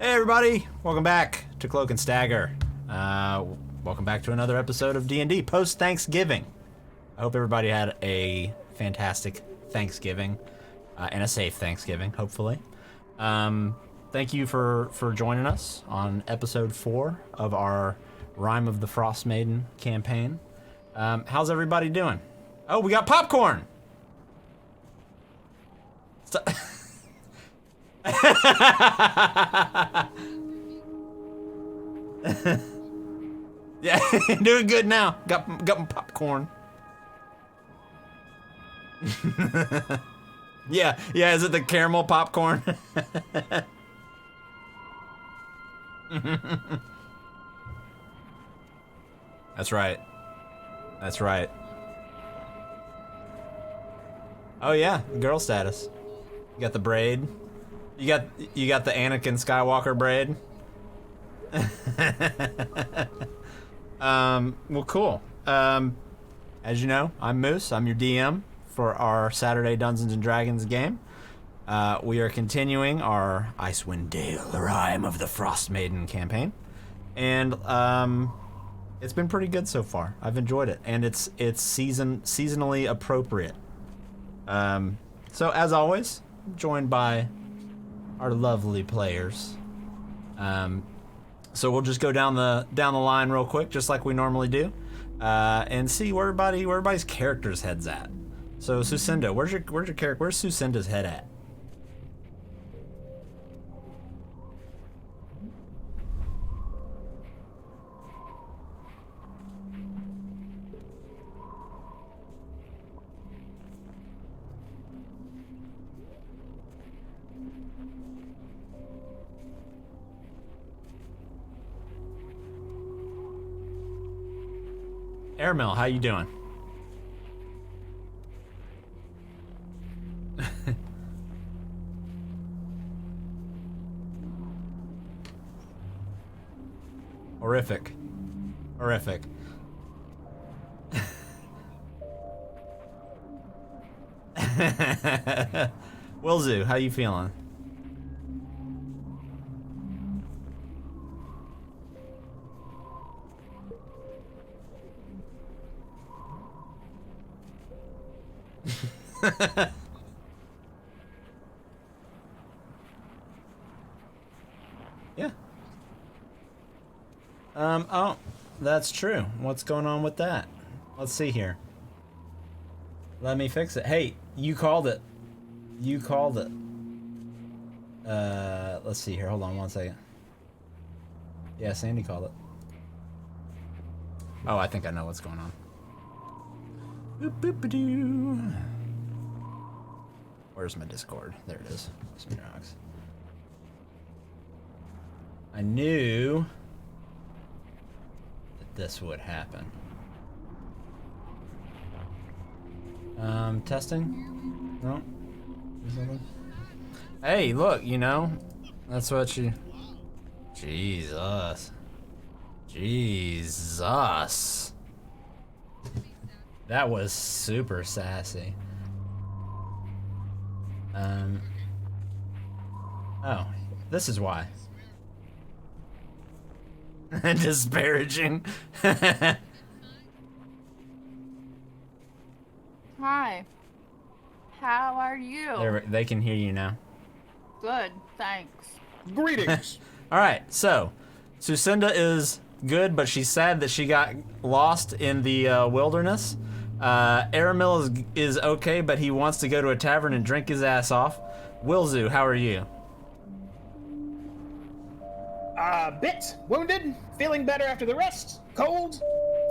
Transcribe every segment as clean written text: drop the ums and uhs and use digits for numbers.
Hey everybody, welcome back to Cloak and Stagger. Welcome back to another episode of D&D post-Thanksgiving. I hope everybody had a fantastic Thanksgiving and a safe Thanksgiving, hopefully. Thank you for joining us on episode 4 of our Rime of the Frostmaiden campaign. How's everybody doing? Oh, we got popcorn! Yeah, doing good now. Got my popcorn. Yeah, is it the caramel popcorn? That's right. Oh yeah, girl status. You got the braid. You got the Anakin Skywalker braid. Well, cool. As you know, I'm Moose. I'm your DM for our Saturday Dungeons and Dragons game. We are continuing our Icewind Dale, Rime of the Frostmaiden campaign, and it's been pretty good so far. I've enjoyed it, and it's seasonally appropriate. So as always, joined by our lovely players. So we'll just go down the line real quick, just like we normally do, and see where everybody's character's head's at. So Sucinda, where's your character? Where's Sucinda's head at? Airmill, how you doing? Horrific. Wilzu, how you feeling? Yeah. Oh, that's true. What's going on with that? Let's see here. Let me fix it. Hey, you called it. Let's see here. Hold on one second. Yeah, Sandy called it. Oh, I think I know what's going on. Boop, boop, ba-doo. Where's my Discord? There it is. Smearox. I knew that this would happen. Testing? No? Hey, look, you know, that's what you... Jesus. That was super sassy. Oh, this is why. Disparaging. Hi. How are you? They can hear you now. Good, thanks. Greetings. All right, so Sucinda is good, but she's sad that she got lost in the wilderness. Aramil is okay, but he wants to go to a tavern and drink his ass off. Wilzu, how are you? Bit wounded, feeling better after the rest, cold.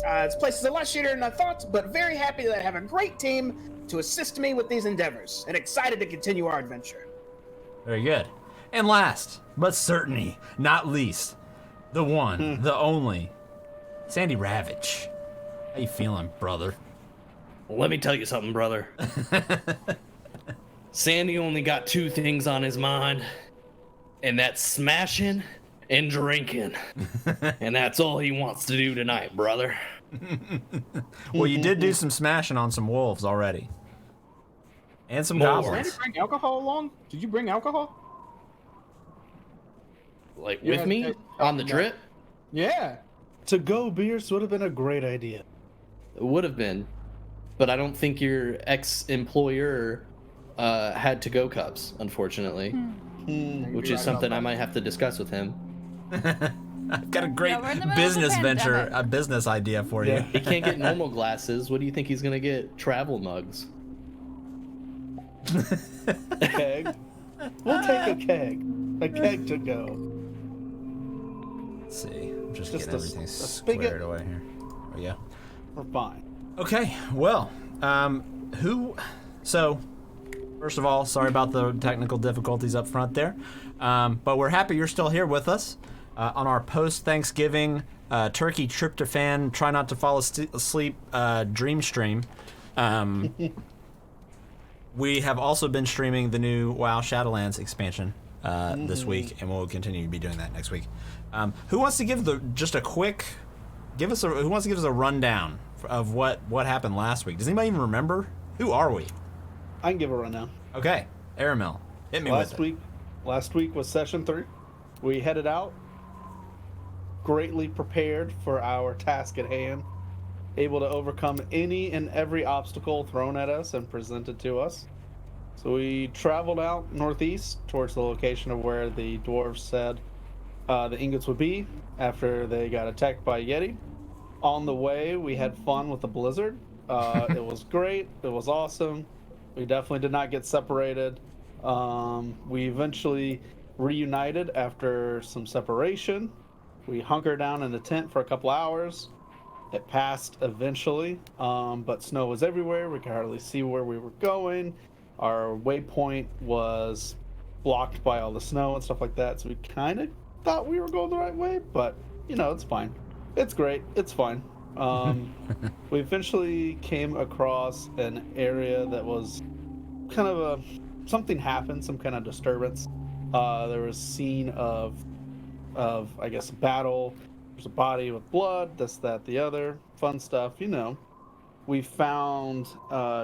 This place is a lot shittier than I thought, but very happy that I have a great team to assist me with these endeavors, and excited to continue our adventure. Very good. And last, but certainly not least, the one, the only, Sandy Ravage. How you feeling, brother? Well, let me tell you something, brother. Sandy only got two things on his mind, and that's smashing and drinking. And that's all he wants to do tonight, brother. Well, you did do some smashing on some wolves already. And some More. goblins. Did you bring alcohol along? Did you bring alcohol? Like You with had me to- on the no. trip? Yeah. To go beers would have been a great idea. It would have been, but I don't think your ex-employer had to-go cups, unfortunately, which is something I might have to discuss with him. I've got a great we're in the middle of business the venture, pandemic. a business idea for Yeah. you. He can't get normal glasses. What do you think he's gonna get? Travel mugs. Keg. We'll take a keg. A keg to go. Let's see. I'm just Just getting a everything spigot. squared away here. There we go. We're fine. Okay, well, so, first of all, sorry about the technical difficulties up front there, but we're happy you're still here with us on our post-Thanksgiving turkey tryptophan, try not to fall asleep dream stream. We have also been streaming the new WoW Shadowlands expansion this week, and we'll continue to be doing that next week. Who wants to give who wants to give us a rundown of what happened last week? Does anybody even remember? Who are we? I can give a rundown. Okay, Aramil, hit me with it. Last week was session 3. We headed out, greatly prepared for our task at hand, able to overcome any and every obstacle thrown at us and presented to us. So we traveled out northeast towards the location of where the dwarves said the ingots would be after they got attacked by Yeti. On the way, we had fun with the blizzard. It was great. It was awesome. We definitely did not get separated. We eventually reunited after some separation. We hunkered down in the tent for a couple hours. It passed eventually, but snow was everywhere. We could hardly see where we were going. Our waypoint was blocked by all the snow and stuff like that, so we kind of thought we were going the right way, but, it's fine. It's great. It's fine. We eventually came across an area that was kind of something happened, some kind of disturbance. There was a scene of I guess, battle. There's a body with blood, this, that, the other. Fun stuff, We found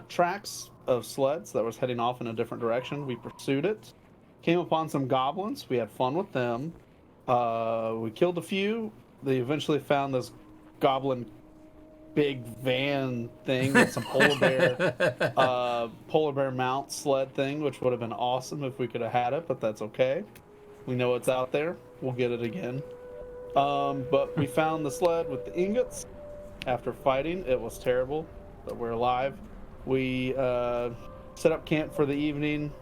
tracks of sleds that was heading off in a different direction. We pursued it. Came upon some goblins. We had fun with them. We killed a few. They eventually found this goblin big van thing with some polar bear mount sled thing, which would have been awesome if we could have had it, but that's okay. We know it's out there. We'll get it again. But we found the sled with the ingots. After fighting, it was terrible, but we're alive. We set up camp for the evening.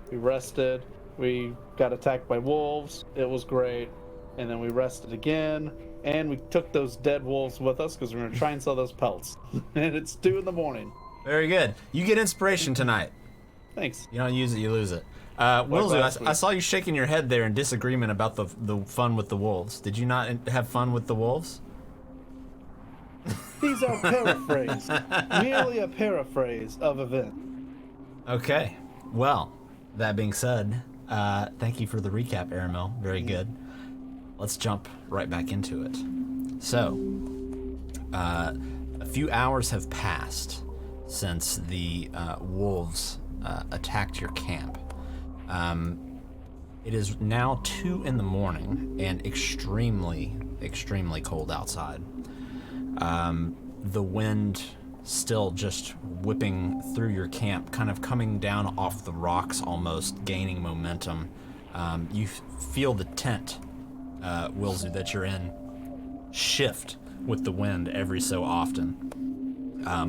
We rested. We got attacked by wolves. It was great. And then we rested again. And we took those dead wolves with us because we're going to try and sell those pelts. And it's 2 a.m. Very good. You get inspiration tonight. Thanks. You don't use it, you lose it. Wilzu, last week. I saw you shaking your head there in disagreement about the fun with the wolves. Did you not have fun with the wolves? These are paraphrase. Merely a paraphrase of event. Okay. Well, that being said, thank you for the recap, Aramil. Very good. Let's jump right back into it. So, a few hours have passed since the wolves attacked your camp. It is now 2 a.m. and extremely, extremely cold outside. The wind still just whipping through your camp, kind of coming down off the rocks almost, gaining momentum. You feel the tent, Wilzu, that you're in shift with the wind every so often.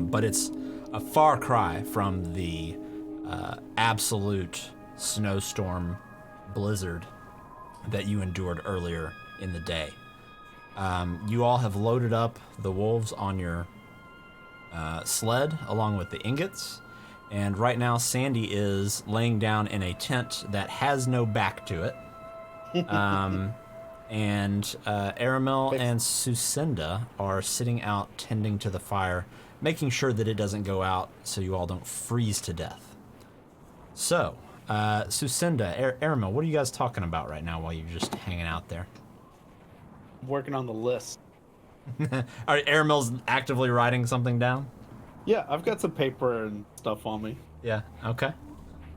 But it's a far cry from the absolute snowstorm blizzard that you endured earlier in the day. You all have loaded up the wolves on your sled along with the ingots, and right now Sandy is laying down in a tent that has no back to it. And Aramil and Sucinda are sitting out tending to the fire, making sure that it doesn't go out so you all don't freeze to death. So, Sucinda, Aramil, what are you guys talking about right now while you're just hanging out there? Working on the list. Are Aramil's actively writing something down? Yeah, I've got some paper and stuff on me. Yeah, okay.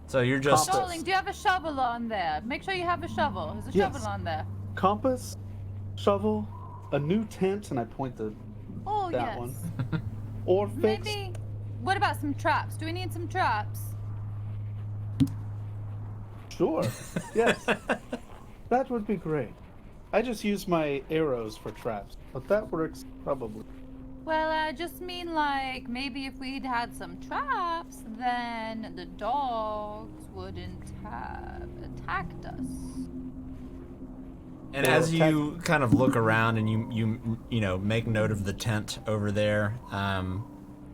So you're just... Darling, do you have a shovel on there? Make sure you have a shovel. There's a Yes. shovel on there. compass, shovel, a new tent, and I point to Oh, that yes. one. Or fix. Maybe. What about some traps? Do we need some traps? Sure. Yes. That would be great. I just use my arrows for traps, but that works probably. Well, I just mean like maybe if we'd had some traps, then the dogs wouldn't have attacked us. And as you kind of look around and you know make note of the tent over there,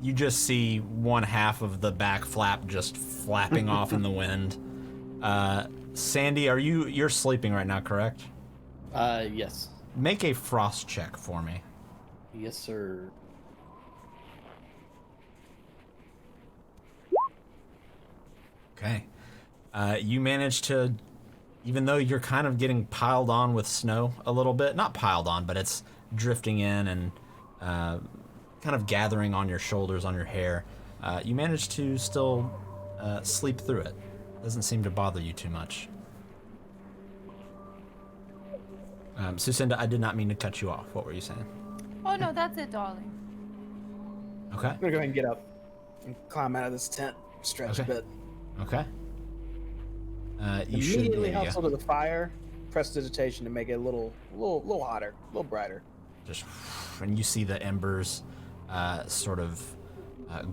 you just see one half of the back flap just flapping off in the wind. Sandy, you're sleeping right now, correct? Yes. Make a frost check for me. Yes, sir. Okay. You manage to, even though you're kind of getting piled on with snow a little bit, not piled on, but it's drifting in and kind of gathering on your shoulders, on your hair, you manage to still sleep through it. Doesn't seem to bother you too much. Sucinda, I did not mean to cut you off. What were you saying? Oh no, that's it, darling. Okay. I'm gonna go ahead and get up and climb out of this tent, stretch a bit. Okay. You should Immediately hustle to the fire, press digitation to make it a little hotter, a little brighter. Just, and you see the embers sort of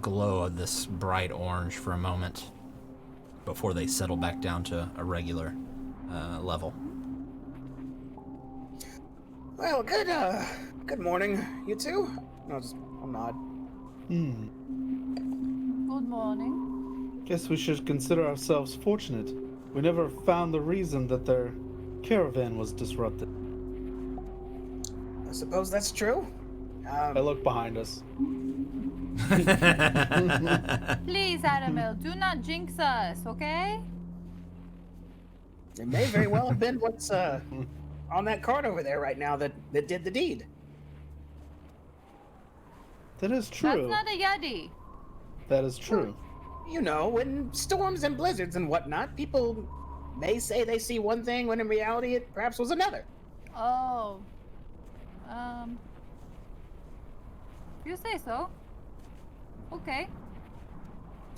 glow of this bright orange for a moment before they settle back down to a regular level. Well, good morning, you two. I'll nod. Good morning. Guess we should consider ourselves fortunate. We never found the reason that their caravan was disrupted. I suppose that's true. I look behind us. Please, Adamel, do not jinx us, okay? It may very well have been what's on that card over there right now that did the deed. That is true. That's not a Yeti. That is true. You know, in storms and blizzards and whatnot, people may say they see one thing when in reality it perhaps was another. Oh. You say so. Okay.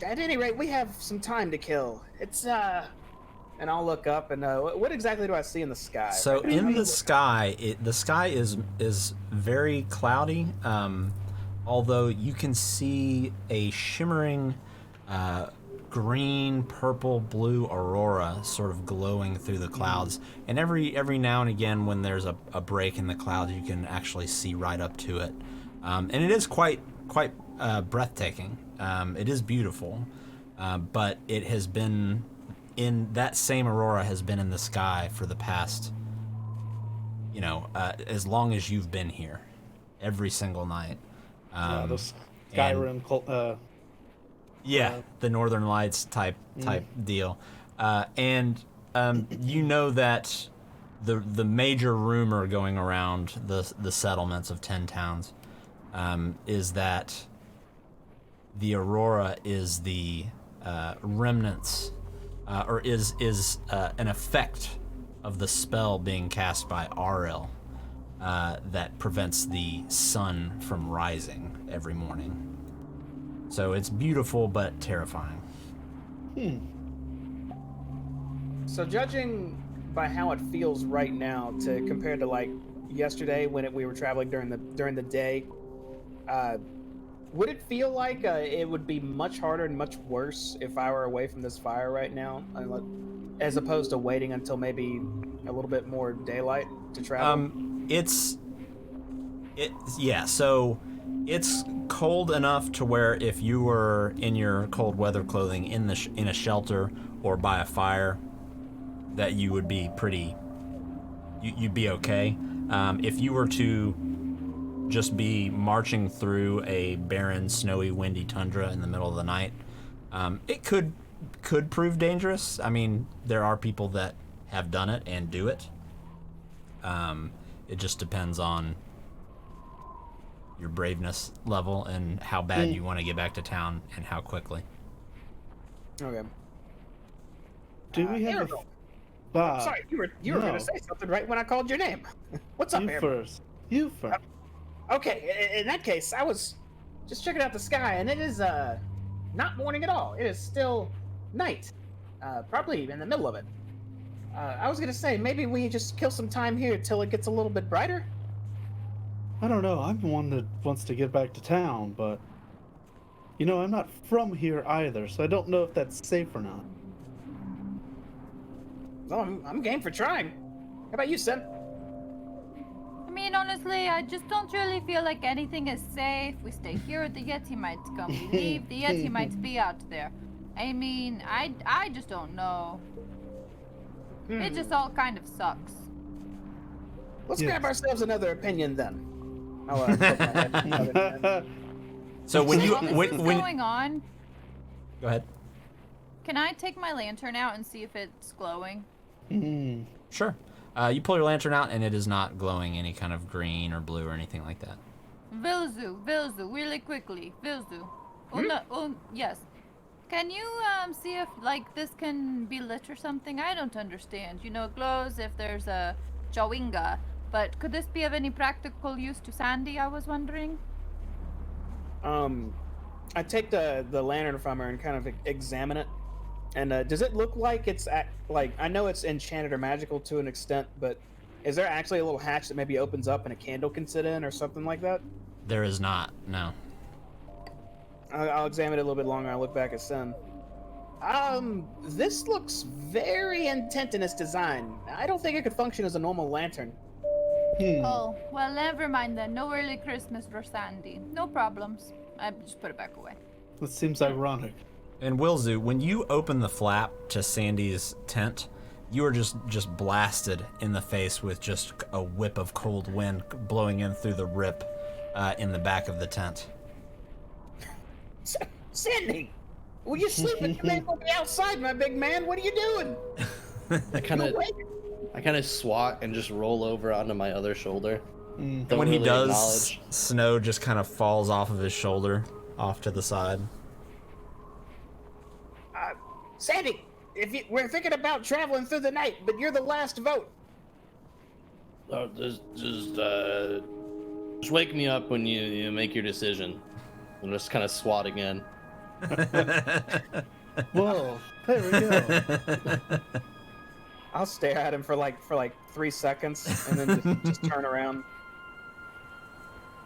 At any rate, we have some time to kill. It's and I'll look up and what exactly do I see in the sky? So in the sky, the sky is very cloudy. Although you can see a shimmering green, purple, blue aurora sort of glowing through the clouds. And every now and again when there's a break in the clouds, you can actually see right up to it. And it is quite breathtaking. It is beautiful. But it has been that same aurora has been in the sky for the past, as long as you've been here, every single night. The Skyrim. The Northern Lights type deal, and you know that the major rumor going around the settlements of 10 towns is that the aurora is the remnants, or is an effect of the spell being cast by Aril. That prevents the sun from rising every morning. So it's beautiful but terrifying. So judging by how it feels right now to compared to like yesterday when we were traveling during the day, would it feel like it would be much harder and much worse if I were away from this fire right now, as opposed to waiting until maybe a little bit more daylight to travel? So it's cold enough to where if you were in your cold weather clothing in a shelter or by a fire, that you would be you'd be okay. If you were to just be marching through a barren, snowy, windy tundra in the middle of the night, it could prove dangerous. I mean, there are people that have done it and do it. It just depends on your braveness level and how bad you want to get back to town and how quickly. Okay. Do we have Sorry, you were gonna say something right when I called your name. What's up, You Airman? first. You first. Okay, in that case, I was just checking out the sky, and it is not morning at all. It is still night, probably in the middle of it. I was gonna say maybe we just kill some time here till it gets a little bit brighter. I don't know. I'm one that wants to get back to town, but I'm not from here either, so I don't know if that's safe or not. Well, I'm game for trying. How about you, Sim? I mean, honestly, I just don't really feel like anything is safe. We stay here, the Yeti might come. We leave, the Yeti might be out there. I mean, I just don't know. It just all kind of sucks. Let's grab ourselves another opinion then. I'll put my head in another opinion. So when you While this is going on, go ahead. can I take my lantern out and see if it's glowing? Sure. You pull your lantern out, and it is not glowing any kind of green or blue or anything like that. Vilzu, really quickly, Vilzu. Yes. Can you see if this can be lit or something? I don't understand. It glows if there's a Jawinga, but could this be of any practical use to Sandy? I was wondering. I take the lantern from her and kind of examine it. And does it look like it's I know it's enchanted or magical to an extent, but is there actually a little hatch that maybe opens up and a candle can sit in or something like that? There is not. No. I'll examine it a little bit longer. I'll look back at Sim. This looks very intent in its design. I don't think it could function as a normal lantern. Oh, well, never mind then. No early Christmas for Sandy. No problems. I just put it back away. That seems ironic. And Wilzu, when you open the flap to Sandy's tent, you are just blasted in the face with just a whip of cold wind blowing in through the rip in the back of the tent. Sandy! Well, you're sleeping. You may as well be outside, my big man. What are you doing? I kind of swat and just roll over onto my other shoulder. And when he does, snow just kind of falls off of his shoulder, off to the side. Sandy, we're thinking about traveling through the night, but you're the last vote. Just wake me up when you make your decision. And just kind of swat again. Whoa, there we go. I'll stare at him for like 3 seconds and then just turn around.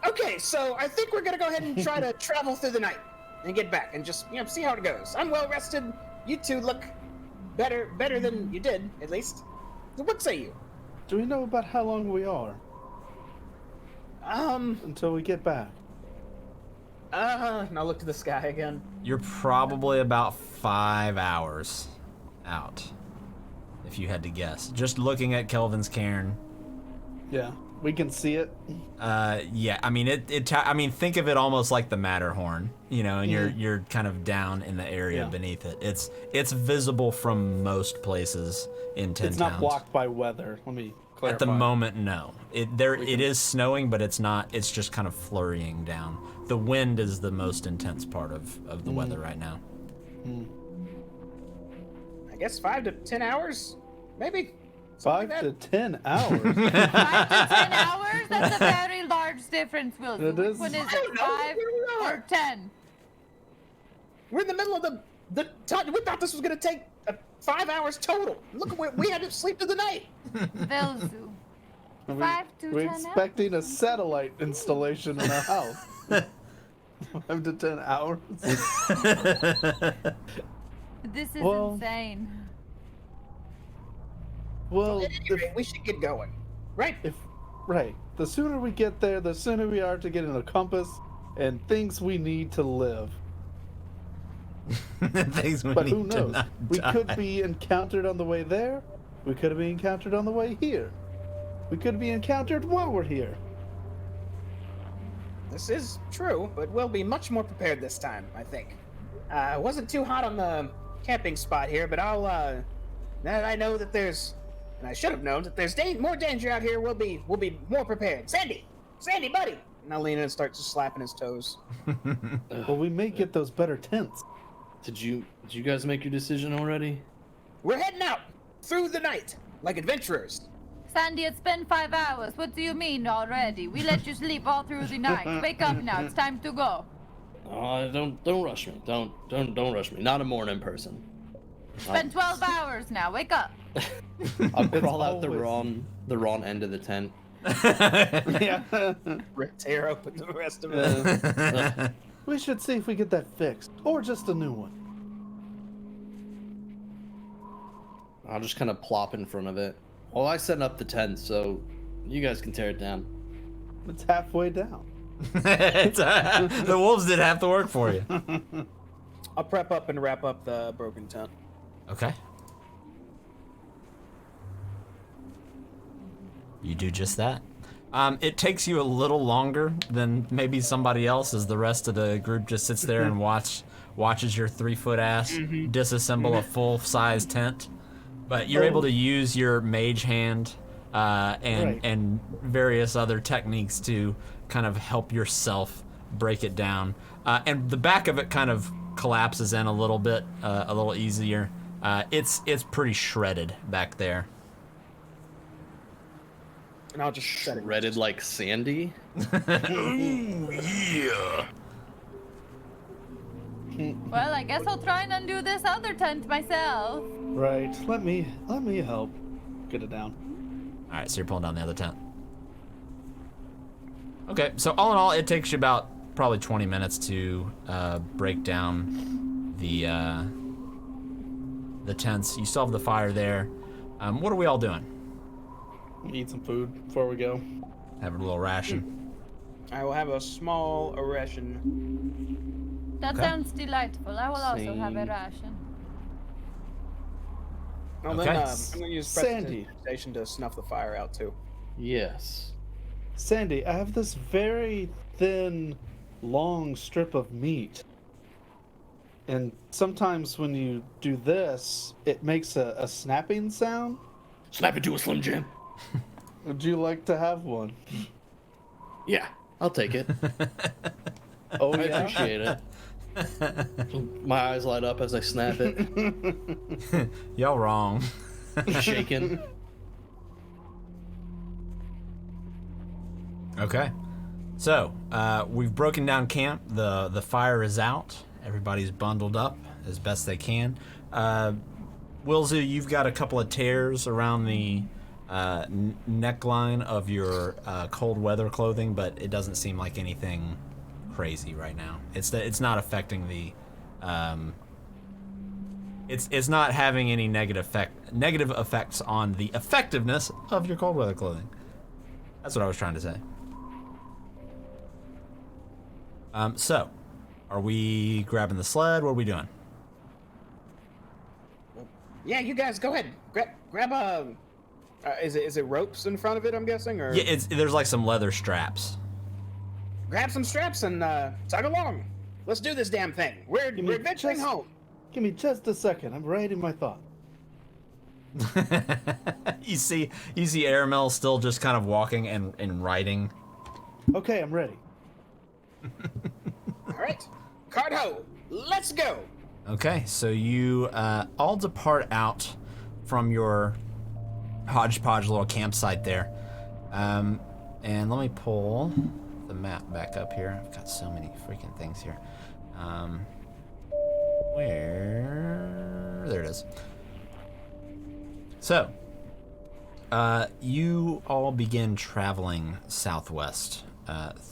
Okay, so I think we're gonna go ahead and try to travel through the night and get back and just see how it goes. I'm well rested. You two look better than you did, at least. So what say you? Do we know about how long we are? Until we get back. And I'll look to the sky again. You're probably about 5 hours out, if you had to guess. Just looking at Kelvin's cairn. Yeah, we can see it. Yeah. I mean, think of it almost like the Matterhorn, and you're kind of down in the area beneath it. It's visible from most places in 10 towns. It's not blocked by weather. Let me clarify. At the moment, no. It is snowing, but it's not. It's just kind of flurrying down. The wind is the most intense part of the weather right now. I guess 5 to 10 hours, maybe. 5 to 10 hours. 5 to 10 hours? That's a very large difference, Wilson. It is. Which one is I don't it? know. 5 or 10? We're in the middle of the time. We thought this was gonna take 5 hours total. Look, we had to sleep through the night. Vilzu. 5 to 10 We're hours. expecting a satellite installation in our house. 5 to 10 hours. This is insane. Well, At any rate, we should get going, right? Right. The sooner we get there, the sooner we are to get in a compass and things we need to live. Things we But need who to knows? not We die. could be encountered on the way there. We could be encountered on the way here. We could be encountered while we're here. This is true, but we'll be much more prepared this time, I think. It wasn't too hot on the camping spot here, but I'll, now that I know that there's, and I should have known that there's more danger out here, we'll be more prepared. Sandy, buddy! And I'll lean in and start just slapping his toes. Well, we may get those better tents. Did you guys make your decision already? We're heading out. through the night like adventurers. Sandy, it's been 5 hours. What do you mean already? We let you sleep all through the night. Wake up now. It's time to go. Don't rush me. Don't rush me. Not a morning person. It's been 12 hours now. Wake up. I'll crawl out the wrong end of the tent. Yeah. Tear open the rest of it. We should see if we get that fixed, or just a new one. I'll just kind of plop in front of it. Well, I set up the tent, so you guys can tear it down. It's halfway down. The wolves did half the work for you. I'll prep up and wrap up the broken tent. Okay. You do just that. It takes you a little longer than maybe somebody else, as the rest of the group just sits there and watches your 3-foot ass disassemble a full-size tent. But you're able to use your mage hand and various other techniques to kind of help yourself break it down. And the back of it kind of collapses in a little bit, a little easier. It's pretty shredded back there. And I'll just shut it. Shredded like Sandy? Ooh, yeah. Well, I guess I'll try and undo this other tent myself. Right. Let me help. Get it down. All right, so you're pulling down the other tent. Okay, so all in all, it takes you about probably 20 minutes to break down the tents. You still have the fire there. What are we all doing? Eat some food before we go. Having a little ration. I will have a small ration. That Okay. sounds delightful. I will also have a Same. ration. Well, Okay. then, I'm going to use Sandy. prestidigitation to snuff the fire out, too. Yes. Sandy, I have this very thin, long strip of meat. And sometimes when you do this, it makes a snapping sound. Snap it to a Slim Jim. Would you like to have one? Yeah, I'll take it. Oh, I yeah? appreciate it. My eyes light up as I snap it. Y'all wrong. Shaking. Okay. So, we've broken down camp. The fire is out. Everybody's bundled up as best they can. Wilzu, you've got a couple of tears around the neckline of your cold weather clothing, but it doesn't seem like anything crazy right now. It's not affecting the it's not having any negative effects on the effectiveness of your cold weather clothing. That's what I was trying to say. So, are we grabbing the sled? What are we doing? Yeah, you guys go ahead. Grab a. Is it ropes in front of it? I'm guessing, or Yeah, there's like some leather straps. grab some straps and tug along. Let's do this damn thing. We're adventuring home. Give me just a second. I'm writing my thought. You see Aramel still just kind of walking and writing. Okay, I'm ready. All right, Cardho, let's go. Okay, so you all depart out from your hodgepodge little campsite there. And let me pull the map back up here. I've got so many freaking things here. There it is. So, you all begin traveling southwest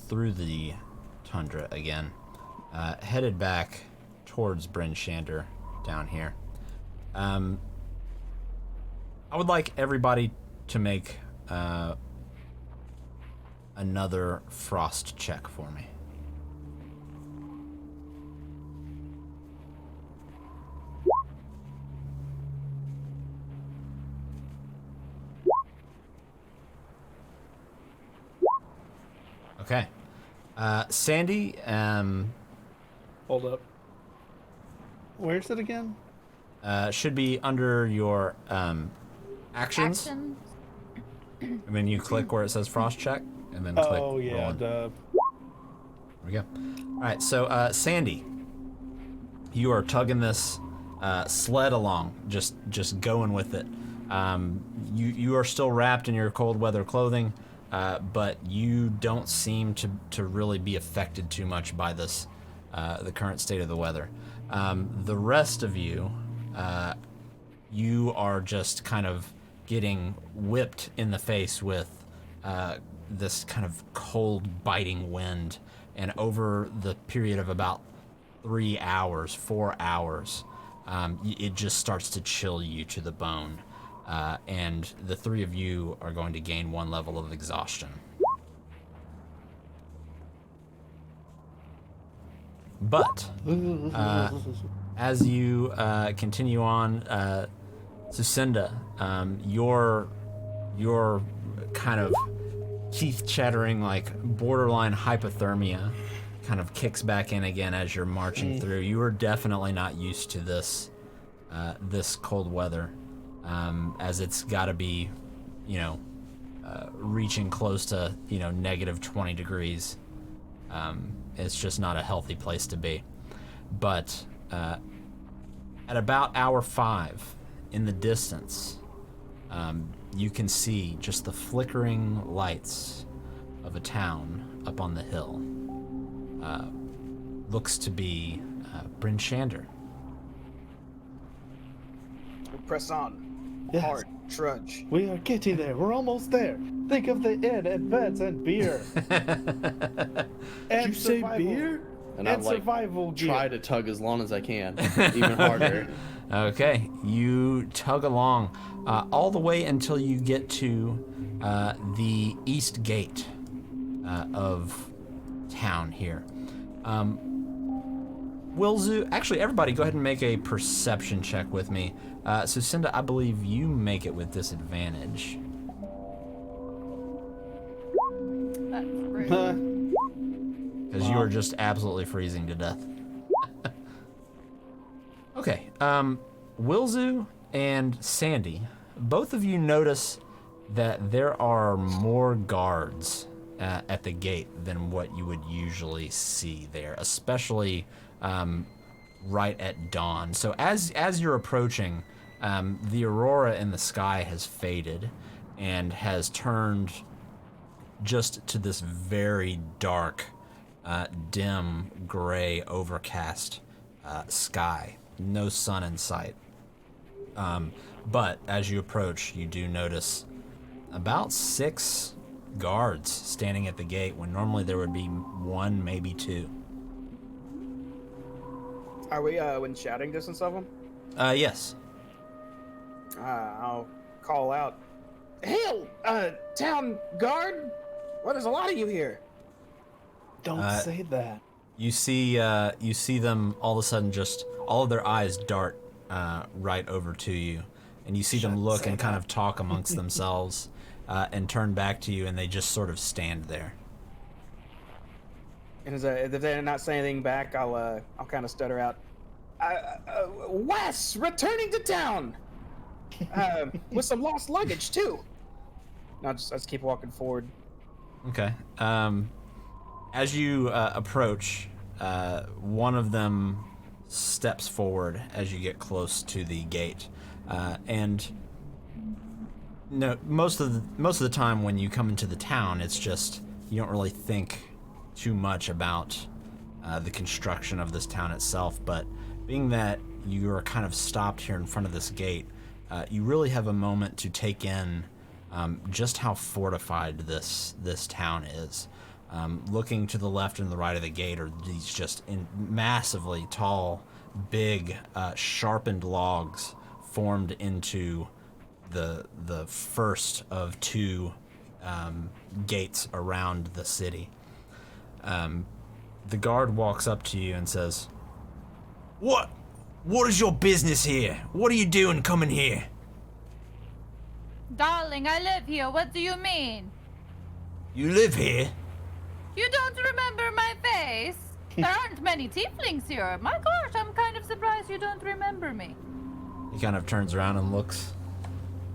through the tundra again, headed back towards Bryn Shander down here. I would like everybody to make another frost check for me. Okay. Sandy, Hold up. Where's it again? should be under your actions. Actions. And then you click where it says frost check, and then click Oh, yeah, rolling. duh. There we go. All right, so Sandy, you are tugging this sled along, just going with it. You are still wrapped in your cold weather clothing, but you don't seem to really be affected too much by this, the current state of the weather. The rest of you, you are just kind of getting whipped in the face with this kind of cold, biting wind, and over the period of about 4 hours, it just starts to chill you to the bone. And the three of you are going to gain 1 level of exhaustion. But as you continue on, Sucinda, your kind of teeth-chattering, like borderline hypothermia kind of kicks back in again as you're marching through. You are definitely not used to this cold weather, as it's got to be, reaching close to negative 20 degrees. It's just not a healthy place to be. But at about hour 5, in the distance, you can see just the flickering lights of a town up on the hill. Looks to be Bryn Shander. We press on. Yes. Hard. Trudge. We are getting there. We're almost there. Think of the inn and beds and beer. Did And you say survival. beer? And I And survival gear. try to tug as long as I can, even harder. Okay, you tug along all the way until you get to the east gate of town here. Wilzu, actually, everybody, go ahead and make a perception check with me. Sucinda, I believe you make it with disadvantage. That's great. Because you are just absolutely freezing to death. Okay, Wilzu and Sandy, both of you notice that there are more guards at the gate than what you would usually see there, especially right at dawn. So as you're approaching, the aurora in the sky has faded and has turned just to this very dark, dim, gray, overcast sky. No sun in sight. But as you approach, you do notice about 6 guards standing at the gate when normally there would be 1, maybe 2. Are we in shouting distance of them? Yes. I'll call out. Hail, town guard! Well, there's a lot of you here. Don't say that. You see them all of a sudden, just all of their eyes dart right over to you, and you see them look and kind of talk amongst themselves, and turn back to you, and they just sort of stand there. And if they're not saying anything back, I'll kind of stutter out. Wes, returning to town, with some lost luggage too. No, I'll just keep walking forward. Okay. As you approach, one of them steps forward as you get close to the gate, and no, most of the time when you come into the town, it's just you don't really think too much about the construction of this town itself. But being that you are kind of stopped here in front of this gate, you really have a moment to take in just how fortified this town is. Looking to the left and the right of the gate are these just massively tall, big, sharpened logs formed into the first of 2 gates around the city. The guard walks up to you and says, What is your business here? What are you doing coming here? Darling, I live here. What do you mean? You live here? You don't remember my face? There aren't many tieflings here. My gosh, I'm kind of surprised you don't remember me. He kind of turns around and looks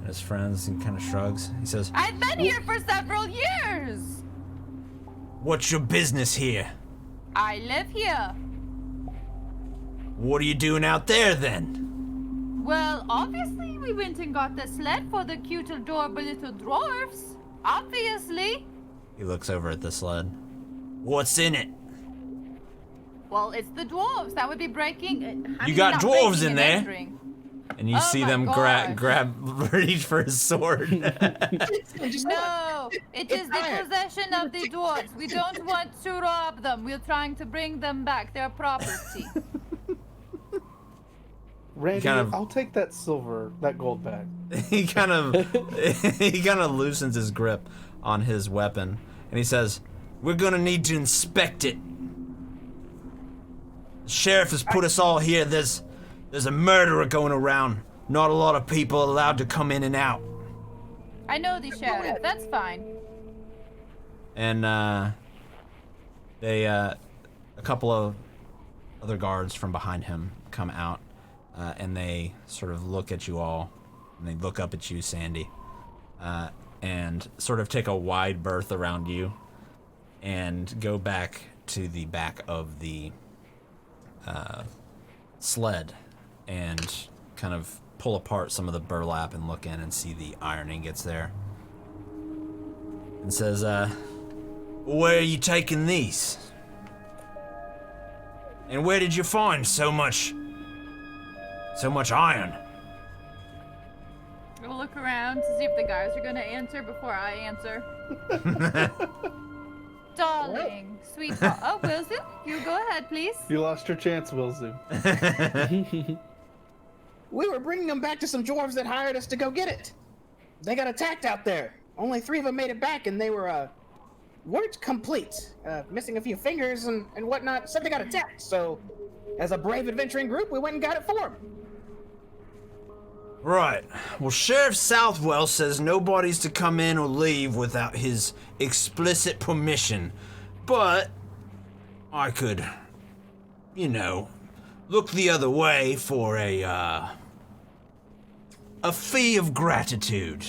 at his friends and kind of shrugs. He says, I've been here for several years. What's your business here? I live here. What are you doing out there then? Well, obviously we went and got the sled for the cute, adorable little dwarfs. Obviously. He looks over at the sled. What's in it? Well, it's the dwarves. That would be breaking. You got not dwarves breaking in and there. entering. And you Oh see my them gosh. reach for his sword. No, it is the iron. possession of the dwarves. We don't want to rob them. We're trying to bring them back. Their property. Randy, kind of- I'll take that gold back. he kind of loosens his grip on his weapon, and he says, "We're gonna need to inspect it. The sheriff has put us all here. There's a murderer going around. Not a lot of people allowed to come in and out." I know the sheriff. That's fine. And a couple of other guards from behind him come out, and they sort of look at you all, and they look up at you, Sandy, and sort of take a wide berth around you, and go back to the back of the sled, and kind of pull apart some of the burlap and look in and see the iron ingots there. And says, "Where are you taking these? And where did you find so much iron?" We'll look around to see if the guys are gonna answer before I answer. Darling, sweetheart. Oh, Wilson, you go ahead, please. You lost your chance, Wilson. We were bringing them back to some dwarves that hired us to go get it. They got attacked out there. Only 3 of them made it back, and they weren't complete. Missing a few fingers and whatnot. Said they got attacked, so as a brave adventuring group, we went and got it for them. Right. Well, Sheriff Southwell says nobody's to come in or leave without his explicit permission. But I could, look the other way for a fee of gratitude.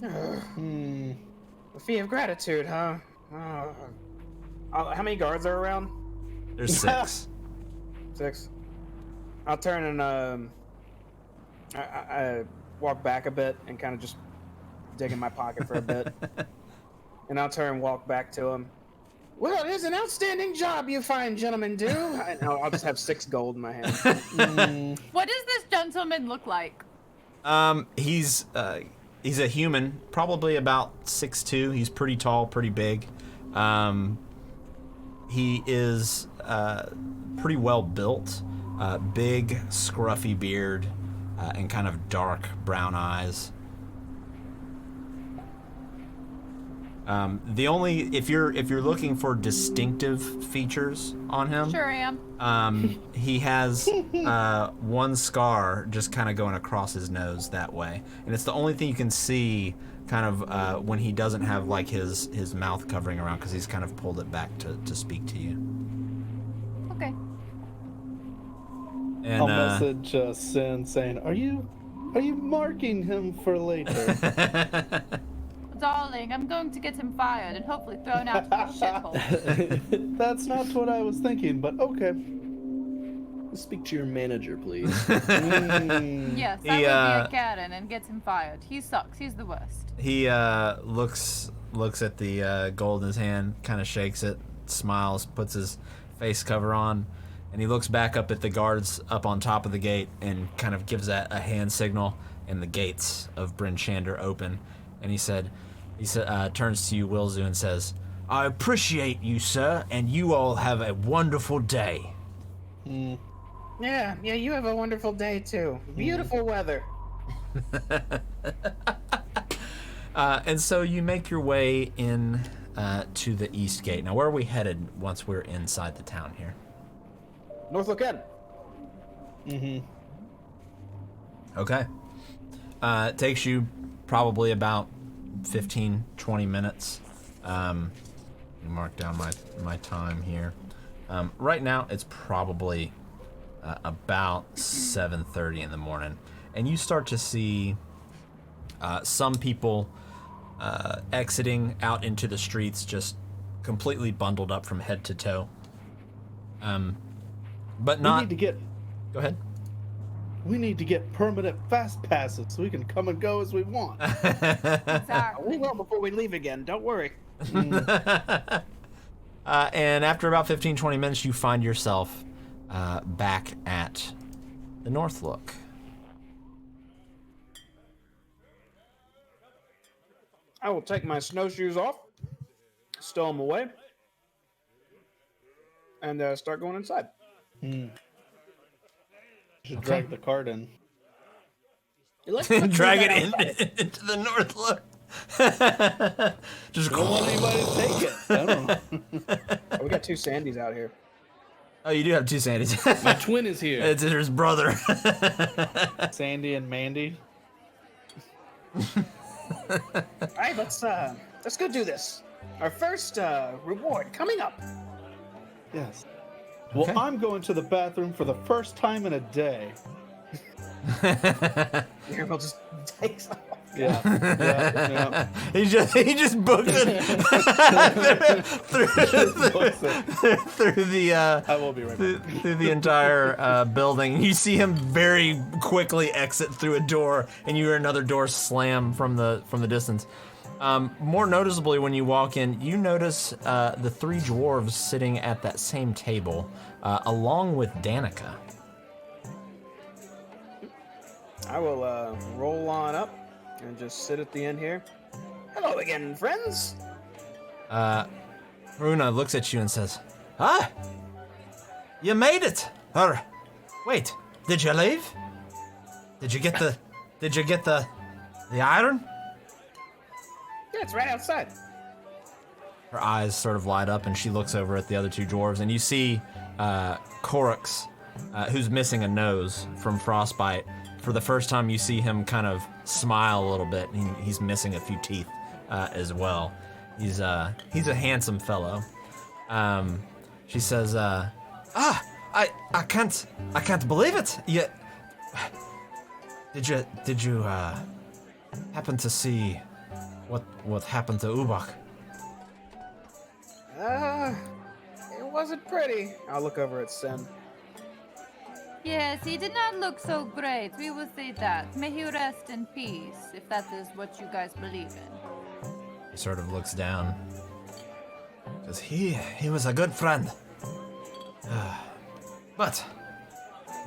A fee of gratitude, huh? How many guards are around? There's 6. 6. I'll turn and I walk back a bit and kind of just dig in my pocket for a bit. And I'll turn and walk back to him. Well, it is an outstanding job you fine gentlemen do. I'll just have 6 gold in my hand. What does this gentleman look like? He's a human, probably about 6'2". He's pretty tall, pretty big. He is pretty well built, big, scruffy beard, and kind of dark brown eyes. The only if you're looking for distinctive features on him, Sure am. he has one scar just kind of going across his nose that way, and it's the only thing you can see kind of when he doesn't have like his mouth covering around, because he's kind of pulled it back to speak to you. Okay. And I'll message Sin saying, "Are you marking him for later?" Darling, I'm going to get him fired and hopefully thrown out to a shithole. That's not what I was thinking, but okay. Speak to your manager, please. Yes, that would be a Karen and gets him fired. He sucks. He's the worst. He looks at the gold in his hand, kind of shakes it, smiles, puts his face cover on, and he looks back up at the guards up on top of the gate and kind of gives that a hand signal, and the gates of Bryn Shander open. And he turns to you, Wilzu, and says, "I appreciate you, sir, and you all have a wonderful day." Yeah, you have a wonderful day too. Beautiful weather. And so you make your way in to the east gate. Now, where are we headed once we're inside the town here? Northlook Inn. Okay. It takes you probably about 15-20 minutes. Let me mark down my time here. Right now, it's probably about 7:30 in the morning, and you start to see some people exiting out into the streets, just completely bundled up from head to toe. But not. We need to get. Go ahead. We need to get permanent fast passes so we can come and go as we want. Exactly. We will before we leave again. Don't worry. And after about 15-20 minutes, you find yourself back at the North Look. I will take my snowshoes off, stow them away, and start going inside. You should drag the cart in. Drag it into the North Look. Just I don't want anybody to take it. I don't know. Oh, we got 2 Sandys out here. Oh, you do have 2 Sandys. My twin is here. It's his brother. Sandy and Mandy. All right, let's go do this. Our first reward coming up. Yes. Okay. Well, I'm going to the bathroom for the first time in a day. Here, we'll just take some. Yeah. He just booked it through the I will be right back. through the entire building. You see him very quickly exit through a door, and you hear another door slam from the distance. More noticeably, when you walk in, you notice the 3 dwarves sitting at that same table, along with Danica. I will roll on up and just sit at the end here. Hello again, friends. Runa looks at you and says, "Ah, you made it. Or, wait, did you leave? Did you get the iron?" Yeah, it's right outside. Her eyes sort of light up, and she looks over at the other 2 dwarves, and you see Korux, who's missing a nose from frostbite. For the first time, you see him kind of smile a little bit. He's missing a few teeth as well. He's a handsome fellow. She says, I can't believe it. Did you happen to see what happened to Ubak?" It wasn't pretty. I'll look over at Sen. Yes, he did not look so great. We will say that. May he rest in peace, if that is what you guys believe in. He sort of looks down. Says, he was a good friend. But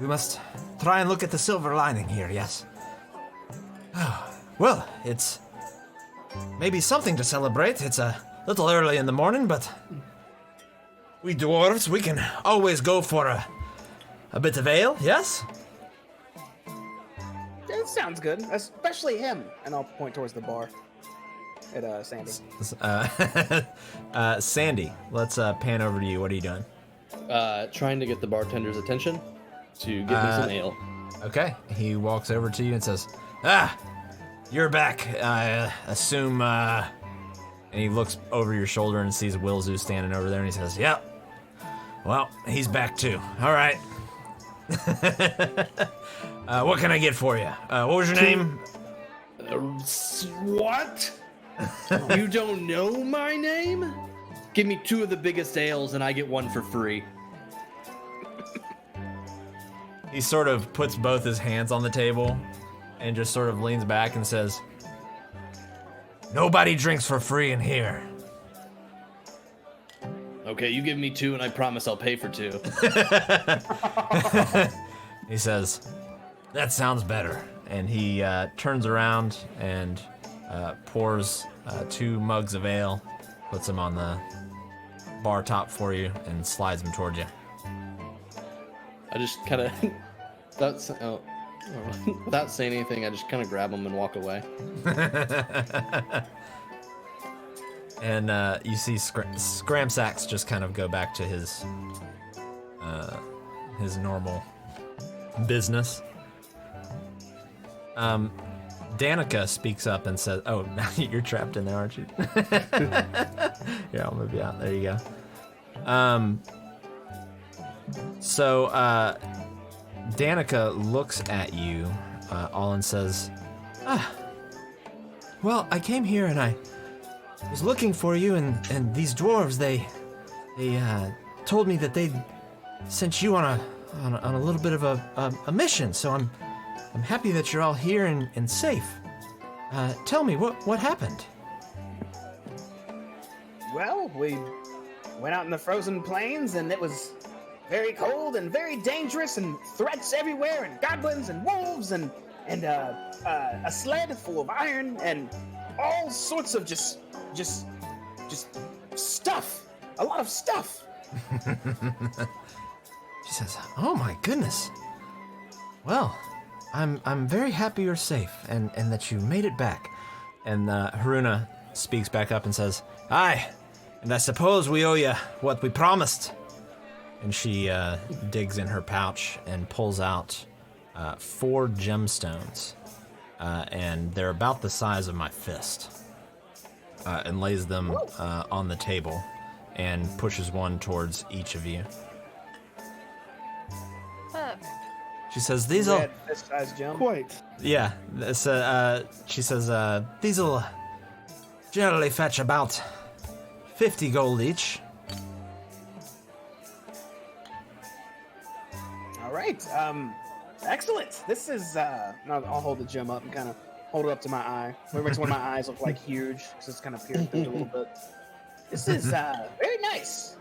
we must try and look at the silver lining here, yes? Well, it's maybe something to celebrate. It's a little early in the morning, but we dwarves, we can always go for a bit of ale, yes? It sounds good, especially him. And I'll point towards the bar at Sandy. Sandy, let's pan over to you. What are you doing? Trying to get the bartender's attention to give me some ale. Okay, he walks over to you and says, you're back. I assume, and he looks over your shoulder and sees Wilzu standing over there, and he says, "Yep. Well, he's back too. All right. What can I get for you? What was your name?" What? You don't know my name? Give me 2 of the biggest ales and I get 1 for free. He sort of puts both his hands on the table and just sort of leans back and says, "Nobody drinks for free in here." Okay, you give me 2 and I promise I'll pay for 2. He says, "That sounds better." And he turns around and pours 2 mugs of ale, puts them on the bar top for you, and slides them towards you. I just kind of, without saying anything, I just kind of grab them and walk away. And you see Scramsax just kind of go back to his normal business. Danica speaks up and says, "Oh, now you're trapped in there, aren't you?" Yeah, I'll move you out. There you go. So Danica looks at you all and says, "Well, I came here and I was looking for you, and these dwarves, they told me that they sent you on a little bit of a mission, so I'm happy that you're all here and safe. Tell me, what happened? Well, we went out in the frozen plains, and it was very cold and very dangerous, and threats everywhere, and goblins and wolves, and a sled full of iron, and all sorts of just stuff. A lot of stuff. She says, "Oh my goodness. Well, I'm very happy you're safe and that you made it back." And Haruna speaks back up and says, "Aye, and I suppose we owe you what we promised." And she digs in her pouch and pulls out 4 gemstones, and they're about the size of my fist, and lays them on the table and pushes one towards each of you. She says, "These'll..." Fist-sized gem. Quite. Yeah, she says, "These'll generally fetch about 50 gold each." All right. Excellent. This is. I'll hold the gem up and kind of hold it up to my eye. It makes one of my eyes look like huge, because it's kind of pierced through a little bit. This is very nice.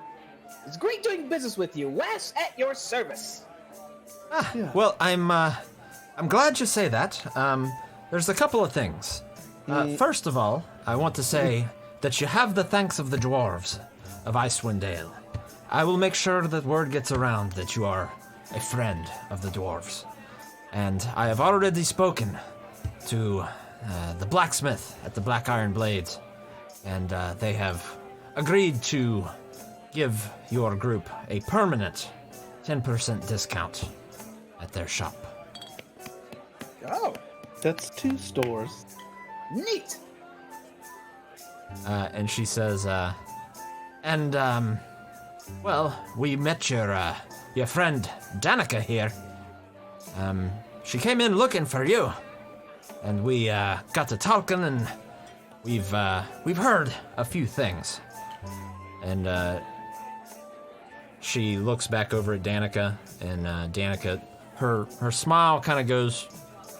It's great doing business with you. Wes, at your service. Yeah. Well, I'm glad you say that. There's a couple of things. First of all, I want to say that you have the thanks of the dwarves of Icewind Dale. I will make sure that word gets around that you are a friend of the dwarves. And I have already spoken to the blacksmith at the Black Iron Blades, and they have agreed to give your group a permanent 10% discount at their shop. Oh, That's 2 stores. neat. And she says, well, we met your friend Danica here. She came in looking for you, and we got to talking, and we've heard a few things. And she looks back over at Danica, and Danica, her smile kind of goes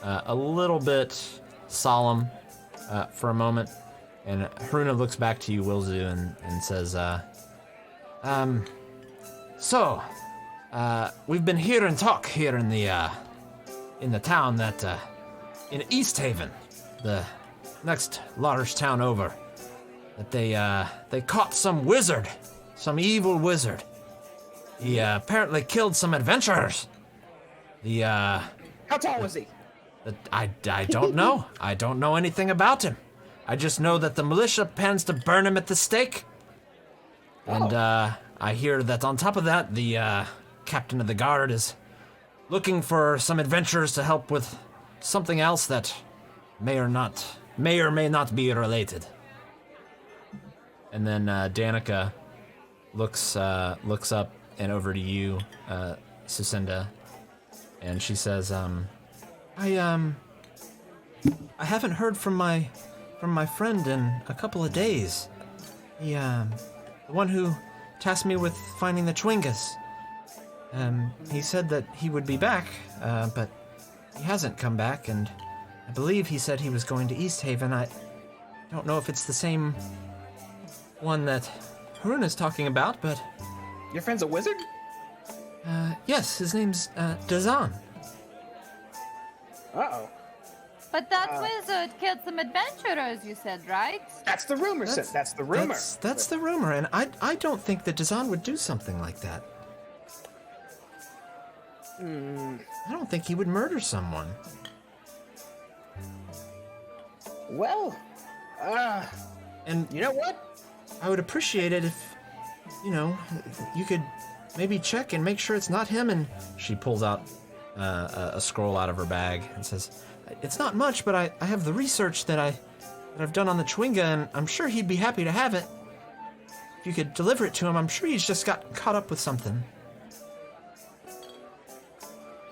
a little bit solemn for a moment, and Haruna looks back to you, Wilzu, and says, so, we've been hearing talk here in the town that in Easthaven, the next large town over, that they caught some wizard, some evil wizard. He apparently killed some adventurers. How tall was he? I don't know. I don't know anything about him. I just know that the militia plans to burn him at the stake. And I hear that on top of that, the captain of the guard is looking for some adventurers to help with something else that may or may not be related. And then Danica looks up and over to you, Sucinda, and she says, I haven't heard from my friend in a couple of days. The one who tasked me with finding the Chwingas. He said that he would be back, but he hasn't come back, and I believe he said he was going to Easthaven. I don't know if it's the same one that Haruna's talking about, but... Your friend's a wizard? Yes, his name's Dazan. Uh-oh. But that wizard killed some adventurers, you said, right? That's the rumor, sis. That's the rumor. That's the rumor, and I don't think that Dazan would do something like that. I don't think he would murder someone. Well, and you know what? I would appreciate it if, you could maybe check and make sure it's not him. And she pulls out a scroll out of her bag and says, "It's not much, but I have the research that I've done on the Chwinga, and I'm sure he'd be happy to have it. If you could deliver it to him, I'm sure he's just got caught up with something."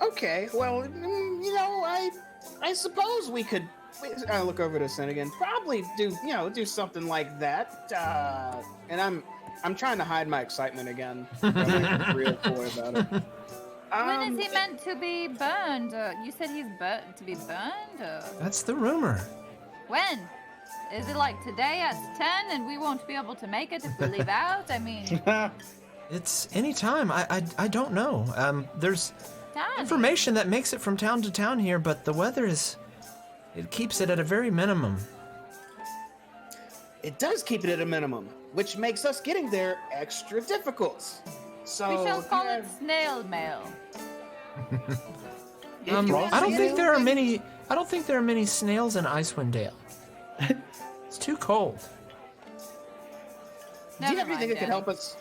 Okay, well, I suppose we could. I look over to Sin again. Probably do something like that. And I'm trying to hide my excitement again. I'm real coy about it. When is he meant to be burned? You said he's to be burned? That's the rumor. When? Is it like today at 10 and we won't be able to make it if we leave out? I mean... It's any time. I don't know. There's Danny. information that makes it from town to town here, but the weather it keeps it at a very minimum. It does keep it at a minimum, which makes us getting there extra difficult. So We shall call it snail mail. I don't think there are many. I don't think there are many snails in Icewind Dale. It's too cold. Do you have anything that could help us?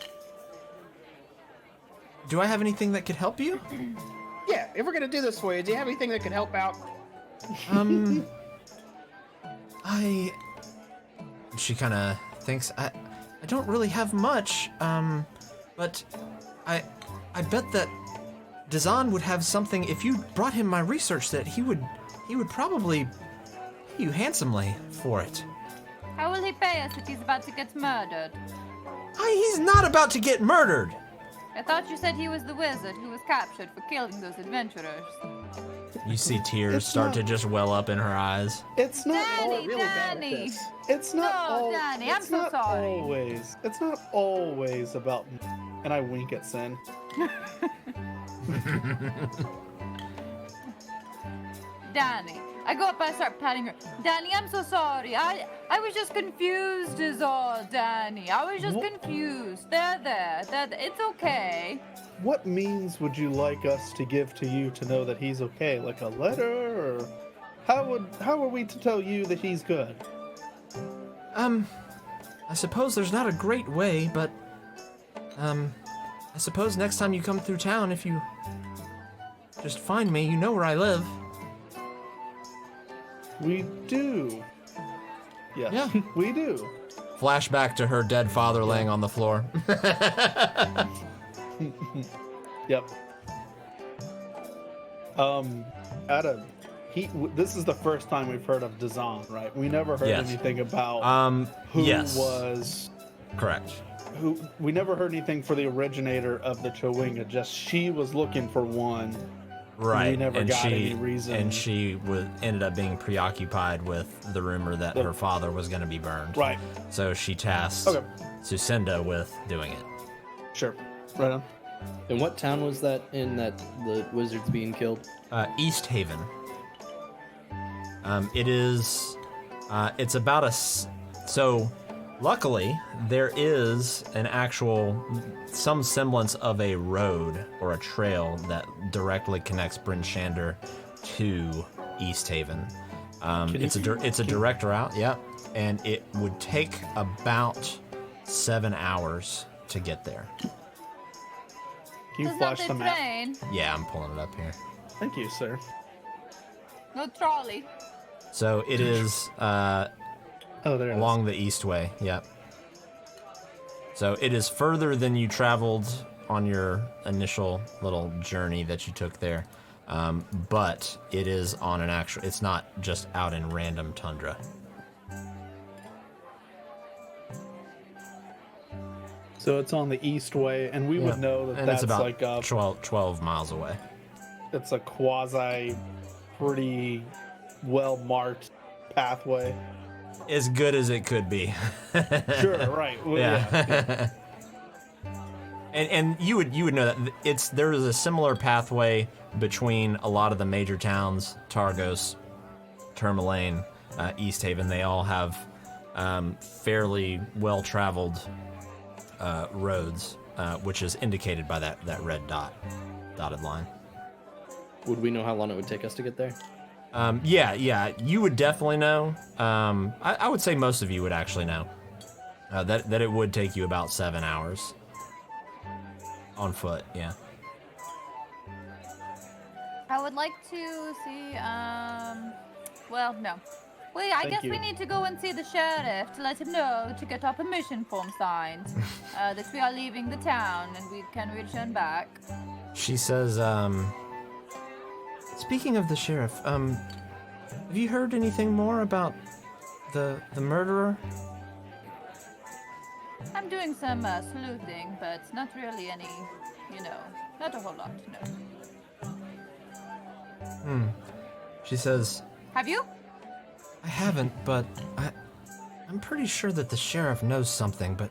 Do I have anything that could help you? Yeah, if we're gonna do this for you, do you have anything that could help out? She kind of thinks I don't really have much. But I bet that Dazan would have something. If you brought him my research, that he would probably pay you handsomely for it. How will he pay us if he's about to get murdered? He's not about to get murdered. I thought you said he was the wizard who was captured for killing those adventurers. You see tears start to just well up in her eyes. It's not Danny, really bad at Danny. this. It's not No, Danny, I'm it's so not sorry. Always. It's not always about. And I wink at Sin. Danny. I go up, I start patting her. Danny, I'm so sorry. I was just confused is all, Danny. I was just confused. There. It's okay. What means would you like us to give to you to know that he's okay? Like a letter, or how are we to tell you that he's good? I suppose there's not a great way, but I suppose next time you come through town, if you just find me, you know where I live. We do. Yes, Yeah. we do. Flashback to her dead father laying on the floor. Yep. This is the first time we've heard of Dazan, right? We never heard Yes. anything about who yes. was Correct. who. We never heard anything for the originator of the Chowinga. Just she was looking for one. Right. We never and got she, any reason. And she ended up being preoccupied with the rumor that her father was going to be burned. Right. So she tasked Sucinda with doing it. Sure. Right on. And what town was that in that the wizard's being killed? Easthaven. It is. It's about so. Luckily, there is some semblance of a road or a trail that directly connects Bryn Shander to Easthaven. It's a direct route, yeah, and it would take about 7 hours to get there. Can you Does flash not the the map? train? Yeah, I'm pulling it up here. Thank you, sir. No trolley. So it is Oh, there it along the Eastway, yep. So it is further than you traveled on your initial little journey that you took there. But it is on it's not just out in random tundra. So it's on the Eastway, and we would know that And that's it's about like a 12 miles away. it's a quasi pretty well marked pathway. As good as it could be. Sure, right. Well, Yeah. And you would know that there is a similar pathway between a lot of the major towns, Targos, Tourmaline, Easthaven. They all have fairly well-traveled roads, which is indicated by that red dotted line. Would we know how long it would take us to get there? Yeah, you would definitely know. I would say most of you would actually know that it would take you about 7 hours on foot. Yeah. I would like to see, well, no. Wait, I guess we need to go and see the sheriff to let him know to get our permission form signed, that we are leaving the town and we can return back. She says, speaking of the sheriff, have you heard anything more about the murderer? I'm doing some sleuthing, but not really any, not a whole lot, no. She says, Have you? I haven't, but I'm pretty sure that the sheriff knows something, but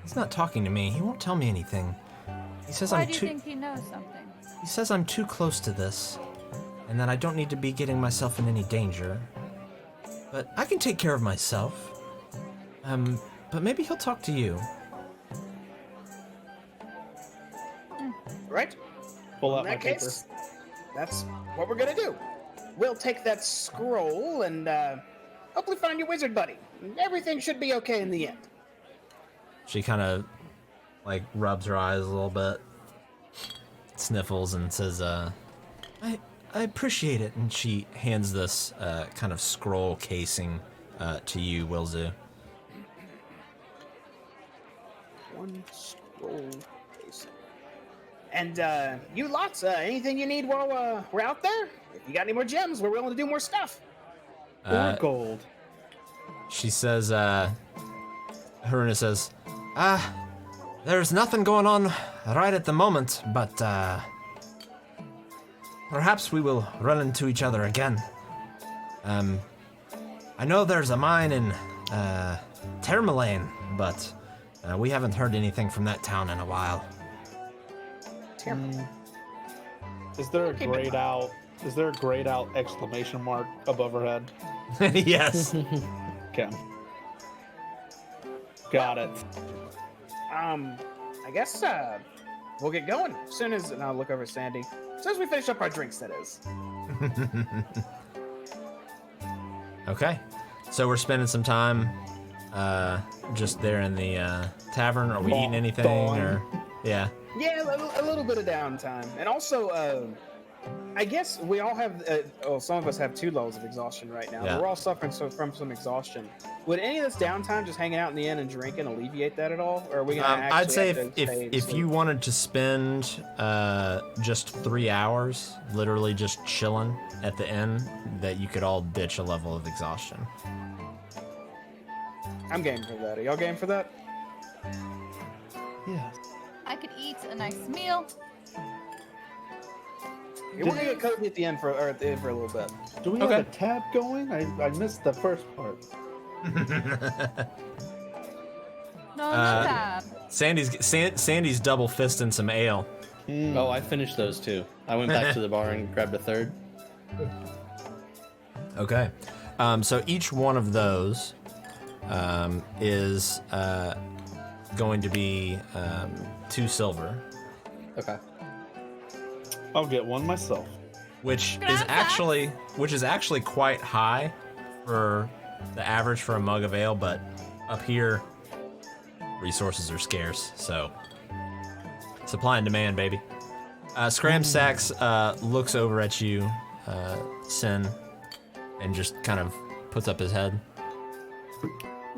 he's not talking to me. He won't tell me anything. He says Why do you think he knows something? He says I'm too close to this, and that I don't need to be getting myself in any danger. But I can take care of myself. But maybe he'll talk to you. Right? Pull In out my that paper. case, that's what we're gonna do. We'll take that scroll and hopefully find your wizard buddy. Everything should be okay in the end. She kind of, like, rubs her eyes a little bit, sniffles, and says, I appreciate it. And she hands this kind of scroll casing to you, Wilzu. One scroll case. And you lots, anything you need while we're out there? If you got any more gems, we're willing to do more stuff. Or gold. She says, Haruna says, there's nothing going on right at the moment, but perhaps we will run into each other again. I know there's a mine in Termalaine, but we haven't heard anything from that town in a while. Is there a grayed out? Is there a grayed out exclamation mark above her head? Yes. Okay. Got it. I guess we'll get going as soon as, and I'll look over at Sandy. As soon as we finish up our drinks, that is. Okay. So we're spending some time just there in the tavern. Are we eating anything? Or yeah. Yeah, a little bit of downtime. And also, I guess we all have, some of us have 2 levels of exhaustion right now. Yeah. We're all suffering from some exhaustion. Would any of this downtime, just hanging out in the inn and drinking, alleviate that at all? Or are we going to I'd say have to stay if you wanted to spend just 3 hours, literally just chilling at the inn, that you could all ditch a level of exhaustion. I'm game for that. Are y'all game for that? Yeah. I could eat a nice meal. Yeah, we're gonna get cozy at the end for a little bit. Do we have a tab going? I missed the first part. No tab. Sandy's double fisting some ale. Oh, I finished those 2. I went back to the bar and grabbed a third. Okay. So each one of those is going to be 2 silver. Okay. I'll get one myself. Which is actually quite high for the average for a mug of ale, but up here resources are scarce, so supply and demand, baby. Scram Sacks looks over at you, Sin, and just kind of puts up his head.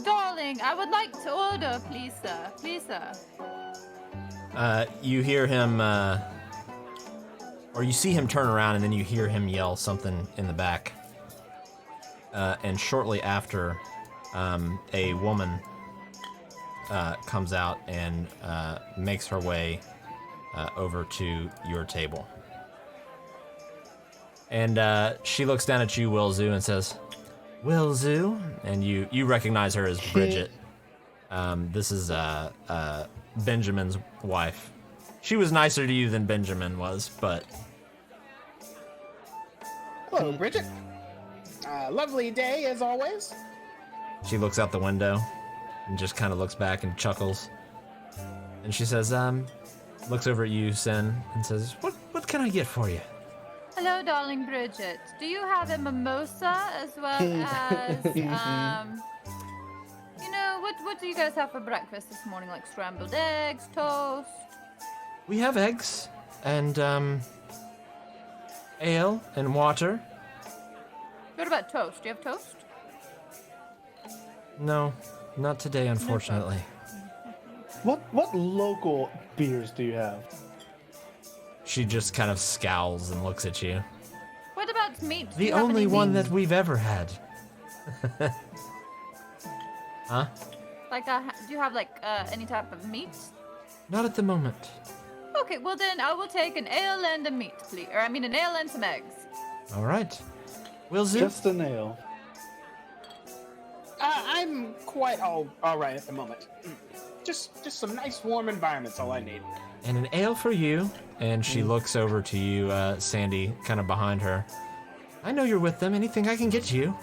Darling, I would like to order, please, sir. Please, sir. You hear him, or you see him turn around, and then you hear him yell something in the back. And shortly after, a woman comes out and makes her way over to your table. And she looks down at you, Wilzu, and says, Wilzu? And you recognize her as Bridget. This is Benjamin's wife. She was nicer to you than Benjamin was, but... Hello, Bridget. Lovely day, as always. She looks out the window and just kind of looks back and chuckles. And she says, looks over at you, Sin, and says, What can I get for you? Hello, darling Bridget. Do you have a mimosa as well as, what do you guys have for breakfast this morning? Like scrambled eggs, toast? We have eggs and, ale and water. What about toast? Do you have toast? No, not today, unfortunately. What local beers do you have? She just kind of scowls and looks at you. What about meat? Do The you have only any one meat? that we've ever had. Huh? Like, do you have, like, any type of meat? Not at the moment. Okay, well then I will take an ale and a meat, please. Or I mean an ale and some eggs. All right. Wilzu? Just a nail. I'm quite all right at the moment. Just some nice warm environment's all I need. And an ale for you. And she looks over to you, Sandy, kind of behind her. I know you're with them. Anything I can get you?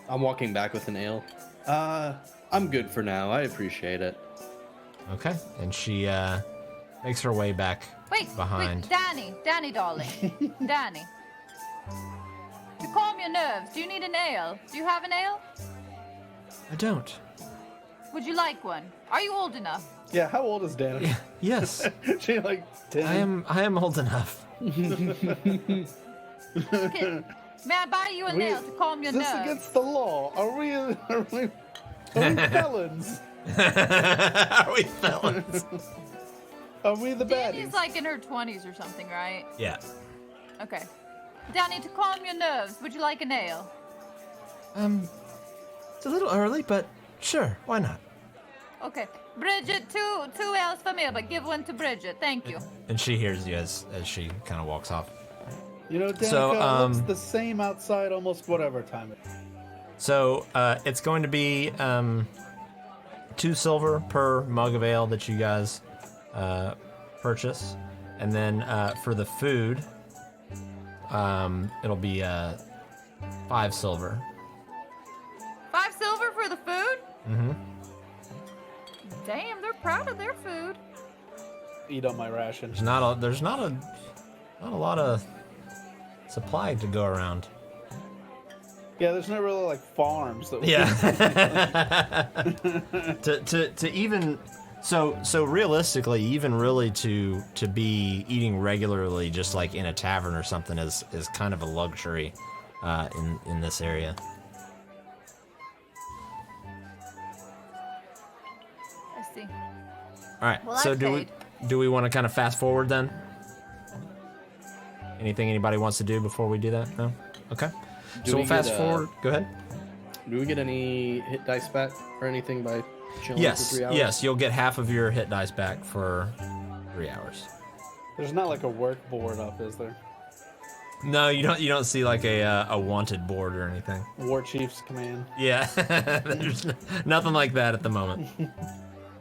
I'm walking back with an ale. I'm good for now. I appreciate it. Okay. And she makes her way back behind. Wait, Danny, darling. Danny. To calm your nerves, do you need an ale? Do you have an ale? I don't. Would you like one? Are you old enough? Yeah, how old is Dana? Yes. She like 10. I am old enough. May I buy you a nail to calm your Is this nerves? against the law? Are we felons? Are we felons? Are we the Danny's baddies? like in her 20s or something, right? Yeah. Okay. Danny, to calm your nerves, would you like a nail? It's a little early, but sure, why not? Okay. Bridget, two ales for me, but give one to Bridget. Thank you. And she hears you as she kind of walks off. You know, Danica, So, it looks the same outside almost whatever time it is. So it's going to be 2 silver per mug of ale that you guys purchase, and then for the food, it'll be 5 silver. 5 silver for the food? Mm-hmm. Damn, they're proud of their food. Eat on my ration. There's not a lot of supply to go around. Yeah, there's not really like farms that. Yeah. to even so realistically, even really to be eating regularly, just like in a tavern or something, is kind of a luxury in this area. I see. All right. Well, So I've do we want to kind of fast forward then? Anything anybody wants to do before we do that? No. Okay. Do So we we'll fast get, forward. Go ahead. Do we get any hit dice back or anything by chilling Yes. for 3 hours? Yes. You'll get half of your hit dice back for 3 hours. There's not like a work board up, is there? No, you don't see like a wanted board or anything. War Chief's command. Yeah, there's nothing like that at the moment.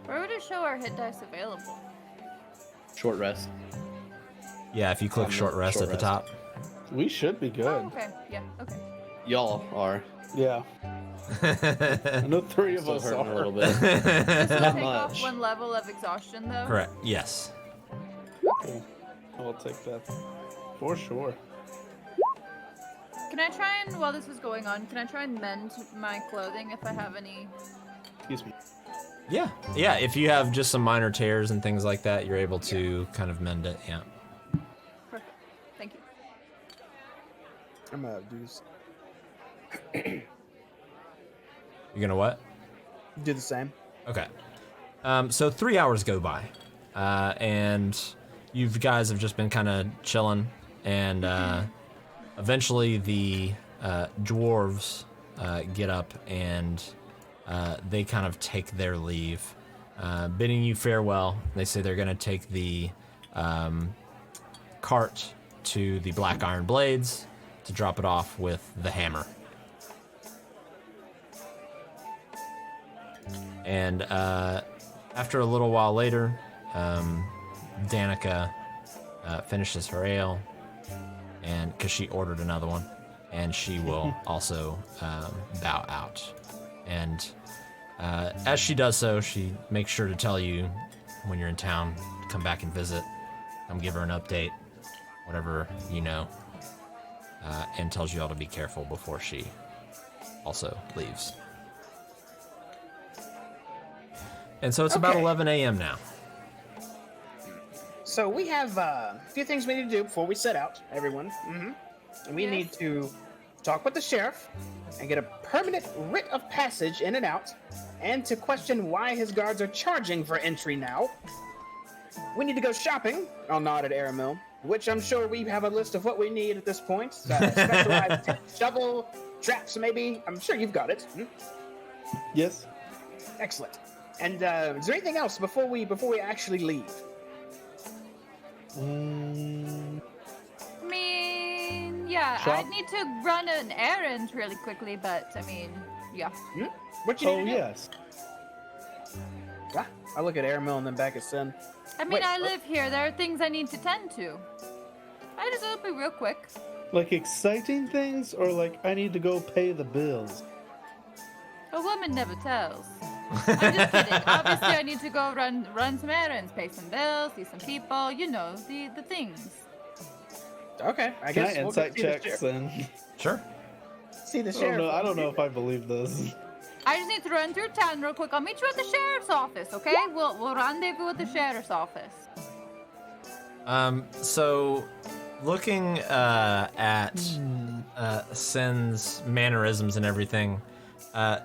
Where would it show our hit dice available? Short rest. Yeah, if you click short rest short at the rest. top. We should be good. Oh, okay. Yeah, okay. Y'all are. Yeah. I know 3 of Still us hurting are. a little bit. This will Not take off much. 1 level of exhaustion, though. Correct. Yes. Okay. I'll take that. For sure. Can I try and, while this was going on, can I try and mend my clothing if I have any? Excuse me. Yeah. Yeah. If you have just some minor tears and things like that, you're able to kind of mend it. Yeah. Perfect. Thank you. I'm gonna do this. You're gonna what? Do the same. Okay. So 3 hours go by, and you guys have just been kind of chilling, and eventually the dwarves get up and they kind of take their leave, bidding you farewell. They say they're going to take the cart to the Black Iron Blades to drop it off with the hammer. And after a little while later, Danica finishes her ale, and because she ordered another one, and she will also bow out. And as she does so, she makes sure to tell you when you're in town, come back and visit, come give her an update, whatever you know, and tells you all to be careful before she also leaves. And so it's about Okay. 11 a.m. now. So we have a few things we need to do before we set out, everyone. And we Yes. need to talk with the sheriff and get a permanent writ of passage in and out, and to question why his guards are charging for entry now. We need to go shopping. I'll nod at Aramil, which I'm sure we have a list of what we need at this point. Specialized shovel, traps, maybe. I'm sure you've got it. Yes. Excellent. And is there anything else before we actually leave? I mean, yeah, Shop? I need to run an errand really quickly, but I mean, yeah. What you Oh, need to do? yes. Ah, I look at Airmill and then back at Sin. I mean, Wait, I live here. There are things I need to tend to. I just will be real quick. Like exciting things, or like I need to go pay the bills? A woman never tells. I'm just kidding. Obviously, I need to go run some errands, pay some bills, see some people. You know, the things. Okay, I Can I guess we'll go insight see the checks sheriff. and Sure. See the I don't sheriff. know. I don't know if I believe this. I just need to run through town real quick. I'll meet you at the sheriff's office, okay? We'll rendezvous at the sheriff's office. So looking at Sin's mannerisms and everything,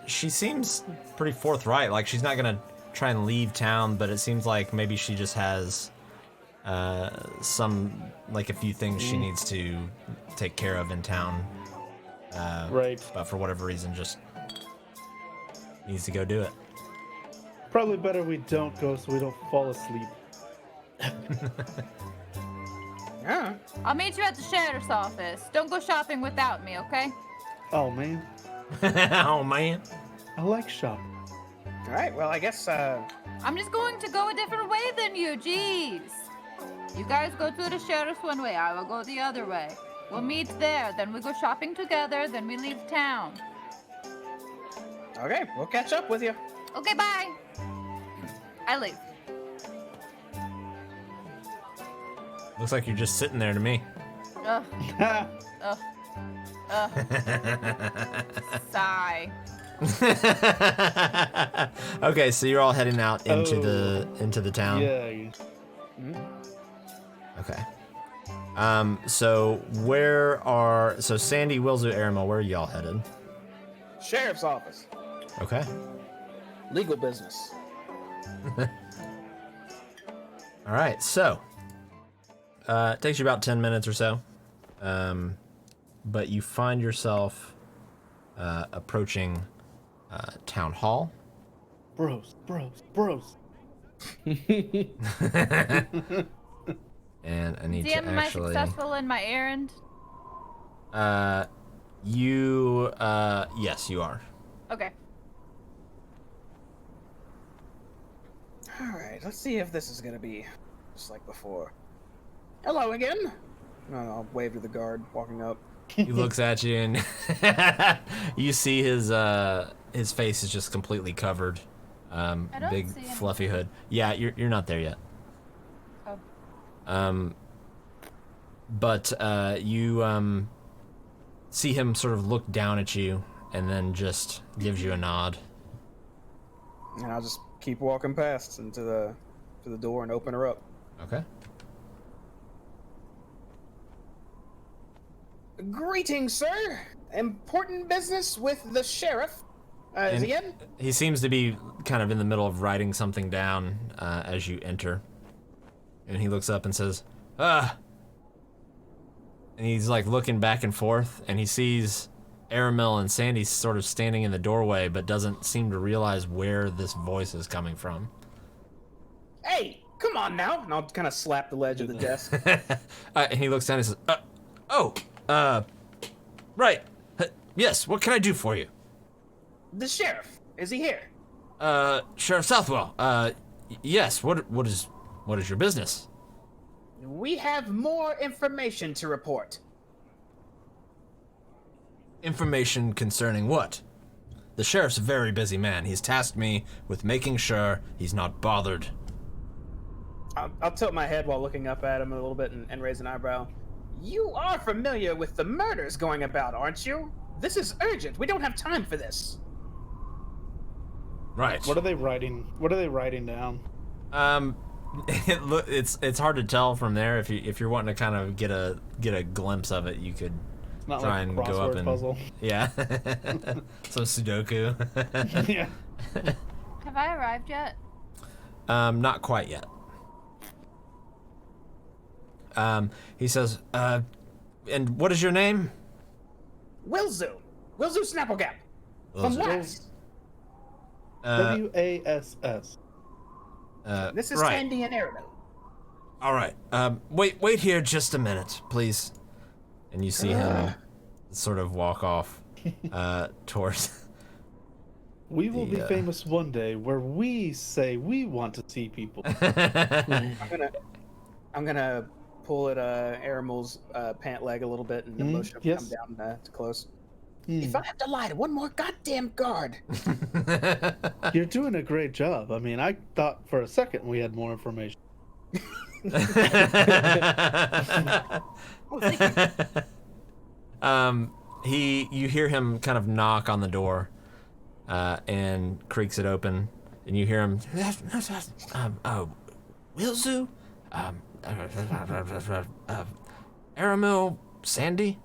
she seems pretty forthright. Like she's not gonna try and leave town, but it seems like maybe she just has a few things she needs to take care of in town. Right. But for whatever reason, just needs to go do it. Probably better we don't go so we don't fall asleep. Yeah. I'll meet you at the sheriff's office. Don't go shopping without me, okay? Oh man, Oh man. I like shopping. All right. Well, I guess. I'm just going to go a different way than you. Jeez. You guys go to the sheriff's one way. I will go the other way. We'll meet there. Then we go shopping together. Then we leave town. Okay, we'll catch up with you. Okay, bye. I leave. Looks like you're just sitting there to me. Ugh. Ugh. Sigh. Okay, so you're all heading out into the town. Yeah. Okay. So Sandy, Wilzu, Aramel, where are y'all headed? Sheriff's office. Okay. Legal business. All right. So, it takes you about 10 minutes or so. But you find yourself approaching town hall. Bros. And I need DM, to am I actually. successful in my errand? Yes, you are. Okay. All right, let's see if this is gonna be just like before. Hello again. I'll wave to the guard walking up. He looks at you and you see his face is just completely covered. don't Big see anything. fluffy hood. Yeah, you're not there yet. Oh. But you see him sort of look down at you and then just gives you a nod. And I'll just keep walking past into the door and open her up. Okay. Greetings, sir. Important business with the sheriff. Is And he in? he seems to be kind of in the middle of writing something down as you enter. And he looks up and says, and he's like looking back and forth, and he sees Aramil and Sandy sort of standing in the doorway, but doesn't seem to realize where this voice is coming from. Hey, come on now. And I'll kind of slap the ledge of the desk. And he looks down and says, right. Yes, what can I do for you? The sheriff. Is he here? Sheriff Southwell, yes, what is your business? We have more information to report. Information concerning what? The sheriff's a very busy man. He's tasked me with making sure he's not bothered. I'll tilt my head while looking up at him a little bit and raise an eyebrow. You are familiar with the murders going about, aren't you? This is urgent. We don't have time for this. Right. What are they writing? What are they writing down? It's hard to tell from there. If you're wanting to kind of get a glimpse of it, you could It's not try like a and go up crossword and puzzle. yeah, some Sudoku. Yeah. Have I arrived yet? Not quite yet. He says, and what is your name? Wilzu Snapplegap. From Wilzu. West. WASS. This is right. Sandy and Aramil. All right. Wait here just a minute, please. And you see him sort of walk off towards. We will be famous one day where we say we want to see people. I'm gonna pull at Aramil's pant leg a little bit and motion him to come down to close. If I have to lie to one more goddamn guard. You're doing a great job. I mean, I thought for a second we had more information. You hear him kind of knock on the door, and creaks it open, and you hear him, Wilzu? Aramil, Sandy?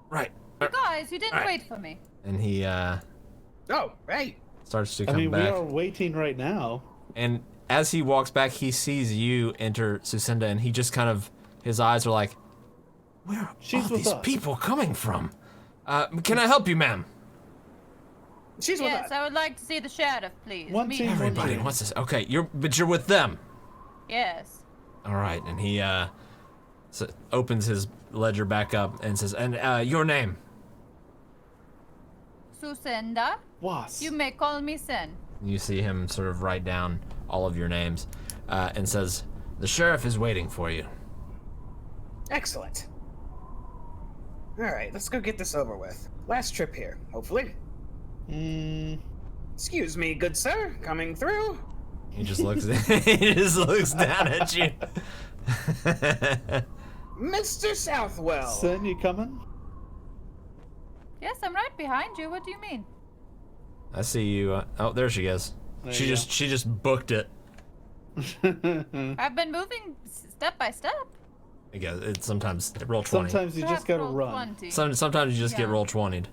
Right. You guys, you didn't wait for me. And he, Oh, right. starts to come back. We are waiting right now. And as he walks back, he sees you enter Sucinda, and he just kind of, his eyes are like, where are all these people coming from? Can I help you, ma'am? She's with us. Yes, I would like to see the sheriff, please. Everybody wants this. Okay, but you're with them. Yes. All right, and he opens his ledger back up and says, and your name? Susenda. Was. You may call me Sen. You see him sort of write down all of your names, and says, the sheriff is waiting for you. Excellent. All right, let's go get this over with. Last trip here, hopefully. Excuse me, good sir, coming through. He just looks. He just looks down at you. Mr. Southwell. Sen, you coming? Yes, I'm right behind you. What do you mean? I see you. Oh, there she is. She just booked it. I've been moving step by step. I guess it's sometimes roll 20. Sometimes you just gotta run. Sometimes you just get roll 20'd.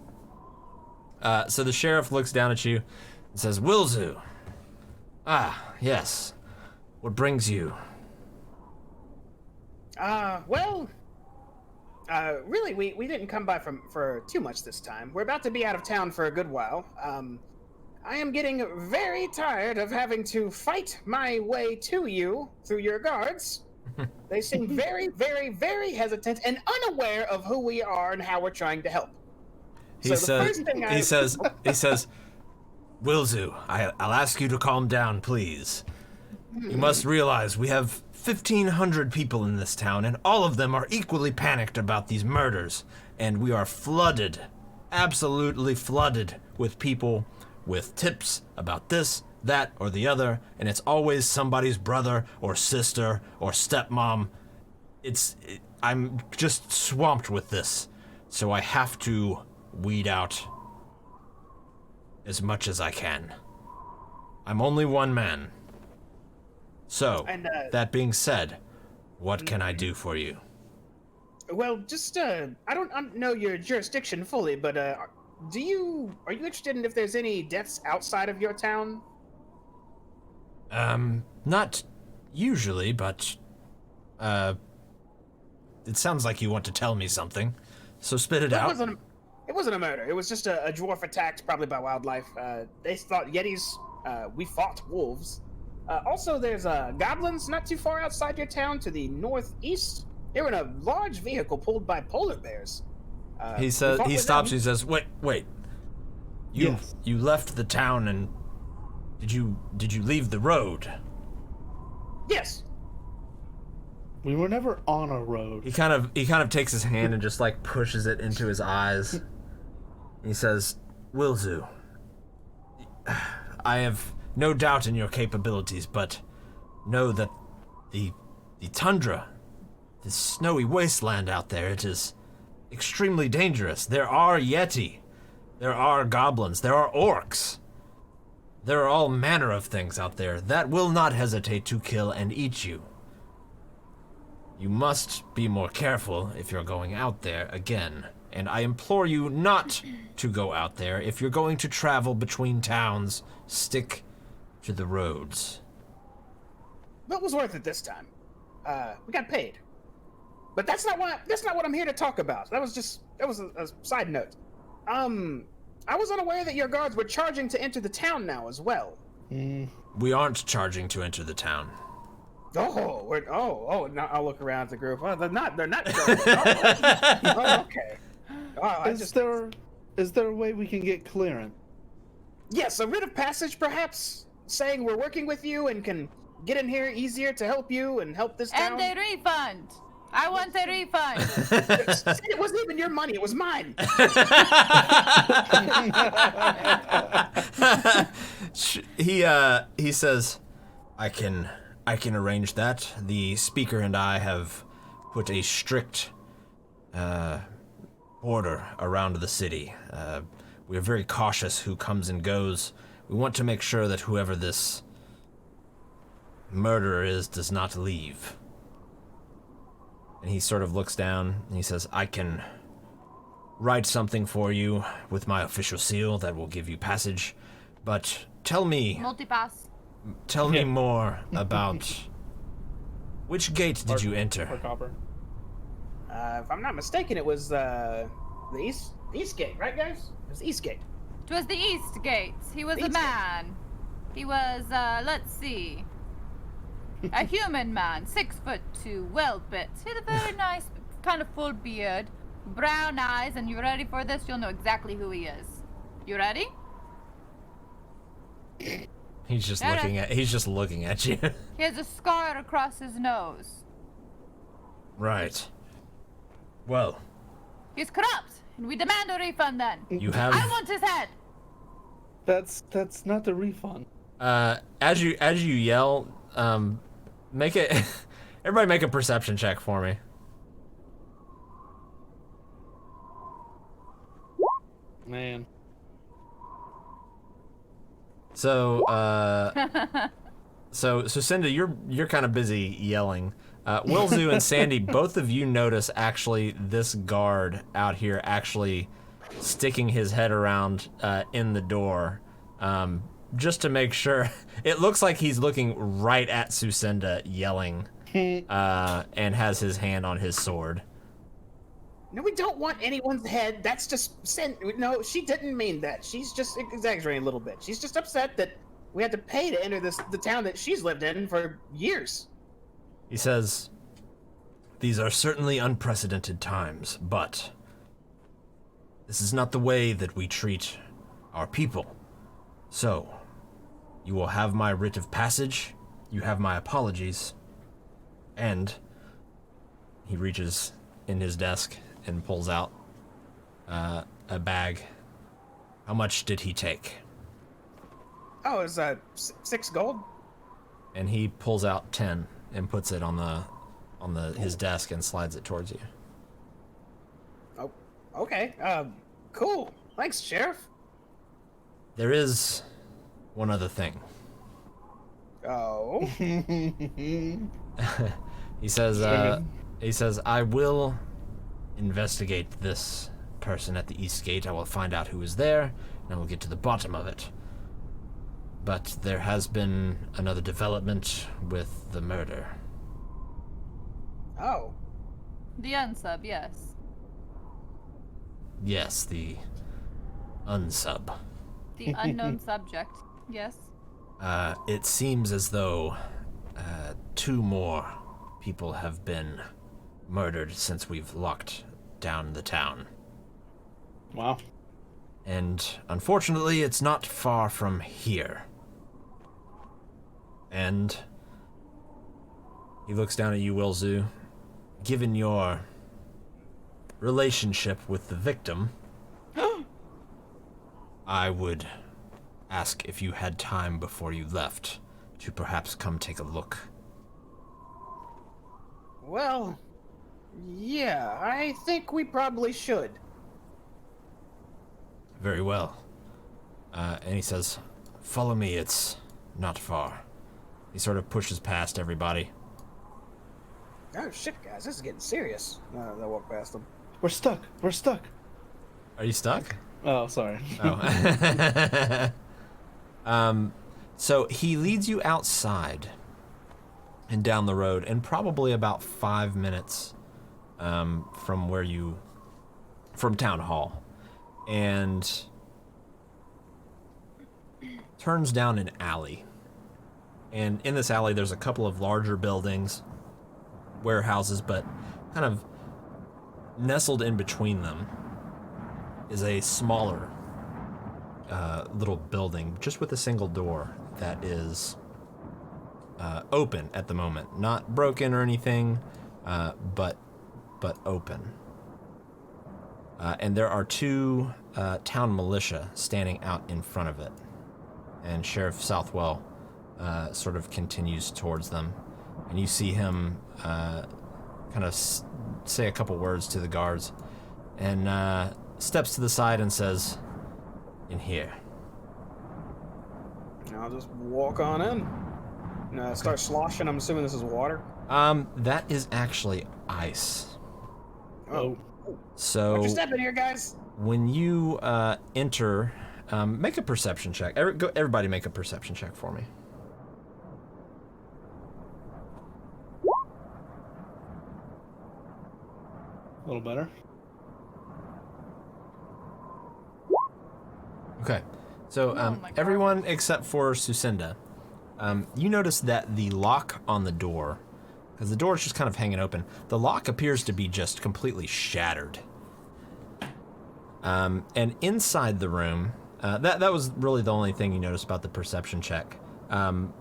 So the sheriff looks down at you and says, Wilzu. Ah, yes. What brings you? Really, we didn't come by for too much this time. We're about to be out of town for a good while. I am getting very tired of having to fight my way to you through your guards. They seem very, very, very hesitant and unaware of who we are and how we're trying to help. He says, Wilzu, I'll ask you to calm down, please. You must realize we have 1,500 people in this town, and all of them are equally panicked about these murders. And we are flooded, absolutely flooded, with people with tips about this, that, or the other, and it's always somebody's brother or sister or stepmom. I'm just swamped with this, so I have to weed out as much as I can. I'm only one man. So, that being said, what can I do for you? Well, just, I don't know your jurisdiction fully, but, are you interested in if there's any deaths outside of your town? Not usually, but, it sounds like you want to tell me something, so spit it out. It wasn't a murder. It was just a dwarf attacked, probably by wildlife. They thought yetis. We fought wolves. Also, there's goblins not too far outside your town to the northeast. They were in a large vehicle pulled by polar bears. He stops. He says, "Wait. You left the town, and did you leave the road?" Yes. We were never on a road. He kind of takes his hand and just like pushes it into his eyes. He says, Wilzu, I have no doubt in your capabilities, but know that the tundra, the snowy wasteland out there, it is extremely dangerous. There are yeti, there are goblins, there are orcs. There are all manner of things out there that will not hesitate to kill and eat you. You must be more careful if you're going out there again, and I implore you not to go out there. If you're going to travel between towns, stick to the roads. But it was worth it this time. We got paid. But that's not what I'm here to talk about. That was a side note. I was unaware that your guards were charging to enter the town now as well. We aren't charging to enter the town. Now I'll look around the group. Oh, they're not drunk. Oh, okay. Is there a way we can get clearance? Yes, a writ of passage, perhaps, saying we're working with you and can get in here easier to help you and help this town. And a refund. I want a refund. It wasn't even your money; it was mine. He says, I can arrange that. The speaker and I have put a strict border around the city. We are very cautious who comes and goes. We want to make sure that whoever this murderer is does not leave. And he sort of looks down and he says, I can write something for you with my official seal that will give you passage, but tell me... Multipass. Tell me more about... Which gate did you enter? If I'm not mistaken, it was the east gate, right, guys? It was the east gate. It was the East Gate. He was a man. He was, let's see, a human man, 6'2", well built. He had a very nice, kind of full beard, brown eyes, and you ready for this? You'll know exactly who he is. You ready? He's just looking at you. He has a scar across his nose. Right. Well. He's corrupt, and we demand a refund then. You have... I want his head. That's not the refund. As you yell, make it... Everybody make a perception check for me. Man. So, so Cinda, you're kind of busy yelling. Wilzu and Sandy, both of you notice actually this guard out here actually sticking his head around in the door, just to make sure. It looks like he's looking right at Sucinda, yelling, and has his hand on his sword. No, we don't want anyone's head. That's just no, she didn't mean that. She's just exaggerating a little bit. She's just upset that we had to pay to enter the town that she's lived in for years. He says, these are certainly unprecedented times, but this is not the way that we treat our people. So, you will have my writ of passage, you have my apologies, and he reaches in his desk and pulls out a bag. How much did he take? Oh, it was 6 gold. And he pulls out 10 and puts it on his desk and slides it towards you. Oh, okay. Cool. Thanks, Sheriff. There is one other thing. Oh. He says, I will investigate this person at the East Gate. I will find out who is there, and I will get to the bottom of it. But there has been another development with the murder. Oh. The unsub, yes. Yes, the unsub. The unknown subject, yes. It seems as though 2 more people have been murdered since we've locked down the town. Wow. And unfortunately, it's not far from here. And he looks down at you, Wilzu. Given your relationship with the victim, I would ask if you had time before you left to perhaps come take a look. Well, yeah, I think we probably should. Very well. And he says, follow me, it's not far. He sort of pushes past everybody. Oh shit, guys, this is getting serious. They'll walk past them. We're stuck. Are you stuck? Oh, sorry. Oh. So he leads you outside and down the road, and probably about 5 minutes from Town Hall, and turns down an alley. And in this alley, there's a couple of larger buildings, warehouses, but kind of nestled in between them is a smaller little building, just with a single door that is open at the moment. Not broken or anything, but open. And there are two town militia standing out in front of it. And Sheriff Southwell sort of continues towards them. And you see him kind of say a couple words to the guards and steps to the side and says, "In here." I'll just walk on in. And start sloshing. I'm assuming this is water. That is actually ice. Oh. So Watch your step in here, guys. when you enter, make a perception check. Everybody make a perception check for me. A little better. Okay. So Oh my God. everyone except for Sucinda, you notice that the lock on the door, because the door is just kind of hanging open, the lock appears to be just completely shattered. And inside the room, that was really the only thing you noticed about the perception check.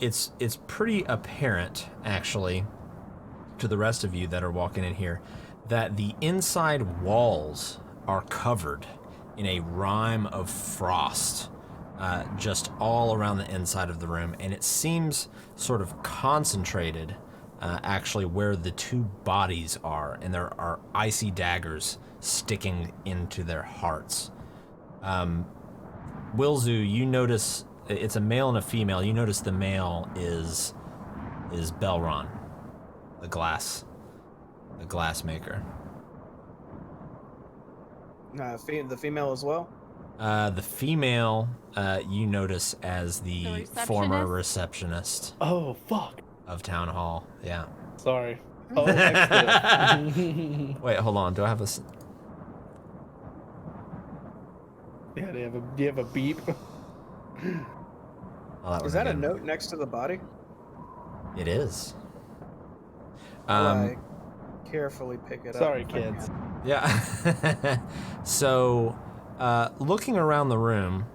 It's pretty apparent, actually, to the rest of you that are walking in here, that the inside walls are covered in a rime of frost, just all around the inside of the room, and it seems sort of concentrated, actually, where the two bodies are, and there are icy daggers sticking into their hearts. Wilzu, you notice it's a male and a female. You notice the male is Belron, the glass maker. The female as well. The female, you notice as the former receptionist Oh, fuck. of Town Hall. Yeah. Sorry. Oh, excellent. Wait, hold on. Do I have a? Yeah, do you have a beep? Oh, Is that a note next to the body? It is. I carefully pick it Sorry, up. kids. Yeah. So, looking around the room,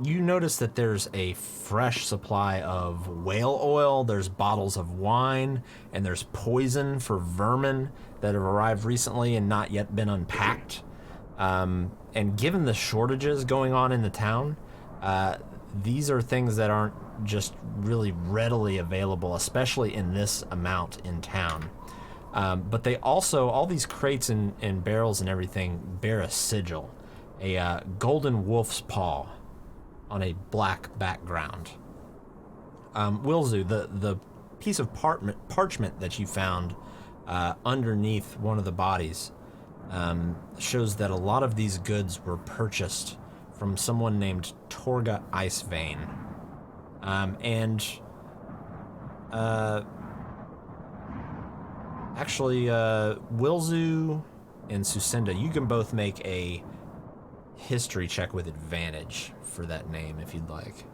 you notice that there's a fresh supply of whale oil, there's bottles of wine, and there's poison for vermin that have arrived recently and not yet been unpacked. And given the shortages going on in the town, these are things that aren't just really readily available, especially in this amount in town. But they also, all these crates and barrels and everything bear a sigil, a golden wolf's paw on a black background. Wilzu, the piece of parchment that you found underneath one of the bodies shows that a lot of these goods were purchased from someone named Torga Icewind. Actually, Wilzu and Sucinda, you can both make a history check with advantage for that name if you'd like.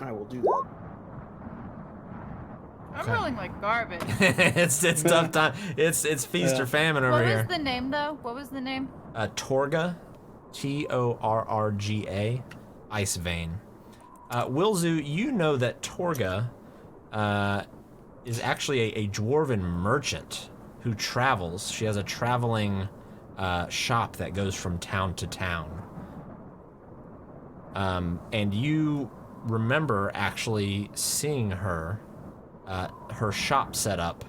I will do that. I'm rolling like garbage. it's tough time. It's feast or famine over What here. was the name, though? What was the name? Torga, Torrga, Icewind. Wilzu, you know that Torga is actually a dwarven merchant who travels. She has a traveling shop that goes from town to town. And you remember actually seeing her shop set up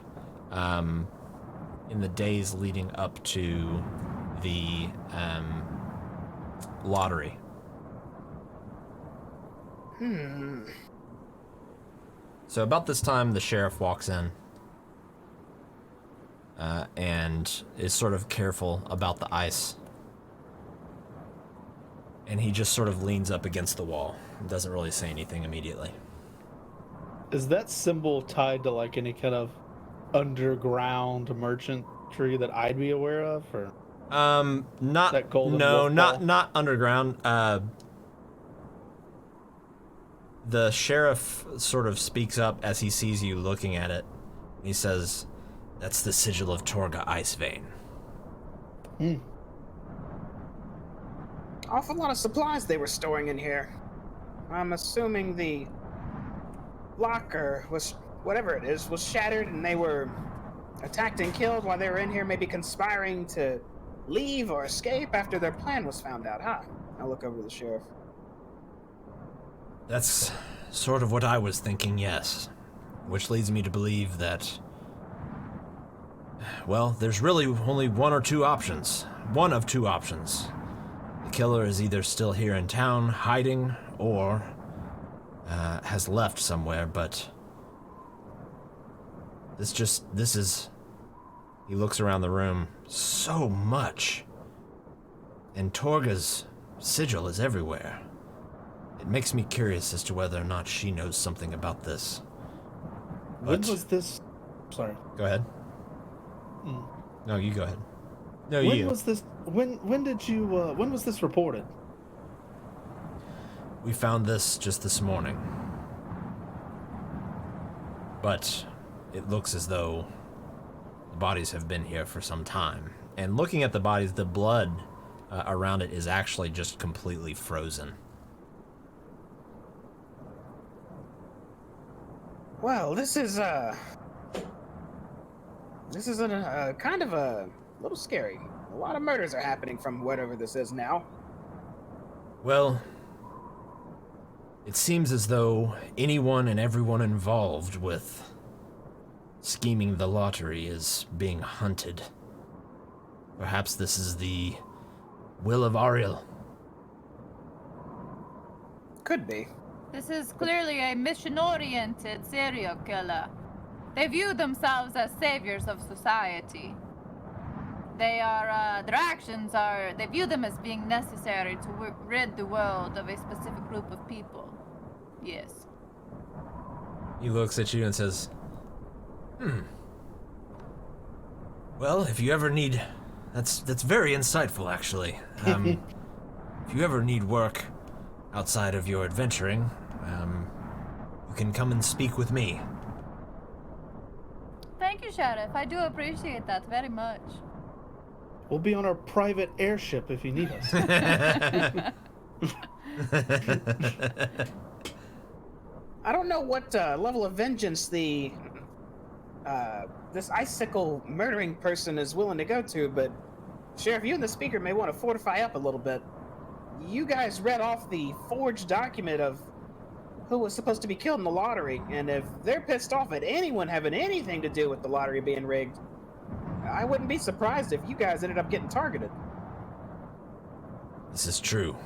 in the days leading up to the lottery. So about this time, the sheriff walks in and is sort of careful about the ice. And he just sort of leans up against the wall and doesn't really say anything immediately. Is that symbol tied to like any kind of underground merchantry that I'd be aware of, or? Not That golden no, wolf not ball? not underground. The sheriff sort of speaks up as he sees you looking at it. He says, "That's the sigil of Torga Icewind." Awful lot of supplies they were storing in here. I'm assuming the locker was, whatever it is, was shattered and they were attacked and killed while they were in here, maybe conspiring to leave or escape after their plan was found out, huh? I'll look over to the sheriff. That's sort of what I was thinking, yes. Which leads me to believe that, well, there's really only one of two options. The killer is either still here in town, hiding, or has left somewhere, but this is, he looks around the room, so much. And Torga's sigil is everywhere. It makes me curious as to whether or not she knows something about this. When was this? Sorry. Go ahead. No, you go ahead. No, When you. was this? When did you? When was this reported? We found this just this morning. But it looks as though the bodies have been here for some time. And looking at the bodies, the blood around it is actually just completely frozen. Well, this is a kind of a little scary. A lot of murders are happening from whatever this is now. Well, it seems as though anyone and everyone involved with scheming the lottery is being hunted. Perhaps this is the will of Ariel. Could be. This is clearly a mission-oriented serial killer. They view themselves as saviors of society. They are, their actions are, they view them as being necessary to rid the world of a specific group of people. Yes. He looks at you and says, Well, if you ever need... That's very insightful, actually. If you ever need work outside of your adventuring, you can come and speak with me. Thank you, Sheriff. I do appreciate that very much. We'll be on our private airship if you need us. I don't know what level of vengeance the this icicle murdering person is willing to go to, but Sheriff, you and the speaker may want to fortify up a little bit. You guys read off the forged document of who was supposed to be killed in the lottery, and if they're pissed off at anyone having anything to do with the lottery being rigged, I wouldn't be surprised if you guys ended up getting targeted. This is true.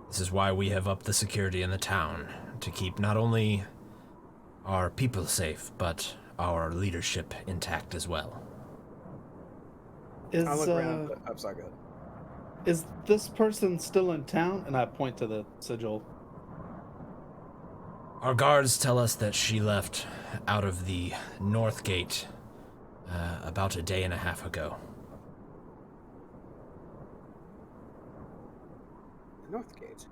This is why we have upped the security in the town, to keep not only our people safe, but our leadership intact as well. I'll look around. I'm sorry, go ahead. Is this person still in town? And I point to the sigil. Our guards tell us that she left out of the north gate about a day and a half ago. North Gate.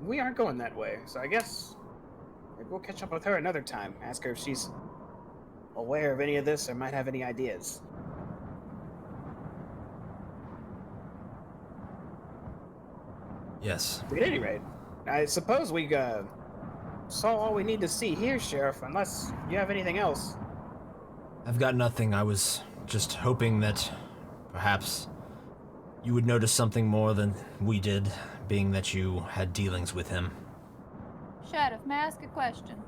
We aren't going that way, so I guess maybe we'll catch up with her another time. Ask her if she's aware of any of this or might have any ideas. Yes. At any rate, I suppose we saw all we need to see here, Sheriff, unless you have anything else. I've got nothing. I was just hoping that perhaps you would notice something more than we did, being that you had dealings with him. Sheriff, may I ask a question?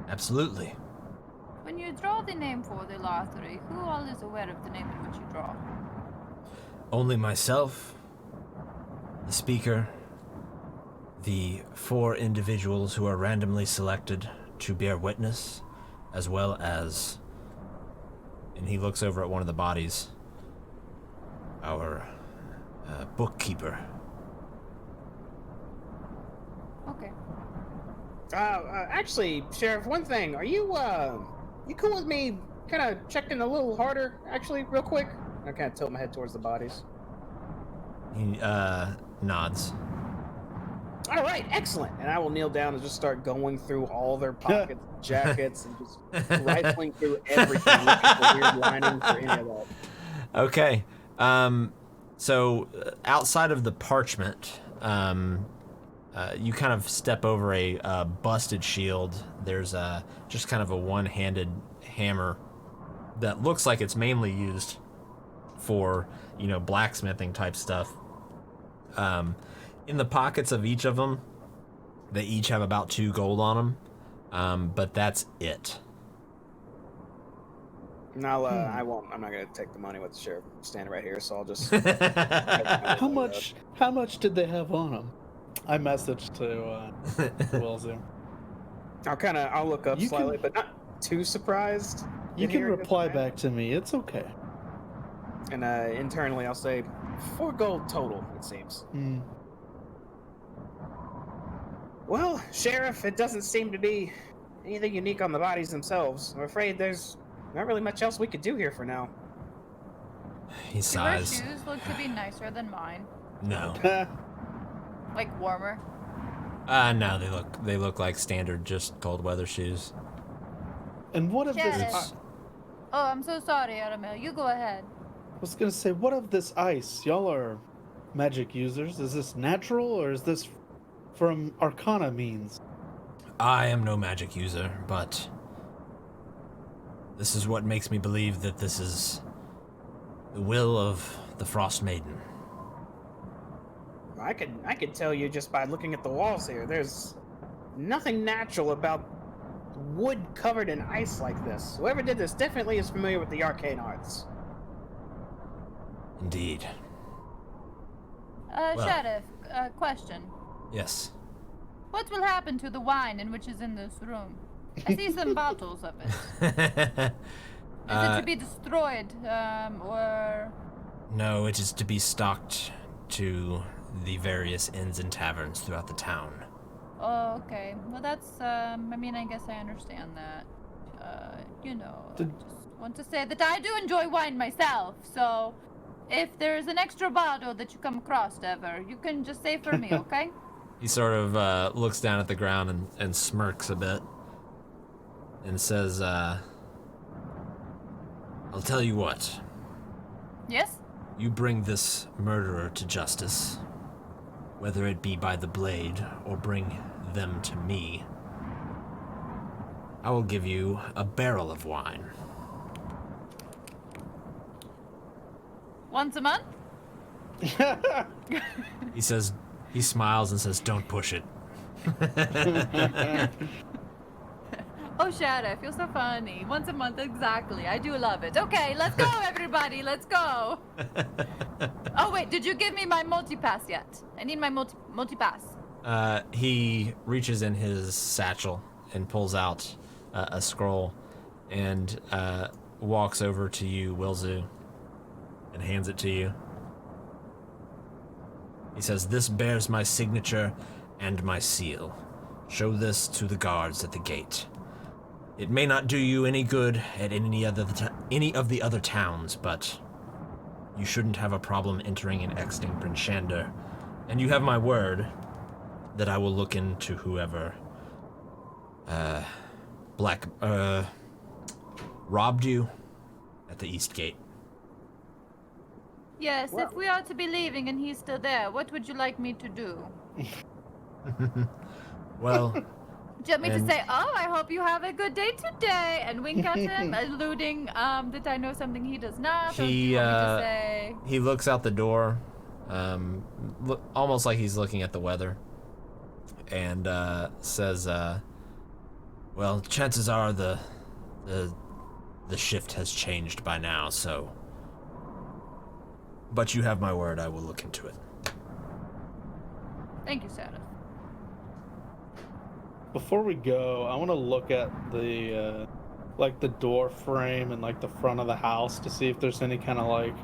Absolutely. When you draw the name for the lottery, who all is aware of the name in which you draw? Only myself, the speaker, the 4 individuals who are randomly selected to bear witness, as well as, and he looks over at one of the bodies, our bookkeeper. Okay. Actually, Sheriff, one thing. Are you, you cool with me kind of checking a little harder, actually, real quick? I kind of tilt my head towards the bodies. He nods. All right, excellent. And I will kneel down and just start going through all their pockets, jackets, and just rifling through everything, looking for weird linings or any of that. Okay. So outside of the parchment, you kind of step over a busted shield. There's just kind of a one-handed hammer that looks like it's mainly used for, blacksmithing type stuff. In the pockets of each of them, they each have about 2 gold on them, but that's it. And I'm not gonna take the money with the sheriff standing right here, so I'll just. How much did they have on them? I messaged to Wilson. I'll look up slightly, but not too surprised. You can reply back to me. It's okay. And internally, I'll say 4 gold total. It seems. Well, Sheriff, it doesn't seem to be anything unique on the bodies themselves. I'm afraid there's not really much else we could do here for now. He sighs. Your shoes look to be nicer than mine. No. Like warmer. No, they look like standard, just cold weather shoes. And what of this? Oh, I'm so sorry, Aramil. You go ahead. I was gonna say, what of this ice? Y'all are magic users. Is this natural or is this from Arcana means? I am no magic user, but this is what makes me believe that this is the will of the Frostmaiden. I could tell you just by looking at the walls here. There's nothing natural about wood covered in ice like this. Whoever did this definitely is familiar with the arcane arts. Indeed. Sheriff, question. Yes. What will happen to the wine in which is in this room? I see some bottles of it. Is it to be destroyed, or...? No, it is to be stocked to the various inns and taverns throughout the town. Oh, okay. Well, that's, I guess I understand that. I just want to say that I do enjoy wine myself, so if there's an extra bottle that you come across ever, you can just say for me, okay? He sort of looks down at the ground and smirks a bit and says, I'll tell you what. Yes? You bring this murderer to justice, whether it be by the blade or bring them to me. I will give you a barrel of wine. Once a month? He smiles and says, don't push it. Oh, Sheriff, you're so funny. Once a month, exactly. I do love it. Okay, let's go, everybody. Let's go. Oh, wait, did you give me my multi-pass yet? I need my multi-pass. He reaches in his satchel and pulls out a scroll and walks over to you, Wilzu, and hands it to you. He says, this bears my signature and my seal. Show this to the guards at the gate. It may not do you any good at any of the other towns, but you shouldn't have a problem entering and exiting Bryn Shander. And you have my word that I will look into whoever robbed you at the East Gate. Yes, if we are to be leaving and he's still there, what would you like me to do? Well... Do you want me to say, oh, I hope you have a good day today, and wink at him, alluding that I know something he does not? Or do you want me to say... He looks out the door, almost like he's looking at the weather, and says, well, chances are the shift has changed by now, so... But you have my word, I will look into it. Thank you, Sarah. Before we go, I want to look at the the door frame and the front of the house to see if there's any kind of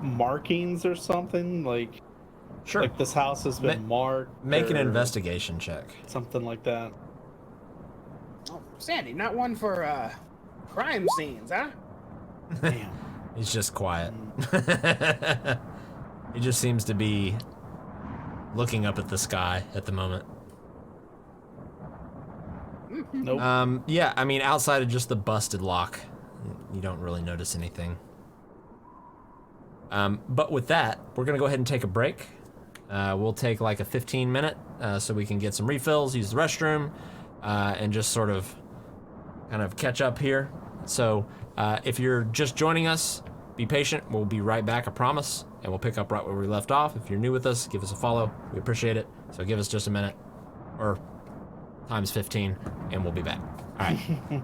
markings or something. Sure. This house has been marked. Make an investigation check. Something like that. Oh, Sandy, not one for crime scenes, huh? Damn. He's just quiet. He just seems to be looking up at the sky at the moment. Nope. Yeah, I mean, outside of just the busted lock, you don't really notice anything. But with that, we're gonna go ahead and take a break. We'll take like a 15-minute so we can get some refills, use the restroom, and just sort of kind of catch up here. So if you're just joining us, be patient. We'll be right back, I promise, and we'll pick up right where we left off. If you're new with us, give us a follow. We appreciate it. So give us just a minute, or times 15, and we'll be back. All right.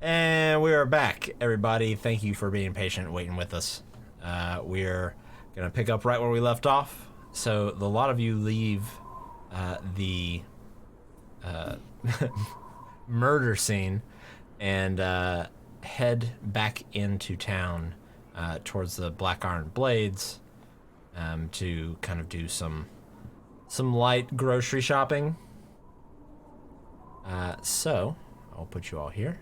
And we are back, everybody. Thank you for being patient and waiting with us. We're going to pick up right where we left off. So, a lot of you leave the murder scene and head back into town towards the Black Iron Blades to kind of do some light grocery shopping. So, I'll put you all here.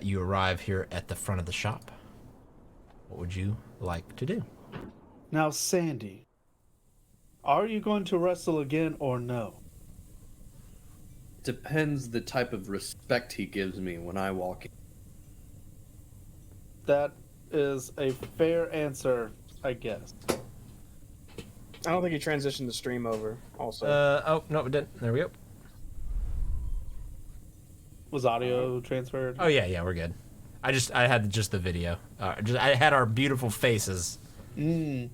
You arrive here at the front of the shop. What would you like to do? Now, Sandy, are you going to wrestle again or no? Depends the type of respect he gives me when I walk in. That is a fair answer, I guess. I don't think he transitioned the stream over. Also. Oh no, it didn't. There we go. Was audio transferred? Oh yeah, we're good. I had just the video. I had our beautiful faces. I'm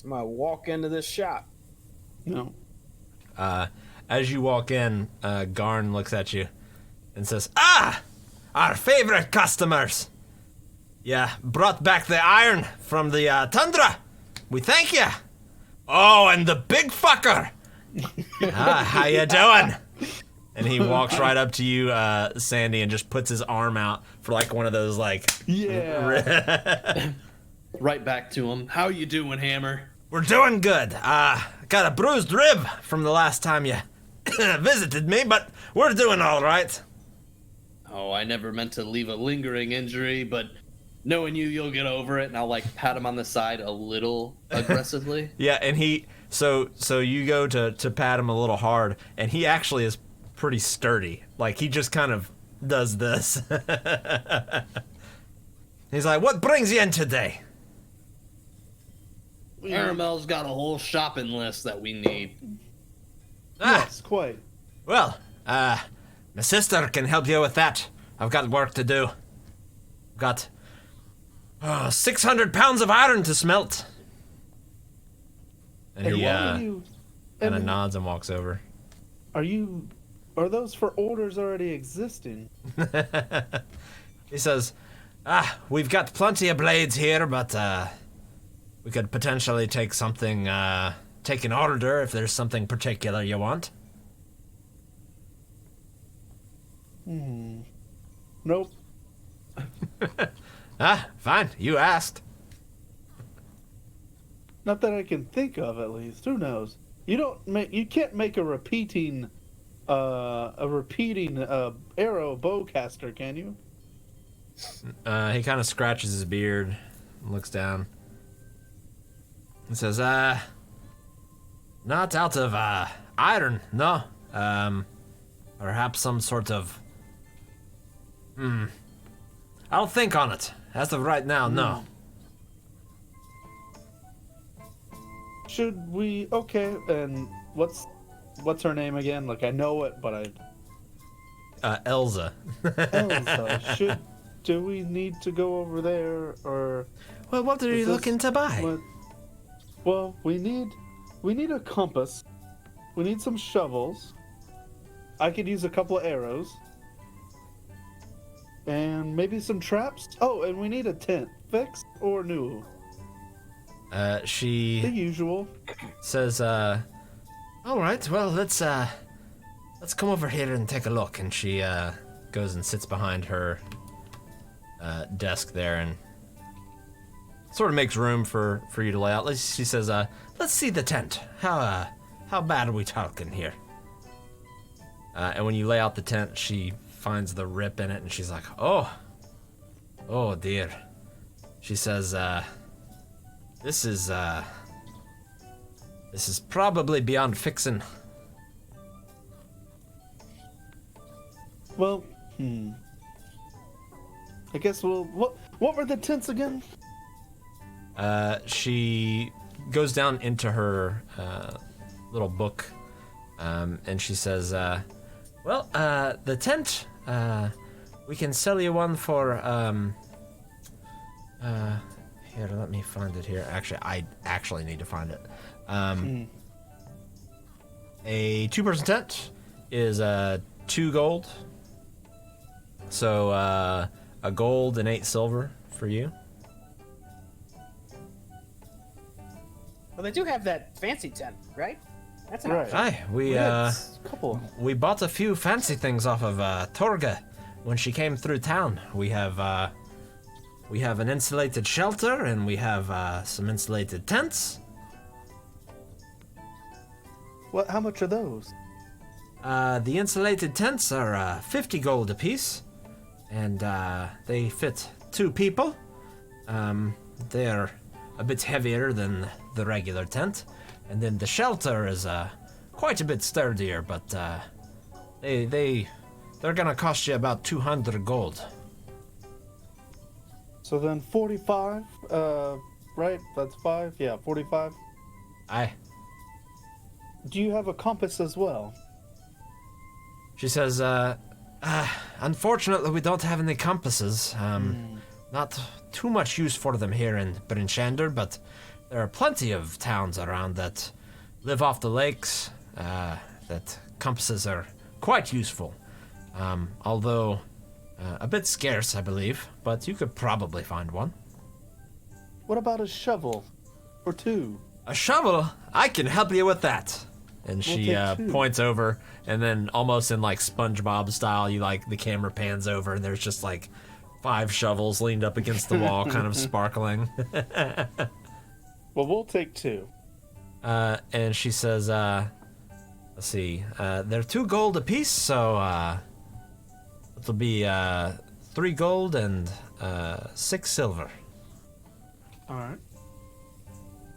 gonna walk into this shop. No. As you walk in, Garn looks at you and says, "Ah, our favorite customers. Yeah, brought back the iron from the tundra. We thank you. Oh, and the big fucker. How you doing?" And he walks right up to you, Sandy, and just puts his arm out for like one of those like. Yeah. Right back to him. How you doing, Hammer? We're doing good. Got a bruised rib from the last time you visited me, but we're doing all right. Oh, I never meant to leave a lingering injury, but knowing you'll get over it. And I'll like pat him on the side a little aggressively. Yeah, and he so you go to pat him a little hard, and he actually is pretty sturdy. Like he just kind of does this. He's like, "What brings you in today?" Caramel's got a whole shopping list that we need. Yes, quite. Well, my sister can help you with that. I've got work to do. I've got 600 pounds of iron to smelt. And he kind of nods and walks over. Are those for orders already existing? He says, we've got plenty of blades here, but we could potentially take something, take an order if there's something particular you want. Nope. Fine, you asked. Not that I can think of, at least. Who knows? You can't make a repeating arrow bowcaster, can you? He kind of scratches his beard and looks down and says, not out of iron, no. Perhaps some sort of I'll think on it. As of right now, no. Should we? Okay, and what's her name again? Like I know it, but Elsa. Elsa. Do we need to go over there, or? Well, what are you looking to buy? Well, we need a compass. We need some shovels. I could use a couple of arrows. And maybe some traps. Oh, and we need a tent. Fixed or new? She... The usual. Says, all right, well, let's come over here and take a look. And she, goes and sits behind her, desk there and sort of makes room for you to lay out. She says, let's see the tent. How bad are we talking here? And when you lay out the tent, she finds the rip in it and she's like, oh dear. She says, this is probably beyond fixing. Well, I guess what were the tents again? She goes down into her little book, and she says, well, the tent, we can sell you one for, here, let me find it here. Actually, I actually need to find it. A 2-person tent is 2 gold. So, a gold and 8 silver for you. Well, they do have that fancy tent, right? That's an Right. option. Aye, A couple. we bought a few fancy things off of Torga when she came through town. We have an insulated shelter and we have some insulated tents. What? How much are those? The insulated tents are 50 gold apiece, and they fit 2 people. They're a bit heavier than the regular tent, and then the shelter is quite a bit sturdier, but they're gonna cost you about 200 gold. So then 45. Right? That's 5. Yeah, 45. Aye. Do you have a compass as well? She says, unfortunately we don't have any compasses. Not too much use for them here in Bryn Shander, but there are plenty of towns around that live off the lakes, that compasses are quite useful. Although a bit scarce, I believe, but you could probably find one. What about a shovel? Or 2? A shovel? I can help you with that. And she take 2. points over, and then almost in like SpongeBob style, the camera pans over, and there's just like 5 shovels leaned up against the wall, kind of sparkling. Well, we'll take 2. And she says, let's see, they're 2 gold apiece, so it'll be 3 gold and 6 silver. All right.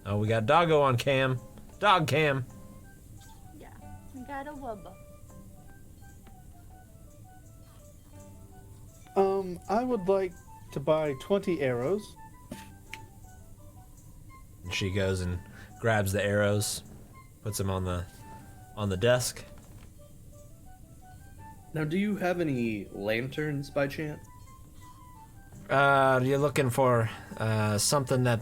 Oh, we got Doggo on cam. Dog cam. Yeah, we got a wubba. I would like to buy 20 arrows. And she goes and grabs the arrows, puts them on the desk. Now, do you have any lanterns by chance? You're looking for something that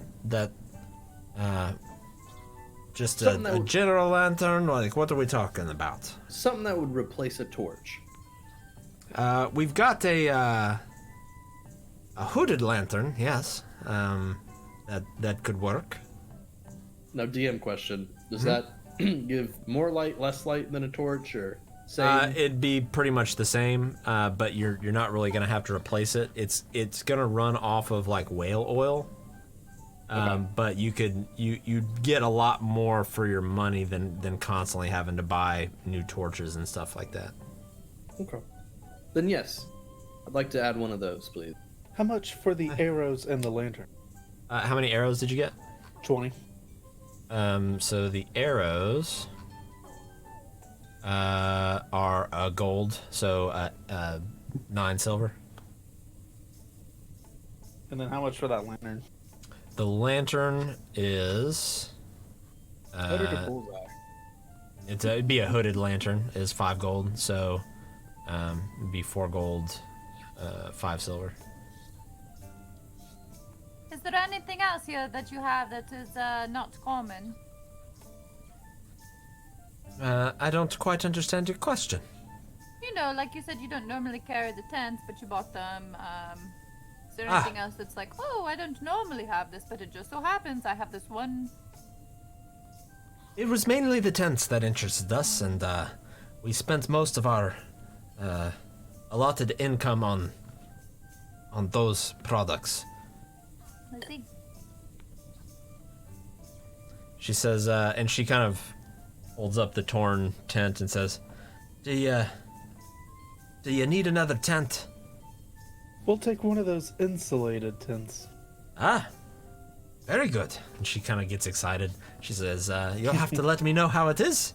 just Something that a would- general lantern? Like, what are we talking about? Something that would replace a torch. We've got a hooded lantern, yes. That could work. Now, DM question: does that give more light, less light than a torch, or same? It'd be pretty much the same, but you're not really gonna have to replace it. It's gonna run off of like whale oil. But you'd get a lot more for your money than constantly having to buy new torches and stuff like that. Okay. Then yes, I'd like to add one of those, please. How much for the arrows and the lantern? How many arrows did you get? 20. So the arrows are a gold, so 9 silver. And then how much for that lantern? The lantern is Hooded or bullseye? it'd be a hooded lantern. Is 5 gold, so it'd be 4 gold, 5 silver. Is there anything else here that you have that is not common? I don't quite understand your question. You know, like you said, you don't normally carry the tents, but you bought them. Is there anything else that's like, oh, I don't normally have this, but it just so happens I have this one? It was mainly the tents that interested us, and we spent most of our allotted income on those products. Let's see. She says, and she kind of holds up the torn tent and says, Do you need another tent? We'll take one of those insulated tents. Ah, very good. And she kind of gets excited. She says, you'll have to let me know how it is.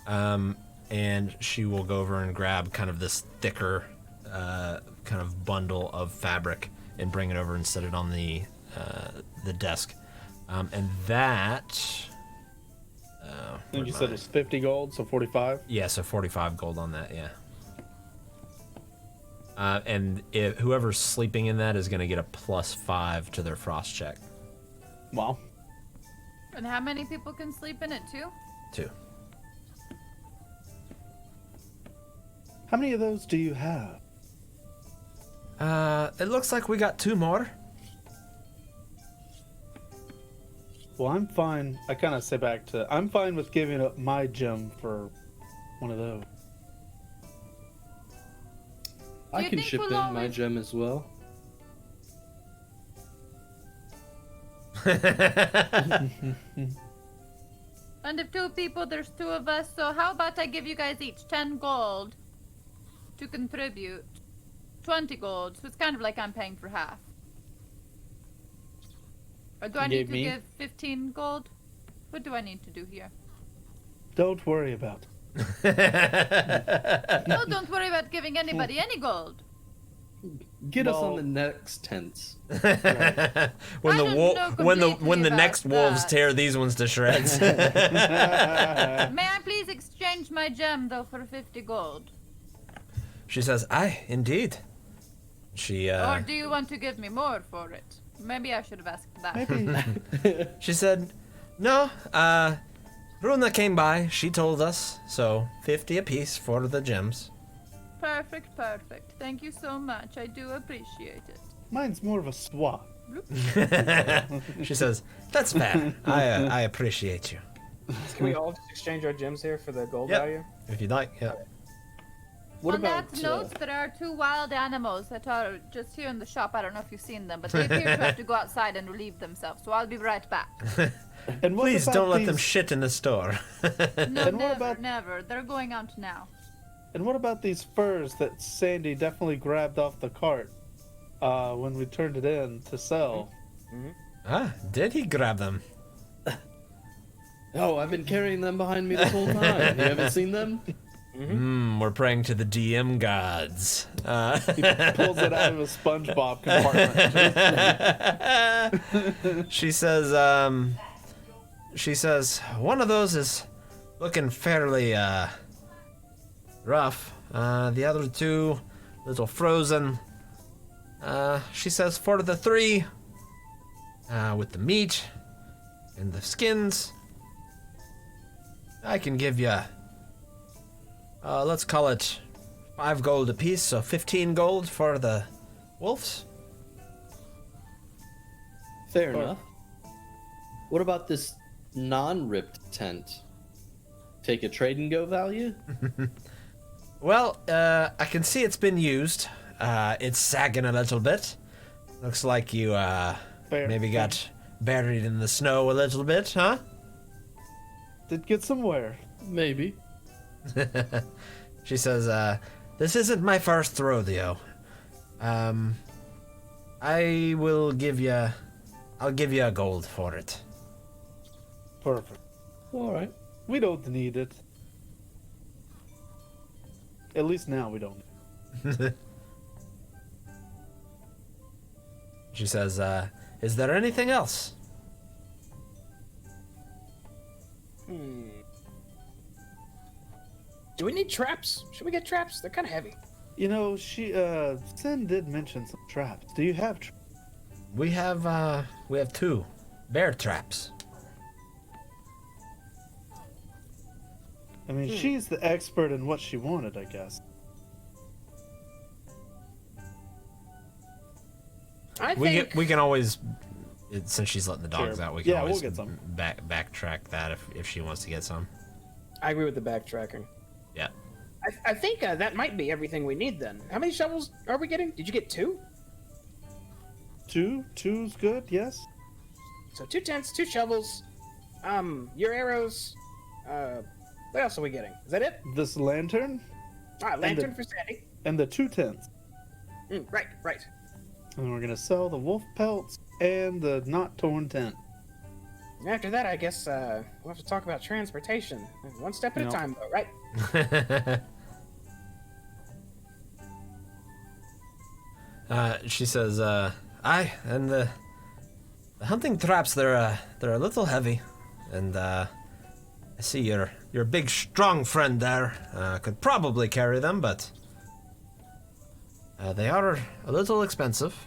And she will go over and grab kind of this thicker kind of bundle of fabric and bring it over and set it on the desk. And that... I think you said it's 50 gold, so 45? Yeah, so 45 gold on that, yeah. And whoever's sleeping in that is going to get a +5 to their frost check. Wow. And how many people can sleep in it too? 2. How many of those do you have? It looks like we got 2 more. Well, I'm fine. I kind of say back to, I'm fine with giving up my gem for one of those. I you can think ship we'll in my always- gem as well. And if 2 people, there's 2 of us. So how about I give you guys each 10 gold to contribute? 20 gold. So it's kind of like I'm paying for half. Or do I need Gave to me? give 15 gold? What do I need to do here? Don't worry about it. No, don't worry about giving anybody any gold. Get us on Well- the next tents. when I the don't know when the completely next about wolves that. tear these ones to shreds. May I please exchange my gem though for 50 gold? She says, "Aye, indeed." She Or do you want to give me more for it? Maybe I should have asked that. Maybe. she said, "No, Bruna came by. She told us. So 50 apiece for the gems." Perfect, perfect. Thank you so much. I do appreciate it. Mine's more of a swap. She says, "That's fair. I appreciate you. Can we all just exchange our gems here for the gold Yep. value? If you'd like, yeah." What On about that note, there are 2 wild animals that are just here in the shop. I don't know if you've seen them, but they appear to have to go outside and relieve themselves. So I'll be right back. And what Please about don't let them these- shit in the store. No, And what never, about- never. They're going out now. And what about these furs that Sandy definitely grabbed off the cart when we turned it in to sell? Ah, did he grab them? Oh, I've been carrying them behind me this whole time. You haven't seen them? We're praying to the DM gods. He pulls it out of his SpongeBob compartment. She says, one of those is looking fairly, rough. The other 2, little frozen. She says, for the 3, with the meat and the skins, I can give you, let's call it 5 gold apiece, so 15 gold for the wolves. Fair enough. What about this non-ripped tent? Take a trade and go value? Well, I can see it's been used. It's sagging a little bit. Looks like you, Fair. maybe got buried in the snow a little bit, huh? Did get some wear. Maybe. She says, this isn't my first rodeo. I'll give you a gold for it. Perfect. All right. We don't need it. At least now we don't. She says, is there anything else? Do we need traps? Should we get traps? They're kind of heavy. You know, Sin did mention some traps. Do you have traps? We have 2 bear traps. I mean, she's the expert in what she wanted, I guess. I think We can always, since she's letting the dogs Sure. out, we can Yeah, always we'll get some. backtrack that if she wants to get some. I agree with the backtracking. Yeah. I think that might be everything we need then. How many shovels are we getting? Did you get 2? 2? 2's good, yes? So 2 tents, 2 shovels, your arrows. What else are we getting? Is that it? This lantern Lantern for Sandy. and the 2 tents. Right. And we're gonna sell the wolf pelts and the not torn tent. After that, I guess we'll have to talk about transportation. 1 step at a Yep. time, though, right? She says, aye, and the hunting traps, they're a little heavy, and I see your big strong friend there could probably carry them, but they are a little expensive.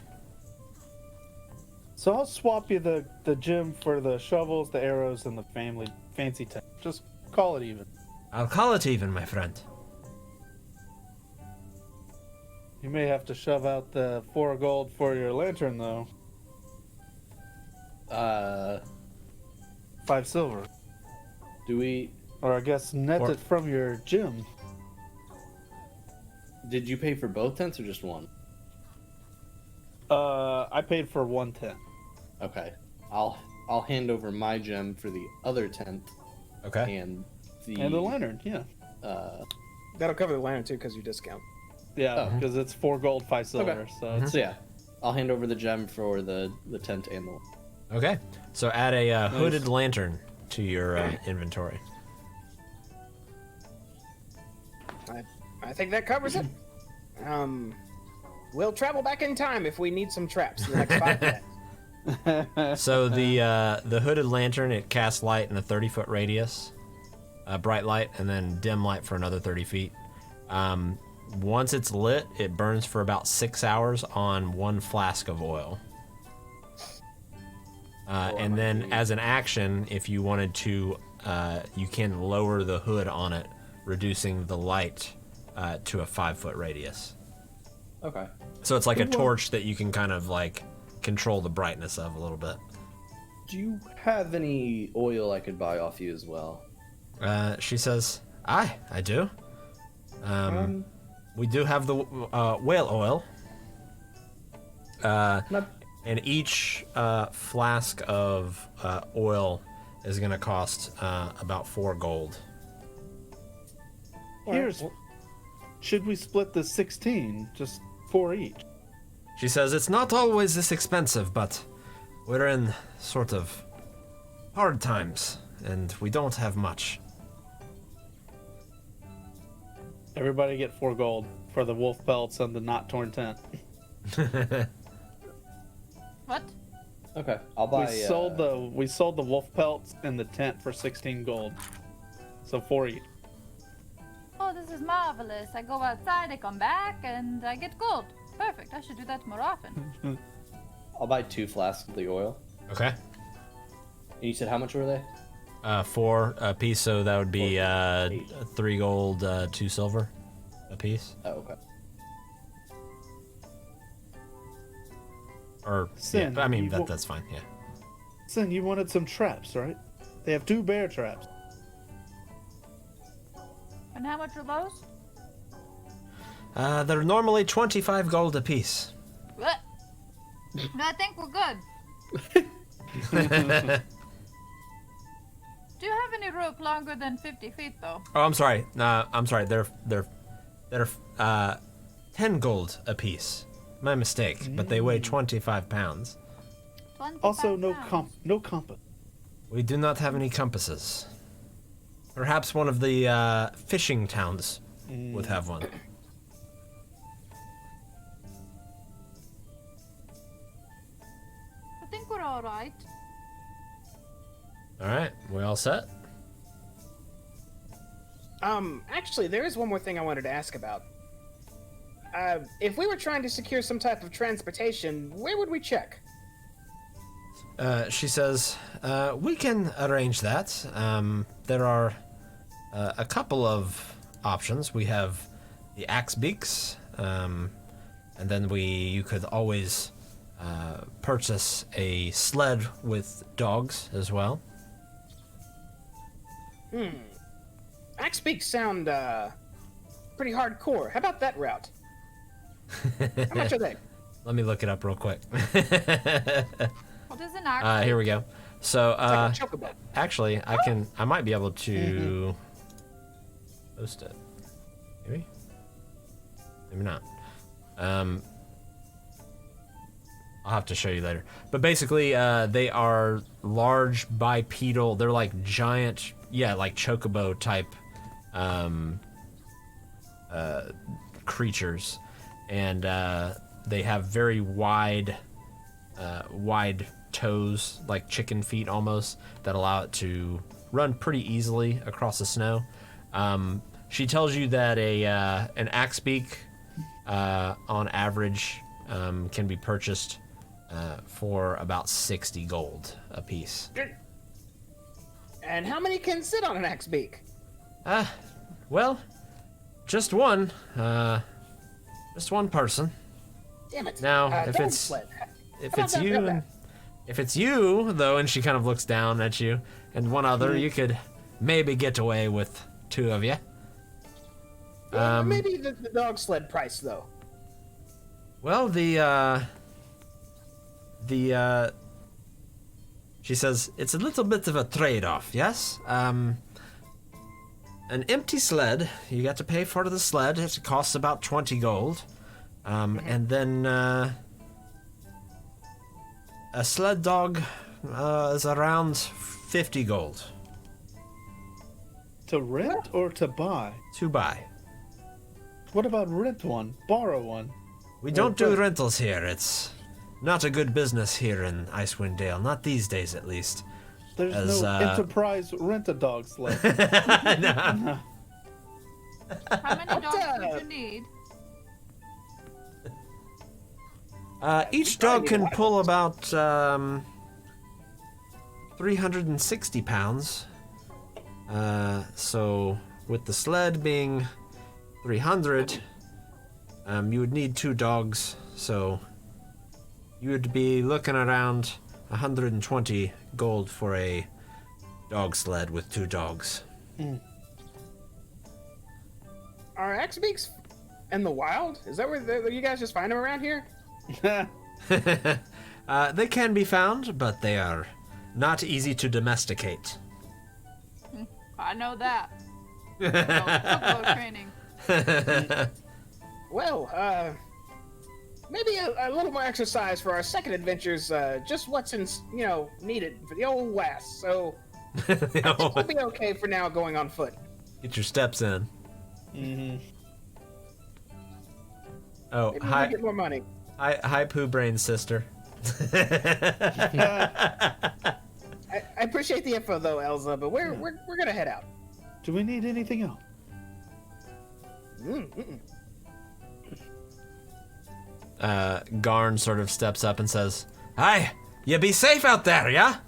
So I'll swap you the gem for the shovels, the arrows, and the fancy tent. Just call it even. I'll call it even, my friend. You may have to shove out the 4 gold for your lantern, though. 5 silver. Do we? Or I guess net it from your gym. Did you pay for both tents or just one? I paid for 1 tent. Okay. I'll hand over my gem for the other tent. Okay. And the lantern, yeah. That'll cover the lantern too, because you discount. Yeah, because it's 4 gold, 5 silver. Okay. So it's So yeah, I'll hand over the gem for the tent and the. Okay. So add a hooded lantern to your inventory. I think that covers it. We'll travel back in time if we need some traps in the next 5 minutes. So the hooded lantern, it casts light in a 30-foot radius, bright light, and then dim light for another 30 feet. Once it's lit, it burns for about 6 hours on 1 flask of oil. And then as an action, if you wanted to, you can lower the hood on it, reducing the light to a 5-foot radius. Okay. So it's like a torch that you can kind of like control the brightness of a little bit. Do you have any oil I could buy off you as well? She says, I do. We do have the whale oil. And each flask of oil is going to cost about 4 gold. Should we split the 16? Just 4 each. She says, it's not always this expensive, but we're in sort of hard times, and we don't have much. Everybody get 4 gold for the wolf pelts and the not torn tent. What? Okay, I'll buy. We sold the wolf pelts and the tent for 16 gold. So 4 each. Oh, this is marvelous. I go outside, I come back, and I get gold. Perfect. I should do that more often. I'll buy 2 flasks of the oil. Okay. And you said how much were they? 4 a piece, so that would be 3 gold, 2 silver a piece. Oh, okay. Or Sin, yeah, I mean that's fine. Yeah. Sin, you wanted some traps, right? They have 2 bear traps. And how much are those? They're normally 25 gold a piece. What? I think we're good. Do you have any rope longer than 50 feet, though? Oh, I'm sorry. I'm sorry. They're 10 gold a piece. My mistake. But they weigh 25 pounds. 25 Also, pounds. no compass. We do not have any compasses. Perhaps one of the fishing towns would have one. I think we're all right. All right, we all set? Actually, there is one more thing I wanted to ask about. If we were trying to secure some type of transportation, where would we check? She says, we can arrange that. There are a couple of options. We have the axe beaks, and then you could always purchase a sled with dogs as well. Axe beaks sound pretty hardcore. How about that route? How much are they? Let me look it up real quick. What is an axe? Here we go. So, It's like a chocobo. actually, I might be able to post it. Maybe? Maybe not. I'll have to show you later. But basically, they are large bipedal. They're like giant, like chocobo type creatures, and they have very wide toes, like chicken feet almost, that allow it to run pretty easily across the snow. She tells you that an axe beak, on average, can be purchased for about 60 gold a piece. And how many can sit on an axe beak? Well, just one. Just one person. Damn it. Now, if dog it's sled. if How it's about you, that? and if it's you though, and she kind of looks down at you, and one other, you could maybe get away with 2 of you. Yeah, maybe the dog sled price though. Well, she says it's a little bit of a trade-off, yes? An empty sled, you got to pay for the sled. It costs about 20 gold. And then a sled dog is around 50 gold. To rent or to buy? To buy. What about rent one? Borrow one? We don't do rentals here. It's not a good business here in Icewind Dale. Not these days, at least. There's no enterprise rent-a-dog sled. No. How many dogs would you need? Each dog can pull about 360 pounds. So with the sled being 300, you would need 2 dogs. So you would be looking around 120 gold for a dog sled with 2 dogs. Are X-Beaks in the wild? Is that where you guys just find them around here? They can be found, but they are not easy to domesticate. I know that. Football training. Well, maybe a little more exercise for our second adventures. Just what's needed for the old West. So I think we'll be okay for now going on foot. Get your steps in. Mm-hmm. Oh, Maybe hi, we'll get more money. hi, Pooh Brain's sister. I appreciate the info though, Elza, but we're gonna head out. Do we need anything else? Garn sort of steps up and says, "Hi, you be safe out there, yeah?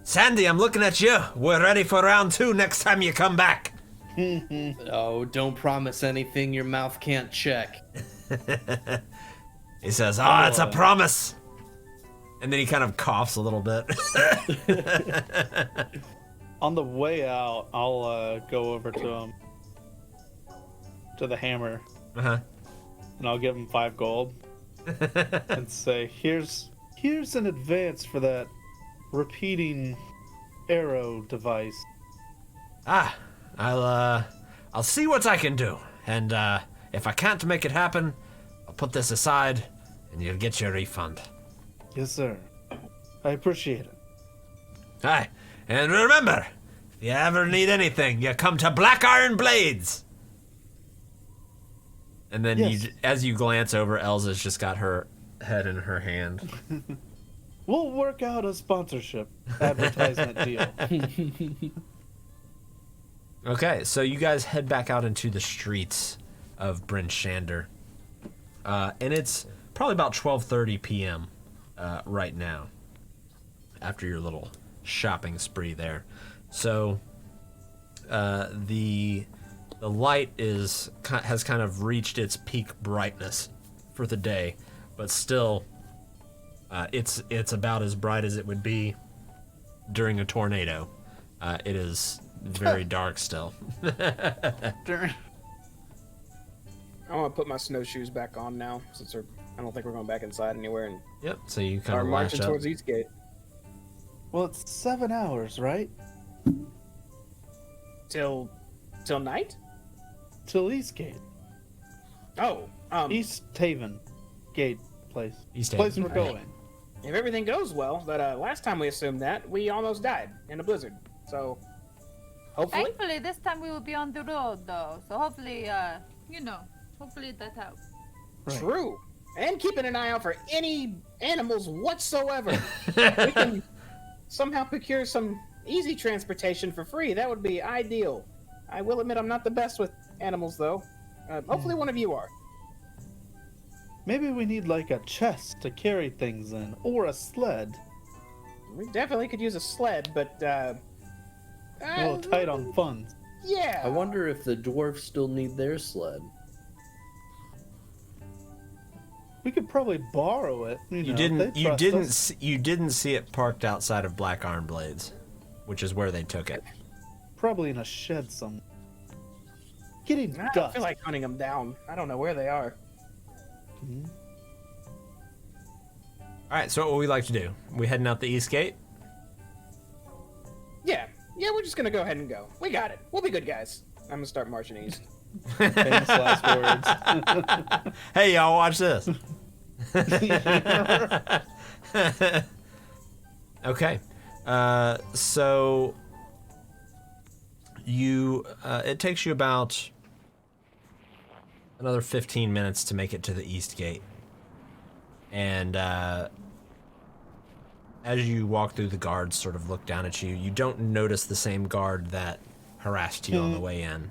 Sandy, I'm looking at you. We're ready for round 2 next time you come back." Oh, don't promise anything your mouth can't check. He says, "Oh, it's a promise." And then he kind of coughs a little bit. On the way out, I'll go over to him, to the hammer, Uh-huh. and I'll give him 5 gold, and say, "Here's an advance for that repeating arrow device." I'll see what I can do. And if I can't make it happen, I'll put this aside and you'll get your refund. Yes, sir. I appreciate it. Aye. And remember, if you ever need anything, you come to Black Iron Blades. And then Yes. as you glance over, Elza's just got her head in her hand. We'll work out a sponsorship advertisement deal. Okay, so you guys head back out into the streets of Bryn Shander. And it's probably about 12:30 p.m. Right now, after your little shopping spree there. So the light has kind of reached its peak brightness for the day, but still it's about as bright as it would be during a tornado. It is very dark still. I want to put my snowshoes back on now, since I don't think we're going back inside anywhere, and Yep. So you kind are of lash marching up. towards Eastgate. Well, it's 7 hours, right? Till night? Till Eastgate. Oh, Easthaven Gate place. Easthaven. Place we're going. if everything goes well, that last time we assumed that, we almost died in a blizzard. So, hopefully. Thankfully, this time we will be on the road, though. So hopefully, hopefully that helps. Right. True. And keeping an eye out for any animals whatsoever. We can somehow procure some easy transportation for free. That would be ideal. I will admit I'm not the best with animals, though. Hopefully one of you are. Maybe we need like a chest to carry things in, or a sled. We definitely could use a sled, but A little tight on funds. yeah. I wonder if the dwarves still need their sled. We could probably borrow it. You didn't see it parked outside of Black Iron Blades, which is where they took it. Probably in a shed somewhere. Getting I don't dust. feel like hunting them down. I don't know where they are. Mm-hmm. All right, so what would we like to do? We heading out the east gate? Yeah, we're just gonna go ahead and go. We got it. We'll be good guys. I'm gonna start marching east. Famous last words. Hey, y'all, watch this. Okay, so you it takes you about another 15 minutes to make it to the east gate, and as you walk through, the guards sort of look down at you. You don't notice the same guard that harassed you on the way in.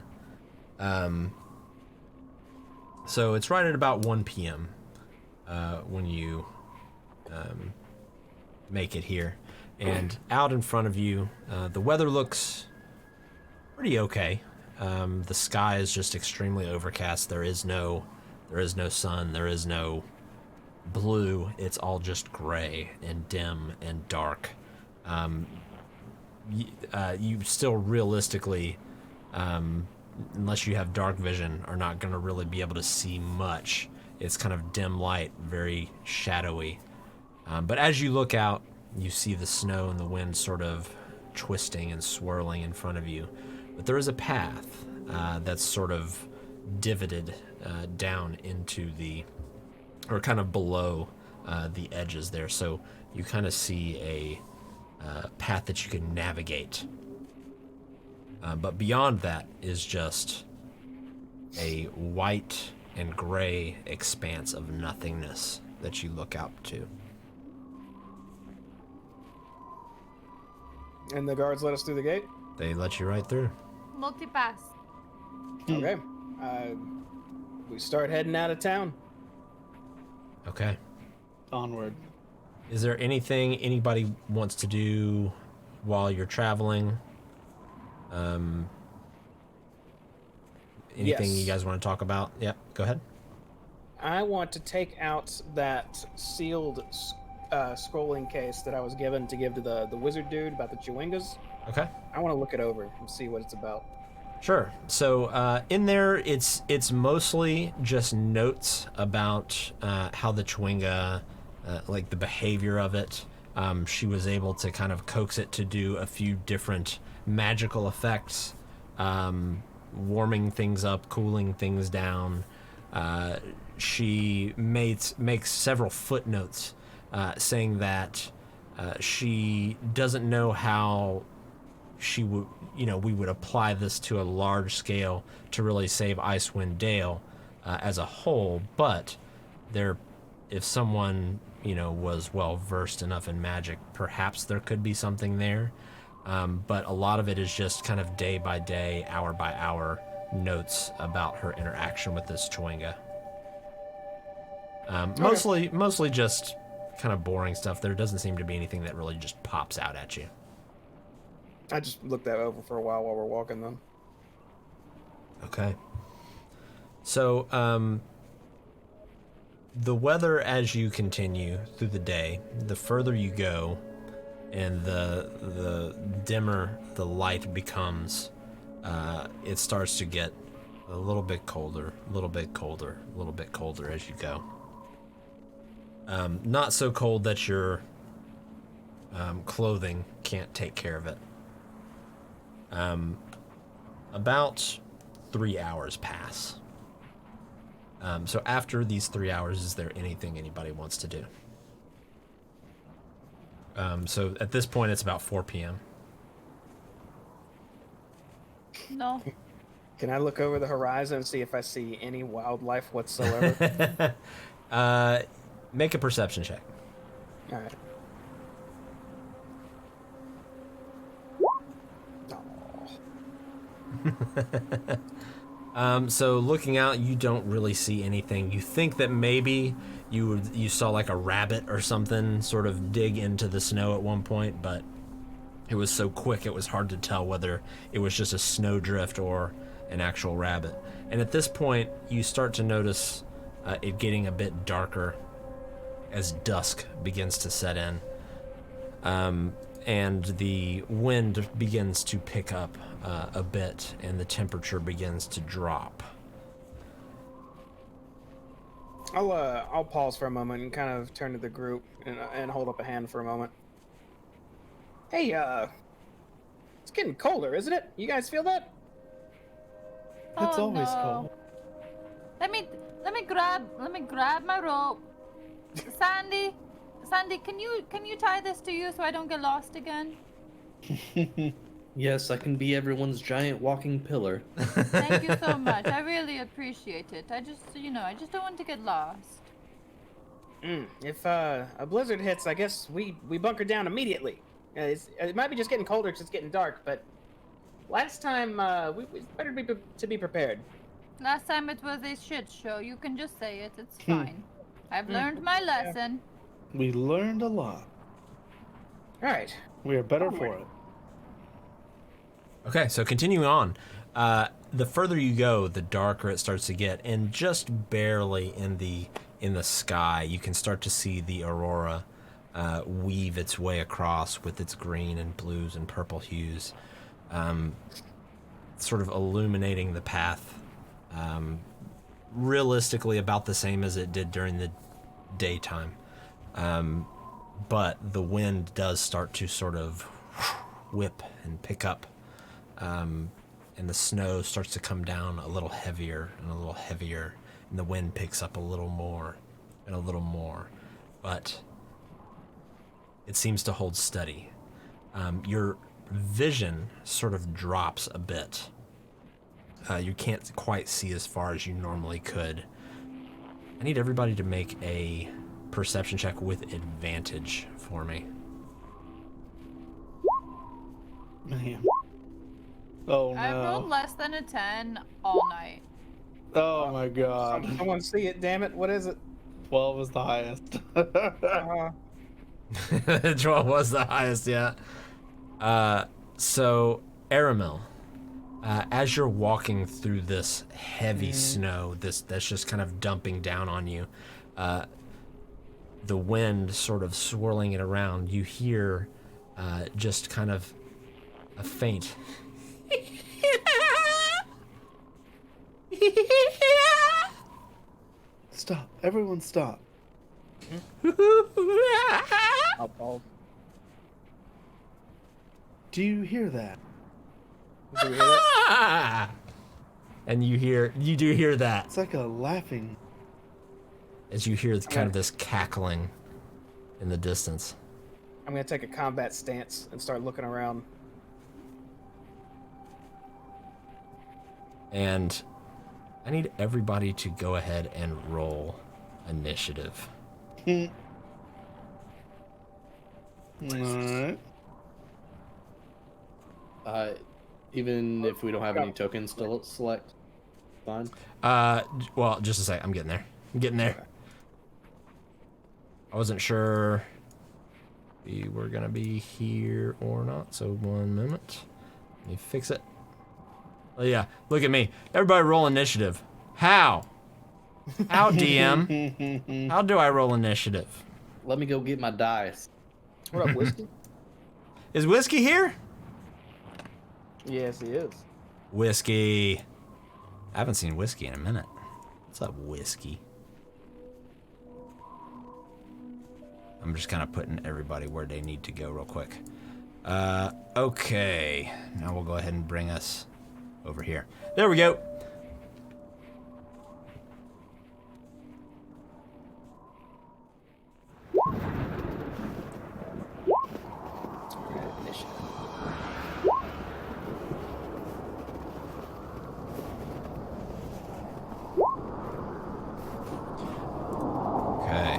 So it's right at about 1 p.m. When you make it here. And out in front of you, the weather looks pretty okay. The sky is just extremely overcast. There is no sun. There is no blue. It's all just gray and dim and dark. You still realistically, unless you have dark vision, are not going to really be able to see much. It's kind of dim light, very shadowy. But as you look out, you see the snow and the wind sort of twisting and swirling in front of you. But there is a path that's sort of divoted down into the, or kind of below the edges there. So you kind of see a path that you can navigate. But beyond that is just a white and gray expanse of nothingness that you look out to. And the guards let us through the gate? They let you right through. Multi-pass. Okay. We start heading out of town. Okay. Onward. Is there anything anybody wants to do while you're traveling? Anything Yes. you guys want to talk about? Yep, go ahead. I want to take out that sealed scrolling case that I was given to give to the wizard dude about the Chewingas. Okay. I want to look it over and see what it's about. Sure. So in there, it's mostly just notes about how the Chewinga, like the behavior of it. She was able to kind of coax it to do a few different magical effects, warming things up, cooling things down. She makes several footnotes saying that she doesn't know how she would, we would apply this to a large scale to really save Icewind Dale as a whole, but if someone, was well versed enough in magic, perhaps there could be something there. But a lot of it is just kind of day by day, hour by hour notes about her interaction with this Chewinga. Mostly just kind of boring stuff. There doesn't seem to be anything that really just pops out at you. I just looked that over for a while we're walking them. Okay. So, the weather as you continue through the day, the further you go, and the dimmer the light becomes, it starts to get a little bit colder, a little bit colder, a little bit colder as you go. Not so cold that your clothing can't take care of it. About 3 hours pass. So after these 3 hours, is there anything anybody wants to do? So at this point, it's about 4 p.m. No. Can I look over the horizon and see if I see any wildlife whatsoever? Make a perception check. All right. So looking out, you don't really see anything. You think that maybe you saw like a rabbit or something sort of dig into the snow at one point, but it was so quick it was hard to tell whether it was just a snowdrift or an actual rabbit. And at this point, you start to notice it getting a bit darker as dusk begins to set in, and the wind begins to pick up a bit, and the temperature begins to drop. I'll pause for a moment and kind of turn to the group and hold up a hand for a moment. Hey, it's getting colder, isn't it? You guys feel that? It's always no. cold. Let me grab my rope. Sandy, can you tie this to you so I don't get lost again? Yes, I can be everyone's giant walking pillar. Thank you so much. I really appreciate it. I just don't want to get lost. If a blizzard hits, I guess we bunker down immediately. It might be just getting colder because it's getting dark, but last time we better to be prepared. Last time it was a shit show. You can just say it. It's fine. I've learned my lesson. We learned a lot. All right. We are better for it. Okay, so continuing on. The further you go, the darker it starts to get, and just barely in the sky, you can start to see the aurora weave its way across with its green and blues and purple hues, sort of illuminating the path. Realistically about the same as it did during the daytime. But the wind does start to sort of whip and pick up. And the snow starts to come down a little heavier and a little heavier. And the wind picks up a little more and a little more. But it seems to hold steady. Your vision sort of drops a bit. You can't quite see as far as you normally could. I need everybody to make a perception check with advantage for me. Man. Oh no. I rolled less than a 10 all night. Oh my god. I want to see it, damn it. What is it? 12 was the highest. 12 was the highest, yeah. So, Aramil, as you're walking through this heavy snow, that's just kind of dumping down on you, the wind sort of swirling it around, you hear just kind of a faint Stop. Everyone stop. I'll pause. Do you hear that? Do we hear that? And you do hear that It's like a laughing. as you hear kind of this cackling in the distance. I'm gonna take a combat stance and start looking around. And I need everybody to go ahead and roll initiative. Alright. Even if we don't have any tokens to select, fine. Well, just a sec. I'm getting there. I wasn't sure if we were gonna be here or not, so 1 moment. Let me fix it. Oh yeah, look at me. Everybody roll initiative. How? How, DM? How do I roll initiative? Let me go get my dice. What up, Whiskey? Is Whiskey here? Yes, he is. Whiskey. I haven't seen Whiskey in a minute. What's up, Whiskey? I'm just kind of putting everybody where they need to go real quick. Okay. Now we'll go ahead and bring us over here. There we go. Okay.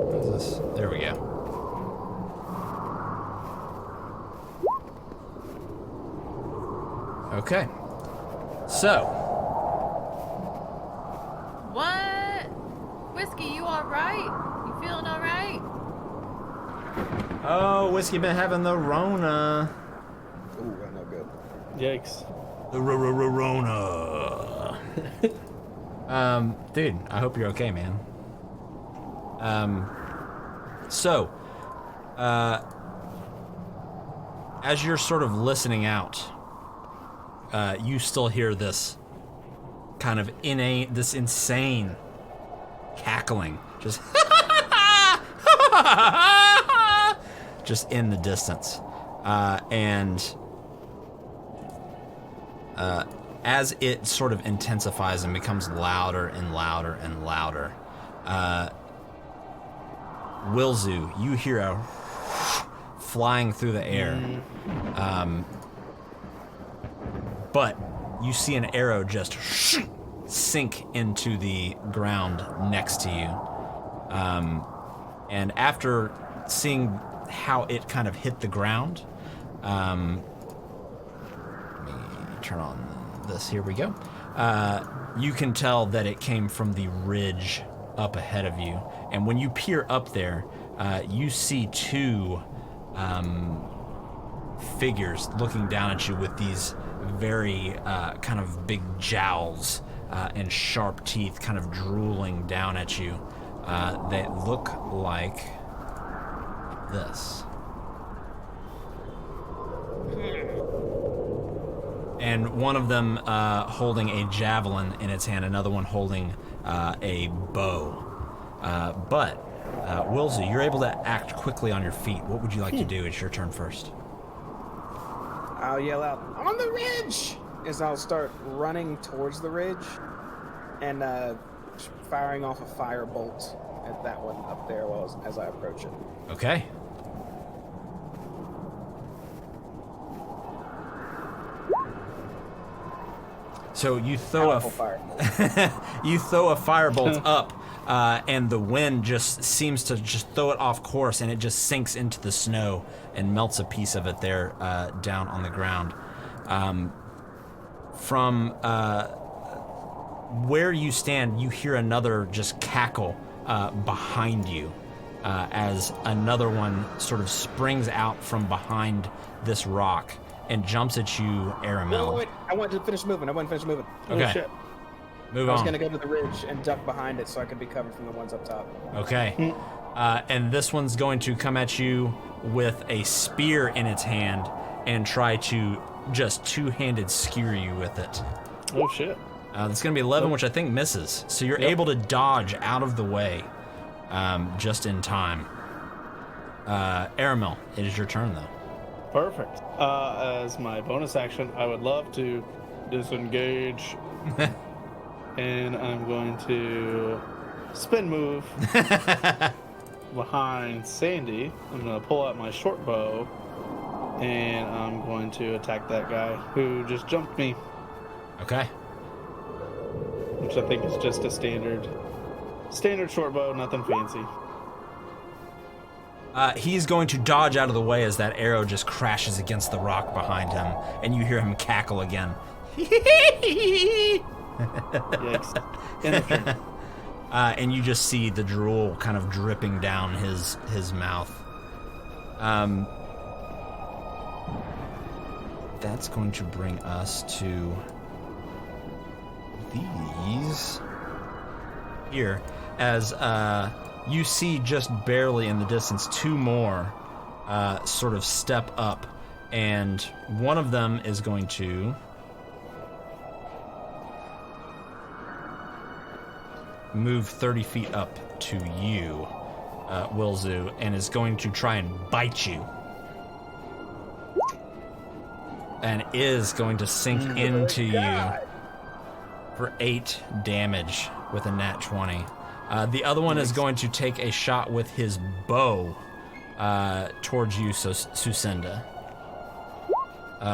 What is this? There we go. Okay. So, What? Whiskey, you alright? You feeling alright? oh, Whiskey been having the Rona. Ooh, I know good. Yikes. The Rona. Dude, I hope you're okay, man. So, as you're sort of listening out, you still hear this kind of this insane cackling, just just in the distance, and as it sort of intensifies and becomes louder and louder and louder, Wilzu, you hear a flying through the air, but you see an arrow just sink into the ground next to you. And after seeing how it kind of hit the ground, let me turn on this. Here we go. You can tell that it came from the ridge up ahead of you. And when you peer up there, you see two figures looking down at you with these very kind of big jowls and sharp teeth kind of drooling down at you. They look like this. And one of them holding a javelin in its hand, another one holding a bow. But Wilzu, you're able to act quickly on your feet. What would you like to do? It's your turn first. I'll yell out, "On the ridge!" as I'll start running towards the ridge and firing off a firebolt at that one up there as I approach it. Okay. So you throw you throw a firebolt up, and the wind just seems to just throw it off course, and it just sinks into the snow and melts a piece of it there down on the ground. From where you stand, you hear another just cackle behind you as another one sort of springs out from behind this rock and jumps at you, Aramel. Wait. I want to finish moving. Okay. Oh, shit. Move on. I was going to go to the ridge and duck behind it so I could be covered from the ones up top. Okay. And this one's going to come at you with a spear in its hand and try to just two-handed skewer you with it. Oh, shit. That's going to be 11, which I think misses. So you're able to dodge out of the way just in time. Aramel, it is your turn, though. Perfect. As my bonus action, I would love to disengage. And I'm going to spin move behind Sandy. I'm going to pull out my short bow, and I'm going to attack that guy who just jumped me. Okay. Which I think is just a standard short bow, nothing fancy. He's going to dodge out of the way as that arrow just crashes against the rock behind him, and you hear him cackle again. Yikes. Innocent. And you just see the drool kind of dripping down his mouth. That's going to bring us to these here, as you see just barely in the distance two more sort of step up, and one of them is going to move 30 feet up to you, Wilzu, and is going to try and bite you. And is going to sink into you for 8 damage with a nat 20. The other one is going to take a shot with his bow towards you, Sucinda,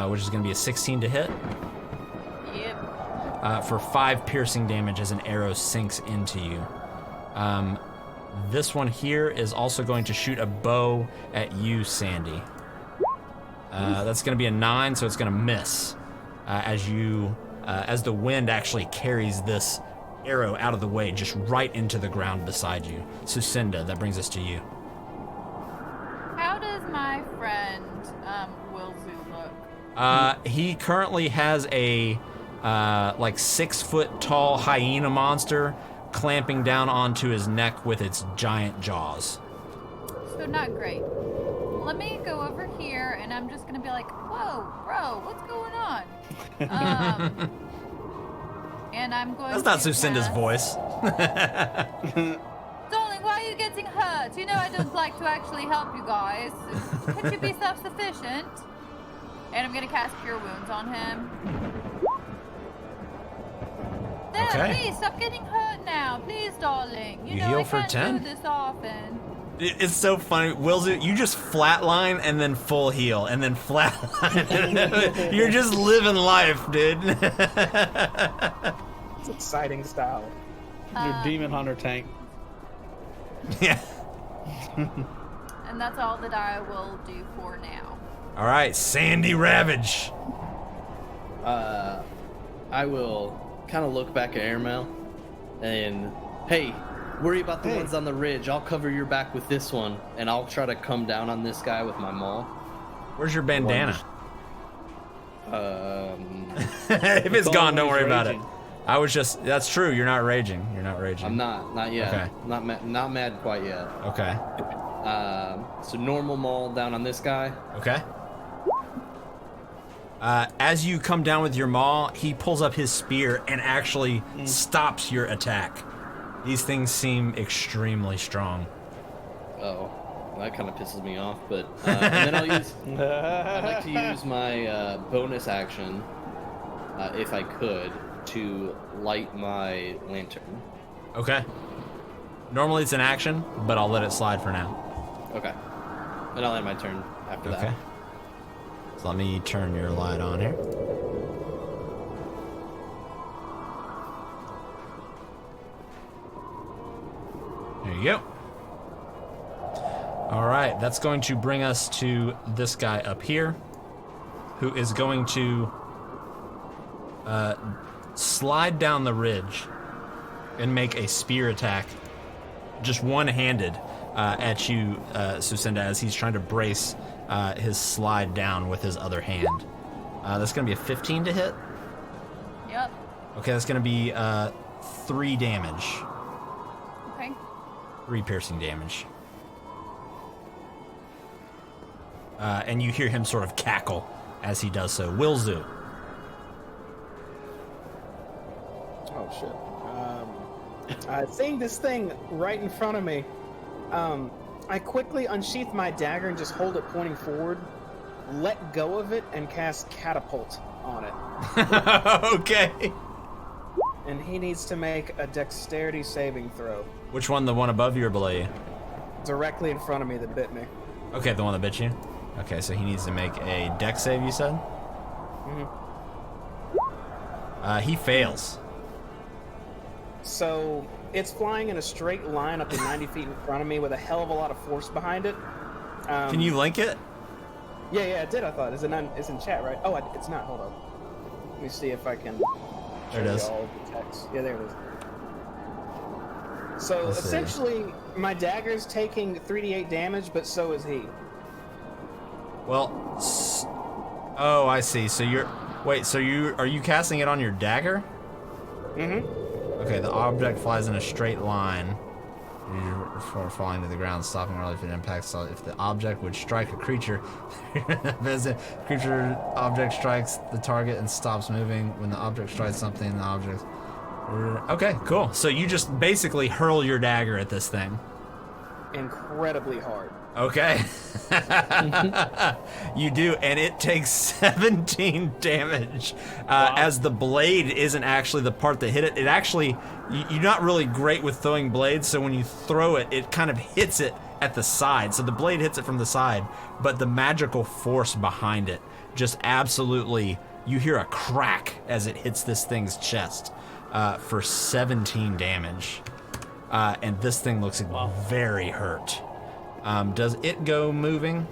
which is going to be a 16 to hit. Yep. For 5 piercing damage as an arrow sinks into you. This one here is also going to shoot a bow at you, Sandy. That's going to be a 9, so it's going to miss as the wind actually carries this arrow out of the way, just right into the ground beside you. Sucinda, that brings us to you. How does my friend Wilzu look? He currently has a like 6 foot tall hyena monster clamping down onto his neck with its giant jaws. So not great. Let me go over here, and I'm just gonna be like, "Whoa, bro, what's going on?" And I'm going. That's not to Sucinda's cast- voice. Darling, why are you getting hurt? You know I don't like to actually help you guys. Can't you be self-sufficient? And I'm gonna cast Cure Wounds on him. There, Okay. please stop getting hurt now, please, darling. You know heal I for can't 10? do this often. It's so funny, Wilzu. You just flatline and then full heal, and then flatline. You're just living life, dude. It's exciting style. Your demon hunter tank. Yeah. And that's all that I will do for now. All right, Sandy Ravage. I will kind of look back at Airmail and, hey, worry about the ones on the ridge. I'll cover your back with this one, and I'll try to come down on this guy with my maul. Where's your bandana? If it's It's gone, don't always worry about it. raging. I was just, that's true. You're not raging. You're not raging. I'm not yet. Okay. Not mad quite yet. Okay. So normal maul down on this guy. Okay. As you come down with your maul, he pulls up his spear and actually stops your attack. These things seem extremely strong. Oh, that kind of pisses me off. But and then I'd like to use my bonus action, if I could, to light my lantern. Okay. Normally it's an action, but I'll let it slide for now. Okay. And I'll end my turn after Okay. that. So let me turn your light on here. There you go. All right, that's going to bring us to this guy up here, who is going to slide down the ridge and make a spear attack, just one-handed, at you, Sucinda, as he's trying to brace his slide down with his other hand. That's going to be a 15 to hit. Yep. Okay, that's going to be 3 damage. Okay. 3 piercing damage. And you hear him sort of cackle as he does so. Wilzu. Oh shit. Seeing this thing right in front of me, I quickly unsheath my dagger and just hold it pointing forward, let go of it, and cast Catapult on it. Okay. And he needs to make a dexterity saving throw. Which one? The one above you or below you? Directly in front of me that bit me. Okay, the one that bit you? Okay, so he needs to make a dex save, you said? He fails. So it's flying in a straight line up to 90 feet in front of me with a hell of a lot of force behind it. Can you link it? Yeah, it did. I thought. Is it not? It's in chat, right? Oh, it's not. Hold on. Let me see if I can. There it show you is. all of the text. Yeah, there it is. So Let's see. essentially, my dagger's taking 3d8 damage, but so is he. Well, oh, I see. So you're, wait, so are you casting it on your dagger? Mm-hmm. Okay, the object flies in a straight line before falling to the ground, stopping early if it impacts. So if the object would strike a creature, object strikes the target and stops moving. When the object strikes something, the object. Okay, cool. So you just basically hurl your dagger at this thing. Incredibly hard. Okay. You do, and it takes 17 damage. As the blade isn't actually the part that hit it. It actually, you're not really great with throwing blades, so when you throw it, it kind of hits it at the side. So the blade hits it from the side, but the magical force behind it just absolutely, you hear a crack as it hits this thing's chest for 17 damage. And this thing looks very hurt. Does it go moving?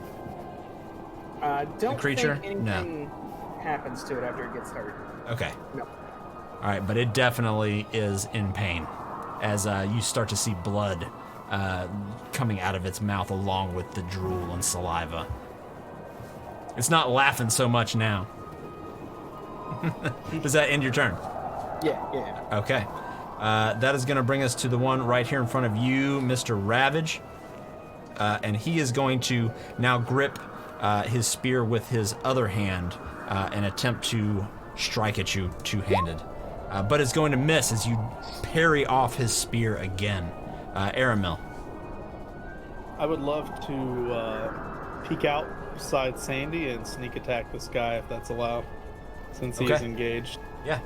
Don't creature? think anything happens to it after it gets hurt. Okay. No. All right, but it definitely is in pain as you start to see blood coming out of its mouth along with the drool and saliva. It's not laughing so much now. Does that end your turn? Yeah. Okay. That is going to bring us to the one right here in front of you, Mr. Ravage. And he is going to now grip his spear with his other hand and attempt to strike at you two-handed. But it's going to miss as you parry off his spear again. Aramil. I would love to peek out beside Sandy and sneak attack this guy if that's allowed, since he's engaged. Yeah.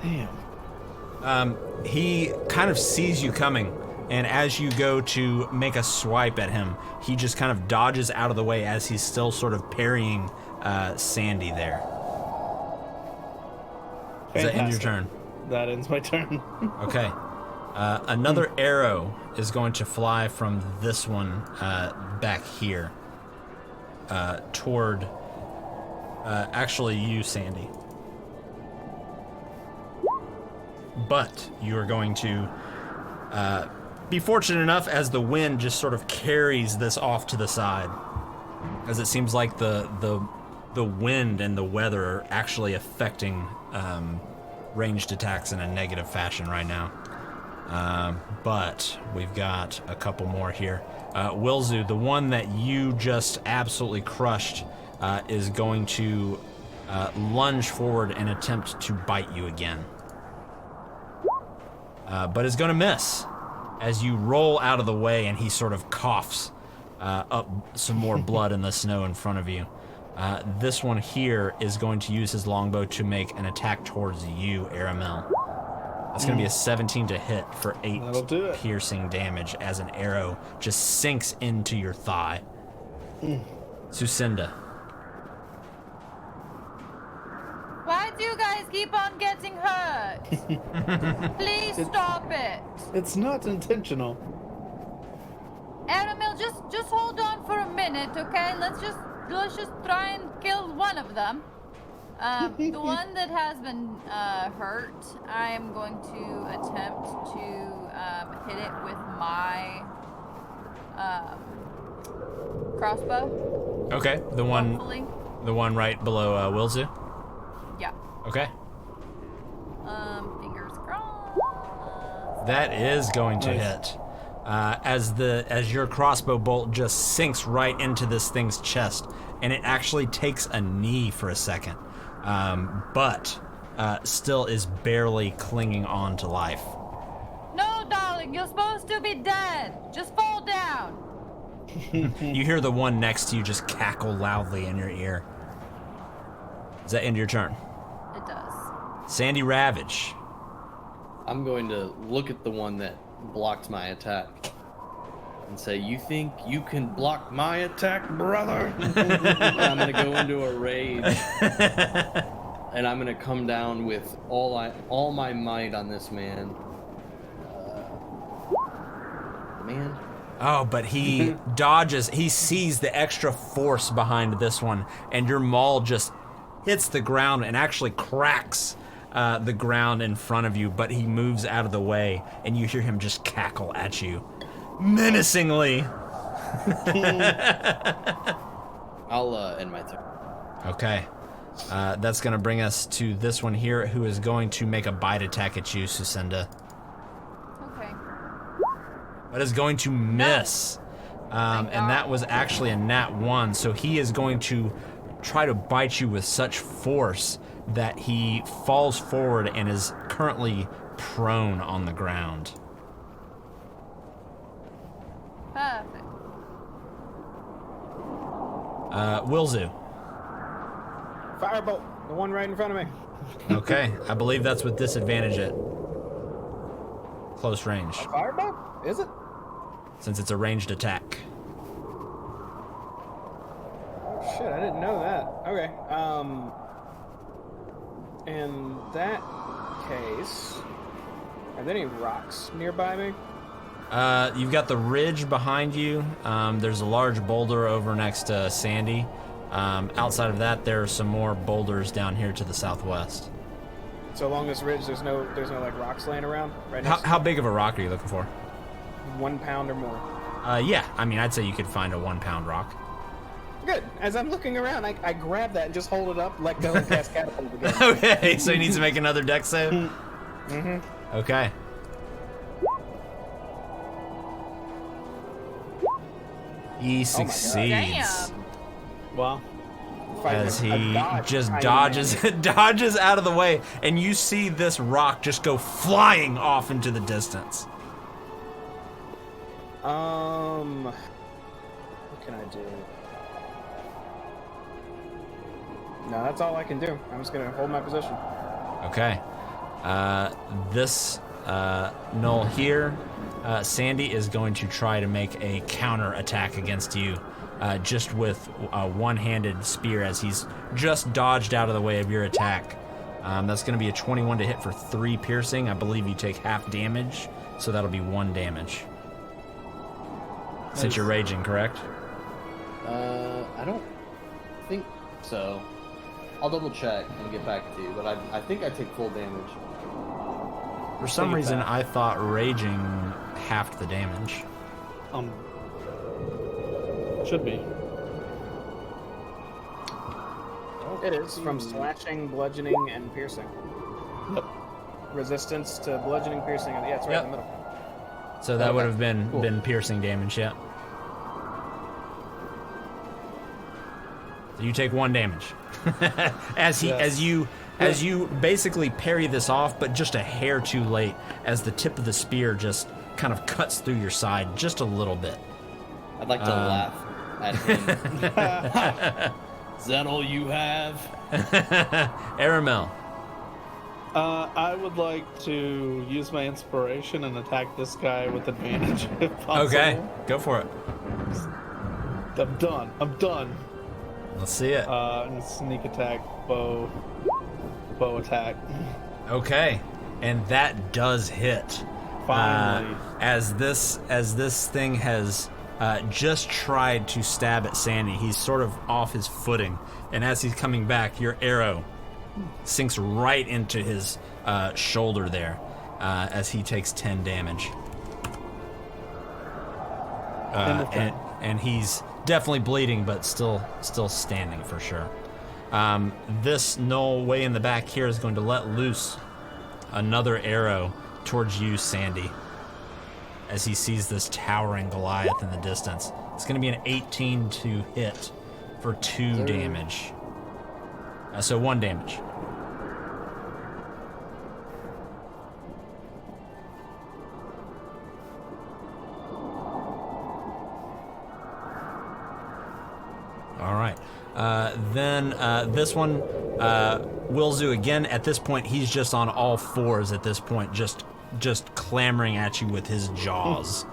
Damn. He kind of sees you coming, and as you go to make a swipe at him, he just kind of dodges out of the way as he's still sort of parrying Sandy there. Does that end your turn? That ends my turn. Okay. Another arrow is going to fly from this one back here toward actually you, Sandy. But you are going to be fortunate enough as the wind just sort of carries this off to the side, as it seems like the wind and the weather are actually affecting ranged attacks in a negative fashion right now. But we've got a couple more here. Wilzu, the one that you just absolutely crushed, is going to lunge forward and attempt to bite you again. But is going to miss as you roll out of the way and he sort of coughs up some more blood in the snow in front of you. This one here is going to use his longbow to make an attack towards you, Aramil. That's going to be a 17 to hit for 8 piercing damage as an arrow just sinks into your thigh. Sucinda. Why do you guys keep on getting hurt? Please stop it. It's not intentional. Aramil, just hold on for a minute, okay? Let's just try and kill one of them. The one that has been hurt, I am going to attempt to hit it with my crossbow. Okay, the one right below Wilzu. Yeah. Okay. Fingers crossed. That is going to hit. As your crossbow bolt just sinks right into this thing's chest, and it actually takes a knee for a second, but still is barely clinging on to life. No, darling, you're supposed to be dead. Just fall down. You hear the one next to you just cackle loudly in your ear. Does that end your turn? It does. Sandy Ravage. I'm going to look at the one that blocked my attack and say, "You think you can block my attack, brother?" I'm going to go into a rage, and I'm going to come down with all my might on this man. Man. Oh, but he dodges. He sees the extra force behind this one, and your maul just hits the ground and actually cracks the ground in front of you, but he moves out of the way, and you hear him just cackle at you menacingly. I'll end my turn. Okay. That's going to bring us to this one here, who is going to make a bite attack at you, Sucinda. Okay. But is going to miss. And that was actually a nat 1, so he is going to try to bite you with such force that he falls forward and is currently prone on the ground. Perfect. Wilzu. Firebolt, the one right in front of me. Okay, I believe that's with disadvantage at close range, Firebolt? Is it? since it's a ranged attack. Oh shit, I didn't know that. Okay. In that case, are there any rocks nearby me? You've got the ridge behind you. There's a large boulder over next to Sandy. Outside of that, there are some more boulders down here to the southwest. So along this ridge, there's no like rocks laying around right now. How big of a rock are you looking for? 1 pound or more? Yeah, I mean, I'd say you could find a 1 pound rock. Good. As I'm looking around, I grab that and just hold it up, let go, and cast catapult again. Okay, so he needs to make another dex save? Mm-hmm. Okay. He succeeds. Damn. Wow. As he just dodges out of the way, and you see this rock just go flying off into the distance. What can I do? No, that's all I can do. I'm just gonna hold my position. Okay. This null here, Sandy is going to try to make a counter attack against you, just with a one-handed spear as he's just dodged out of the way of your attack. That's going to be a 21 to hit for 3 piercing. I believe you take half damage, so that'll be 1 damage. Since you're raging, correct? I don't think so. I'll double check and get back to you, but I think I take full damage. For some reason, I thought raging halved the damage. Should be. It is from slashing, bludgeoning, and piercing. Yep. Resistance to bludgeoning, piercing, and yeah, it's right Yep. in the middle. So that would have been piercing damage, yeah. So you take 1 damage. as you basically parry this off, but just a hair too late, as the tip of the spear just kind of cuts through your side just a little bit. I'd like to laugh at him. Is that all you have? Aramel. I would like to use my inspiration and attack this guy with advantage if possible. Okay, go for it. I'm done. Let's see it. And sneak attack, bow attack. Okay, and that does hit. Finally. As this thing has just tried to stab at Sandy, he's sort of off his footing, and as he's coming back, your arrow sinks right into his shoulder there, as he takes 10 damage. And he's definitely bleeding, but still standing for sure. This gnoll way in the back here is going to let loose another arrow towards you, Sandy, as he sees this towering Goliath in the distance. It's going to be an 18 to hit for 2 damage. So 1 damage. All right. Then this one, Wilzu again. At this point, he's just on all fours. At this point, just clamoring at you with his jaws,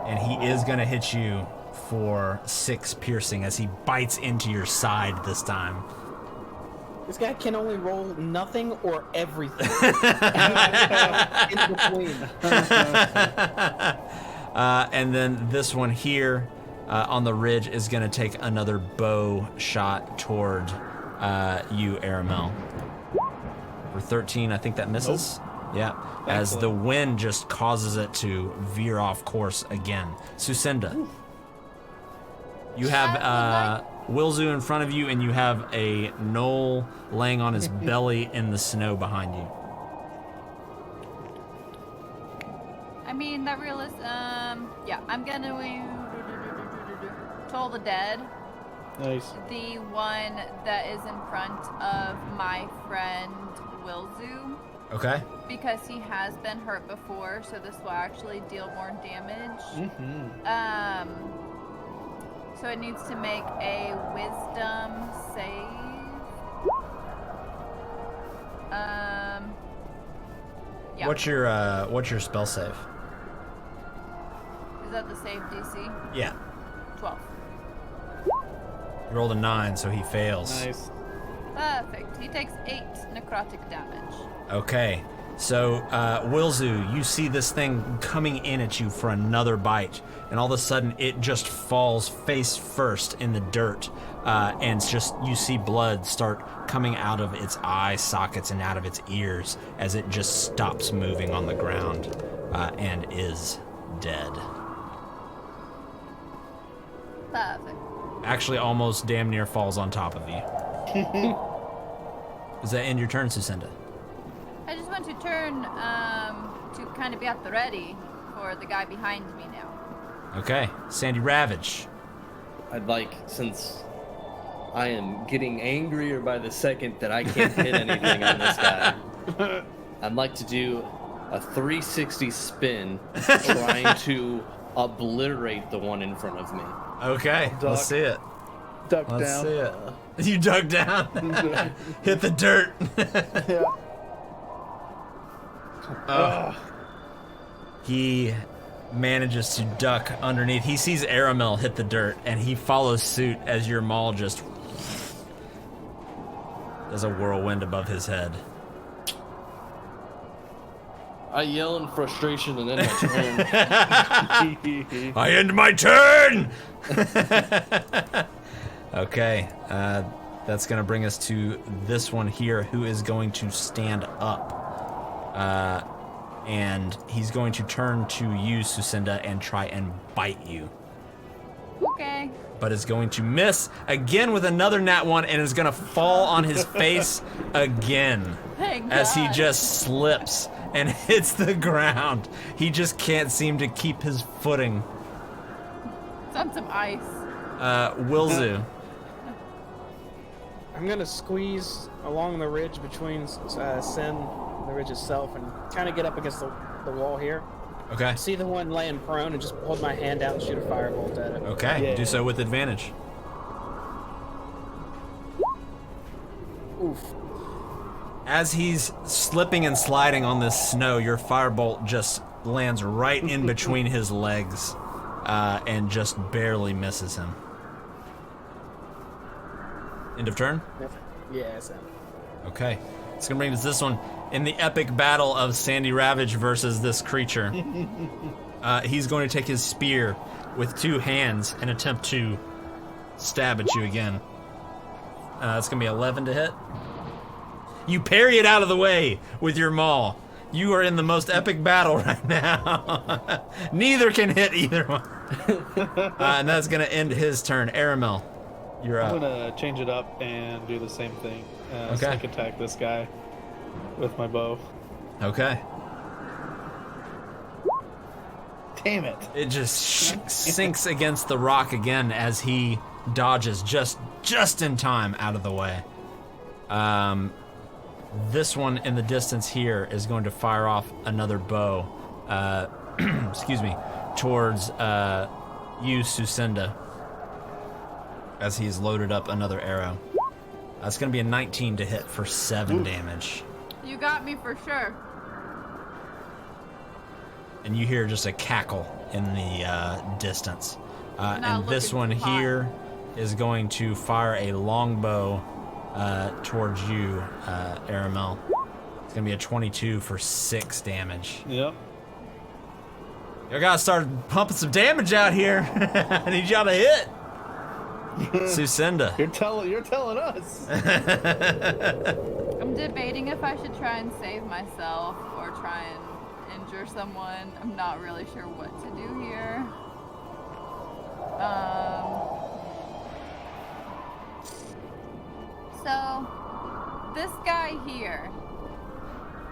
and he is going to hit you for 6 piercing as he bites into your side this time. This guy can only roll nothing or everything. In between. And then this one here on the ridge is going to take another bow shot toward you, Aramel. For 13, I think that misses. Nope. Yeah, as the wind just causes it to veer off course again. Sucinda, you have Wilzu in front of you, and you have a gnoll laying on his belly in the snow behind you. I mean, that realist, yeah, I'm gonna Toll the Dead. Nice. The one that is in front of my friend Wilzu. Okay. Because he has been hurt before, so this will actually deal more damage. Mm-hmm. So it needs to make a wisdom save. Yeah. What's your spell save? Is that the save DC? Yeah. 12. You rolled a 9, so he fails. Nice. Perfect. He takes 8 necrotic damage. Okay. So, Wilzu, you see this thing coming in at you for another bite, and all of a sudden it just falls face first in the dirt, and it's just you see blood start coming out of its eye sockets and out of its ears as it just stops moving on the ground. and is dead. Perfect. Actually, almost damn near falls on top of you. Does that end your turn, Sucinda? I just want to turn to kind of be at the ready for the guy behind me now. Okay, Sandy Ravage. I'd like, since I am getting angrier by the second that I can't hit anything on this guy, I'd like to do a 360 spin trying to obliterate the one in front of me. Okay, let's see it. Duck Let's down. see it. You dug down. Hit the dirt. Yeah. He manages to duck underneath. He sees Aramel hit the dirt, and he follows suit as your maul just does a whirlwind above his head. I yell in frustration and then my turn. I end my turn! Okay, that's going to bring us to this one here, who is going to stand up. And he's going to turn to you, Sucinda, and try and bite you. Okay. But is going to miss again with another nat 1 and is going to fall on his face again. Thank As he God. just slips and hits the ground. He just can't seem to keep his footing. It's on some ice. Wilzu. I'm gonna squeeze along the ridge between Sin and the ridge itself and kind of get up against the wall here. Okay. See the one laying prone and just hold my hand out and shoot a firebolt at it. Okay, Yeah. do so with advantage. Oof. As he's slipping and sliding on this snow, your firebolt just lands right in between his legs and just barely misses him. End of turn? Yeah, Sam. Okay. It's going to bring us this one. In the epic battle of Sandy Ravage versus this creature, he's going to take his spear with 2 hands and attempt to stab at you again. It's going to be 11 to hit. You parry it out of the way with your maul. You are in the most epic battle right now. Neither can hit either one. And that's going to end his turn. Aramel, you're up. I'm gonna change it up and do the same thing. Okay. Sneak attack this guy with my bow. Okay. Damn it! It just sinks against the rock again as he dodges just in time out of the way. This one in the distance here is going to fire off another bow, excuse me, towards you, Sucinda, as he's loaded up another arrow. That's going to be a 19 to hit for 7 damage. You got me for sure. And you hear just a cackle in the distance. Not And this looking one too hot. here is going to fire a longbow towards you, Aramel. It's going to be a 22 for 6 damage. Yep. You gotta start pumping some damage out here. I need y'all to hit. Sucinda. You're telling us. I'm debating if I should try and save myself or try and injure someone. I'm not really sure what to do here. So, this guy here,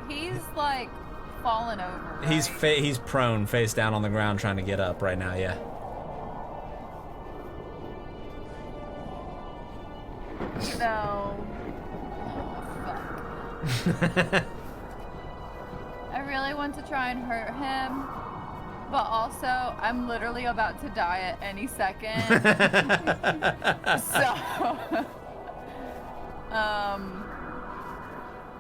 he's like fallen over. Right? He's prone, face down on the ground, trying to get up right now. Yeah. So, fuck. I really want to try and hurt him, but also I'm literally about to die at any second. So,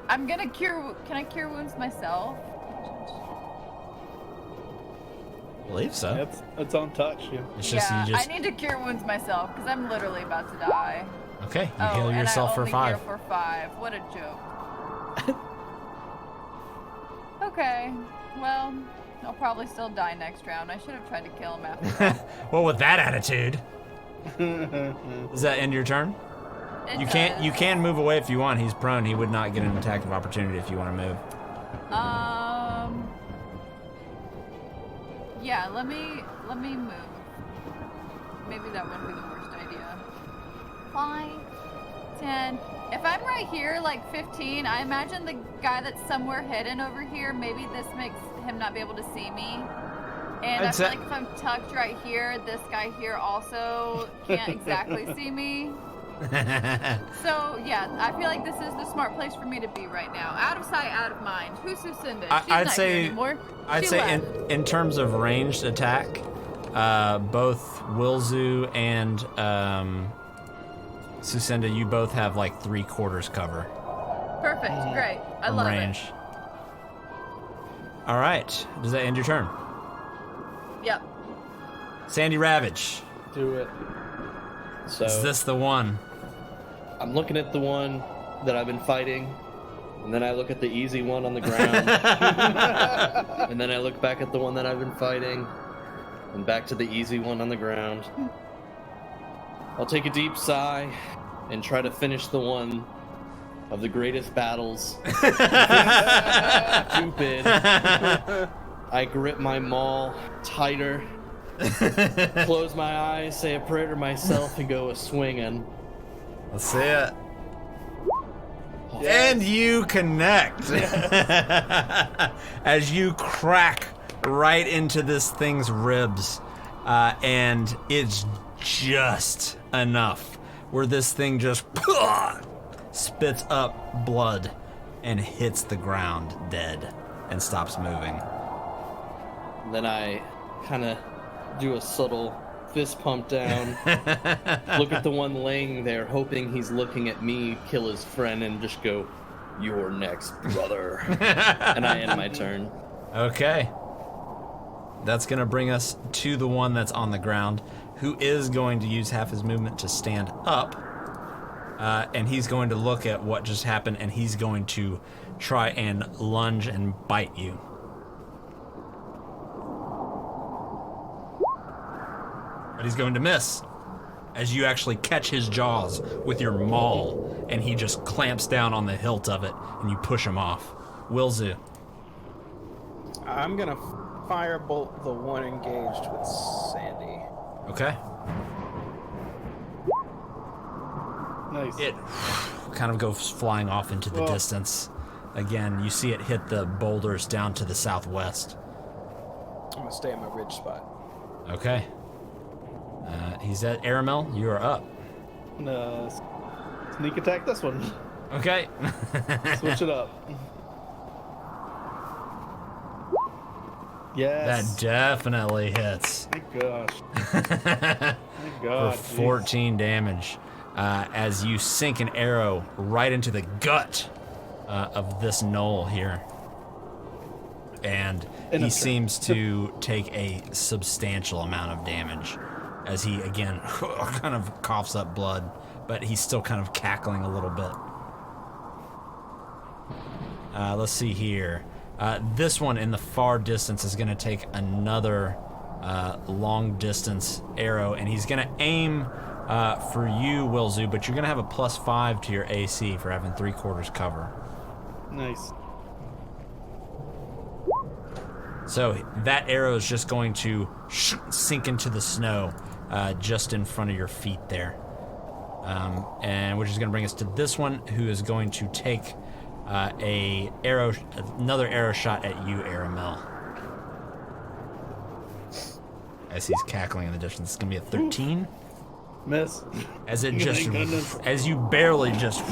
I'm gonna cure. Can I cure wounds myself? I believe so. It's on touch. Yeah. It's just Yeah, you just I need to cure wounds myself because I'm literally about to die. okay. You heal and yourself I for only 5. heal for 5. What a joke. Okay, well, I'll probably still die next round. I should have tried to kill him after all. Well, with that attitude, does that end your turn? It You does. can move away if you want. He's prone. He would not get an attack of opportunity if you want to move. Yeah, let me move. Maybe that wouldn't be the worst idea. 5, 10. If I'm right here, like 15, I imagine the guy that's somewhere hidden over here, maybe this makes him not be able to see me. And I feel like if I'm tucked right here, this guy here also can't exactly see me. So, yeah, I feel like this is the smart place for me to be right now. Out of sight, out of mind. Who's Sucinda? She's not here anymore. I'd say in terms of ranged attack, both Wilzu and Sucinda, you both have like 3/4 cover. Perfect, great. I love range. All right, does that end your turn? Yep. Sandy Ravage. Do it. So is this the one? I'm looking at the one that I've been fighting, and then I look at the easy one on the ground, and then I look back at the one that I've been fighting, and back to the easy one on the ground. I'll take a deep sigh and try to finish the one of the greatest battles. Stupid. I grip my maul tighter, close my eyes, say a prayer to myself, and go a-swinging. Let's see it. Yes. And you connect. As you crack right into this thing's ribs. And it's just enough where this thing just spits up blood and hits the ground dead and stops moving. Then I kind of do a subtle fist pump down, look at the one laying there, hoping he's looking at me, kill his friend, and just go, "You're next, brother." And I end my turn. Okay. That's going to bring us to the one that's on the ground, who is going to use half his movement to stand up. And he's going to look at what just happened, and he's going to try and lunge and bite you. But he's going to miss, as you actually catch his jaws with your maul, and he just clamps down on the hilt of it, and you push him off. Wilzu. I'm gonna firebolt the one engaged with Sandy. Okay. Nice. It kind of goes flying off into the distance. Again, you see it hit the boulders down to the southwest. I'm gonna stay in my ridge spot. Okay. He's at Aramel. You are up. Sneak attack this one. Okay. Switch it up. Yes. That definitely hits. Thank gosh. Thank God. For 14 damage. As you sink an arrow right into the gut of this gnoll here. And he seems to take a substantial amount of damage as he, again, kind of coughs up blood, but he's still kind of cackling a little bit. Let's see here. This one in the far distance is going to take another long-distance arrow, and he's going to aim for you, Wilzu, but you're going to have a +5 to your AC for having 3/4 cover. Nice. So that arrow is just going to sink into the snow just in front of your feet there. And which is going to bring us to this one, who is going to take another arrow shot at you, Aramel. As he's cackling in the distance. It's going to be a 13. Miss. As it just, as you barely just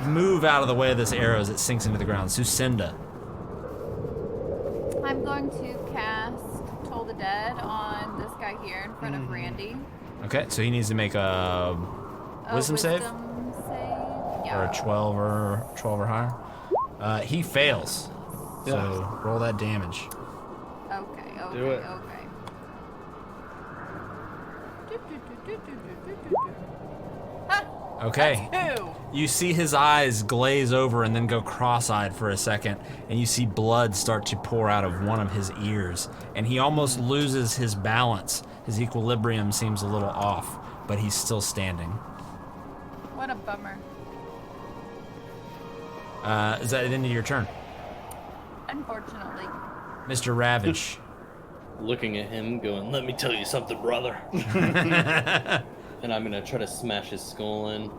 move out of the way of this arrow as it sinks into the ground. Sucinda. I'm going to cast Toll the Dead on this guy here in front of Randy. Okay, so he needs to make a wisdom save? Yeah. Or a 12 or higher. He fails. So roll that damage. Okay. Do it. Okay. That's 2. You see his eyes glaze over and then go cross-eyed for a second, and you see blood start to pour out of one of his ears, and he almost loses his balance. His equilibrium seems a little off, but he's still standing. What a bummer. Is that the end of your turn? Unfortunately. Mr. Ravage. looking at him, going, "Let me tell you something, brother." And I'm gonna try to smash his skull in.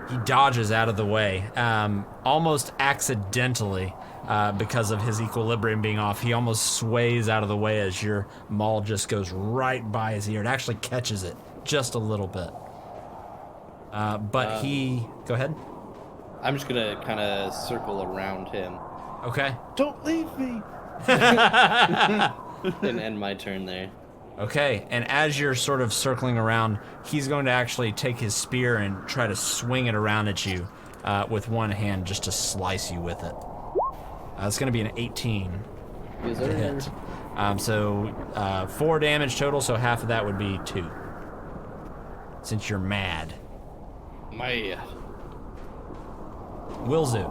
He dodges out of the way, almost accidentally, because of his equilibrium being off. He almost sways out of the way as your maul just goes right by his ear. It actually catches it just a little bit. But he... Go ahead. I'm just gonna kind of circle around him. Okay. Don't leave me. And end my turn there. Okay, and as you're sort of circling around, he's going to actually take his spear and try to swing it around at you with one hand just to slice you with it. It's going to be an 18 Yes, to sir. hit. So 4 damage total, so half of that would be 2. Since you're mad. Mad. Wilzu.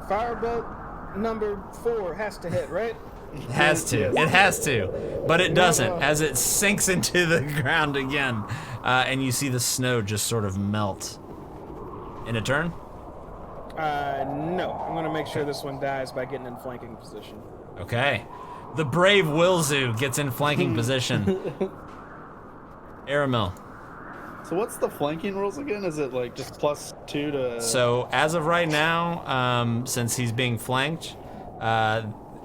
Firebolt number 4 has to hit, right? It has to. Yes. It has to. But it doesn't, as it sinks into the ground again. And you see the snow just sort of melt. In a turn? No. I'm gonna make sure this one dies by getting in flanking position. Okay. The brave Wilzu gets in flanking position. Aramil. So what's the flanking rules again? Is it like just +2 to... So as of right now, since he's being flanked,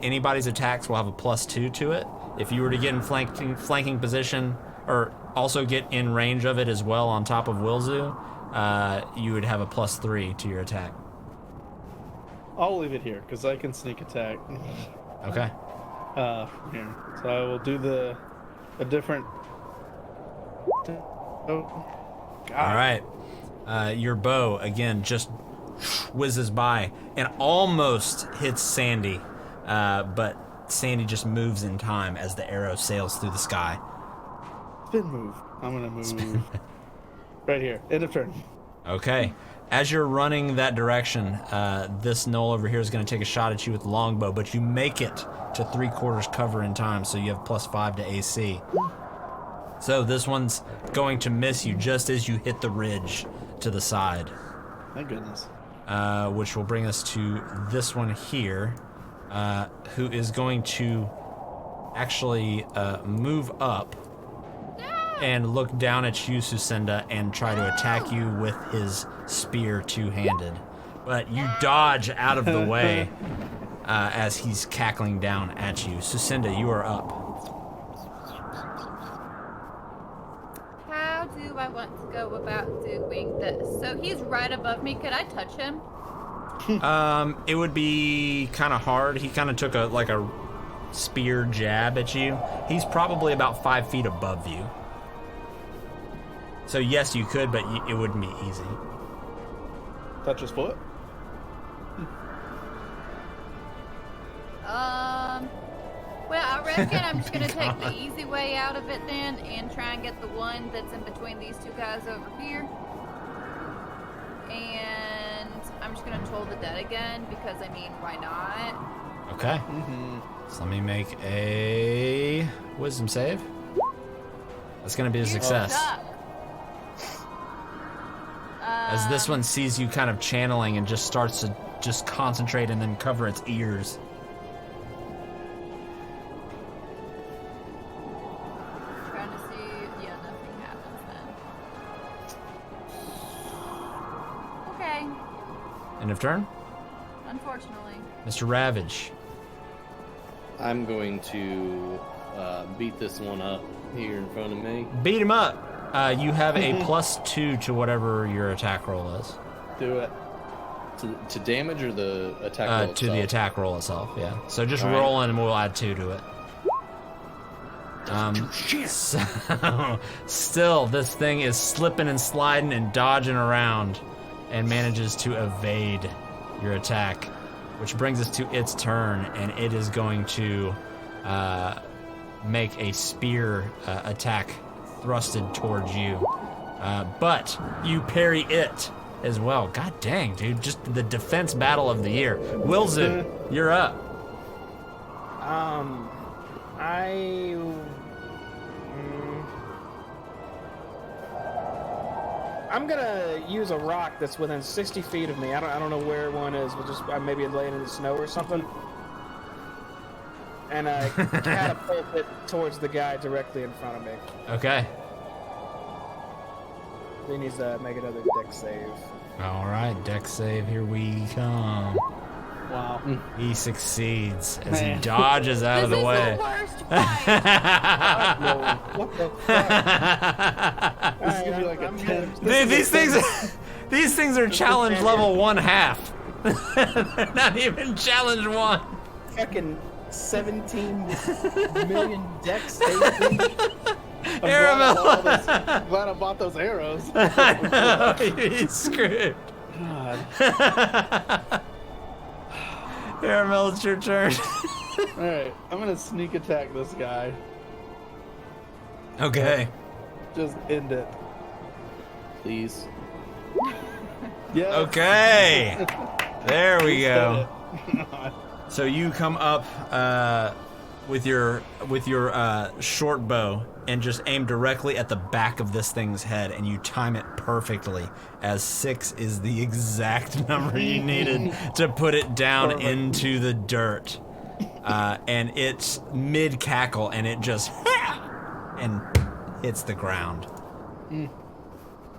anybody's attacks will have a +2 to it. If you were to get in flanking position, or also get in range of it as well on top of Wilzu, you would have a +3 to your attack. I'll leave it here, because I can sneak attack. Okay. Here. So I will do a different... Oh. God. All right. Your bow, again, just whizzes by and almost hits Sandy. But Sandy just moves in time as the arrow sails through the sky. Spin move. I'm gonna move right here. End of turn. Okay. As you're running that direction, this gnoll over here is going to take a shot at you with the longbow, but you make it to 3/4 cover in time, so you have +5 to AC. So this one's going to miss you just as you hit the ridge to the side. Thank goodness. Which will bring us to this one here. Who is going to actually move up and look down at you, Sucinda, and try to attack you with his spear two-handed. But you dodge out of the way as he's cackling down at you. Sucinda, you are up. How do I want to go about doing this? So he's right above me. Could I touch him? It would be kind of hard. He kind of took a spear jab at you. He's probably about 5 feet above you. So yes, you could, but it wouldn't be easy. Touch his foot? Well, I reckon I'm just gonna take the easy way out of it then and try and get the one that's in between these two guys over here. And I'm just gonna toll the dead again because, I mean, why not? Okay. So let me make a wisdom save. That's gonna be a success. As this one sees you kind of channeling and just starts to just concentrate and then cover its ears. Trying to see, yeah, nothing happens then. Okay, End of turn. unfortunately. Mr. Ravage. I'm going to beat this one up here in front of me. Beat him up. You have a +2 to whatever your attack roll is. Do it. To damage or the attack roll To itself? the attack roll itself, yeah. So just All right. roll and we'll add 2 to it. So, still, this thing is slipping and sliding and dodging around and manages to evade your attack, which brings us to its turn, and it is going to make a spear attack thrusted towards you. But you parry it as well. God dang, dude. Just the defense battle of the year. Wilson, you're up. I'm gonna use a rock that's within 60 feet of me. I don't know where one is, but just maybe laying in the snow or something. and I catapult it towards the guy directly in front of me. Okay. He needs to make another dex save. All right, dex save. Here we come. Wow. He succeeds as Man. he dodges out of the way. This is the worst fight. What the fuck? This is gonna be like a 10. These things are challenge level 1/2. They're not even challenge 1. Fucking 17 million dex save. Aramel. Glad I bought those arrows. I know, he's screwed. God. Aramel, it's your turn. Alright, I'm gonna sneak attack this guy. Okay. Just end it. Please. Yeah. Okay. There we go. God. So you come up with your short bow and just aim directly at the back of this thing's head, and you time it perfectly, as 6 is the exact number you needed to put it down into the dirt. And it's mid cackle, and it just and hits the ground.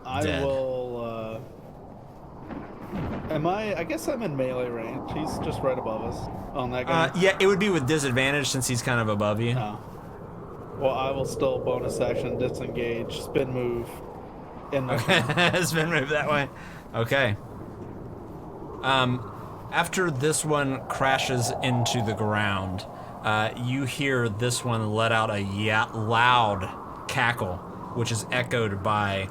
I Dead. will, I guess I'm in melee range. He's just right above us on that guy. Yeah, it would be with disadvantage since he's kind of above you. Oh. Well, I will still bonus action, disengage, spin move. Spin move that way. Okay. After this one crashes into the ground, you hear this one let out a loud cackle, which is echoed by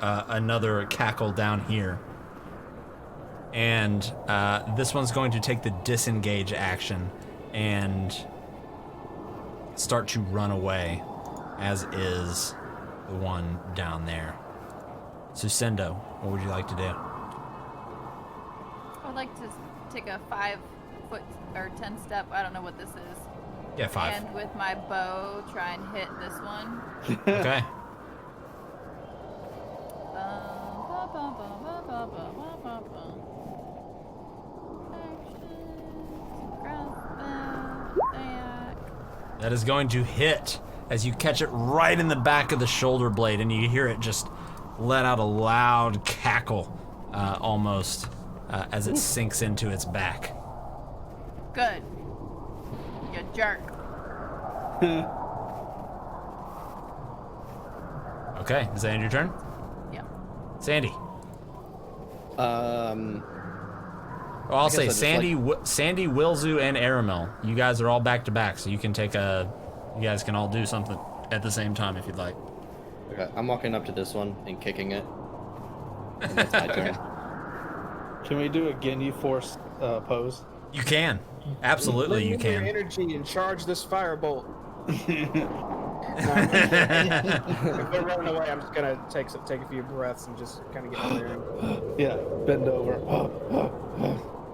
another cackle down here. And this one's going to take the disengage action and start to run away, as is the one down there. Susendo, what would you like to do? I'd like to take a 5 foot or 10 step. I don't know what this is. Yeah, 5. And with my bow, try and hit this one. Okay. That is going to hit as you catch it right in the back of the shoulder blade, and you hear it just let out a loud cackle, almost, as it sinks into its back. Good. You jerk. Okay, is that end your turn? Yeah. Sandy. Um, Well, I'll say I just Sandy, Sandy, Wilzu, and Aramel. You guys are all back to back, so you can take a. You guys can all do something at the same time if you'd like. Okay, I'm walking up to this one and kicking it. And that's my turn. Can we do a Ginyu Force pose? You can. Absolutely, you Bring your can. energy and charge this firebolt. If they're running away, I'm just gonna take a few breaths and just kind of get in there. Yeah, bend over.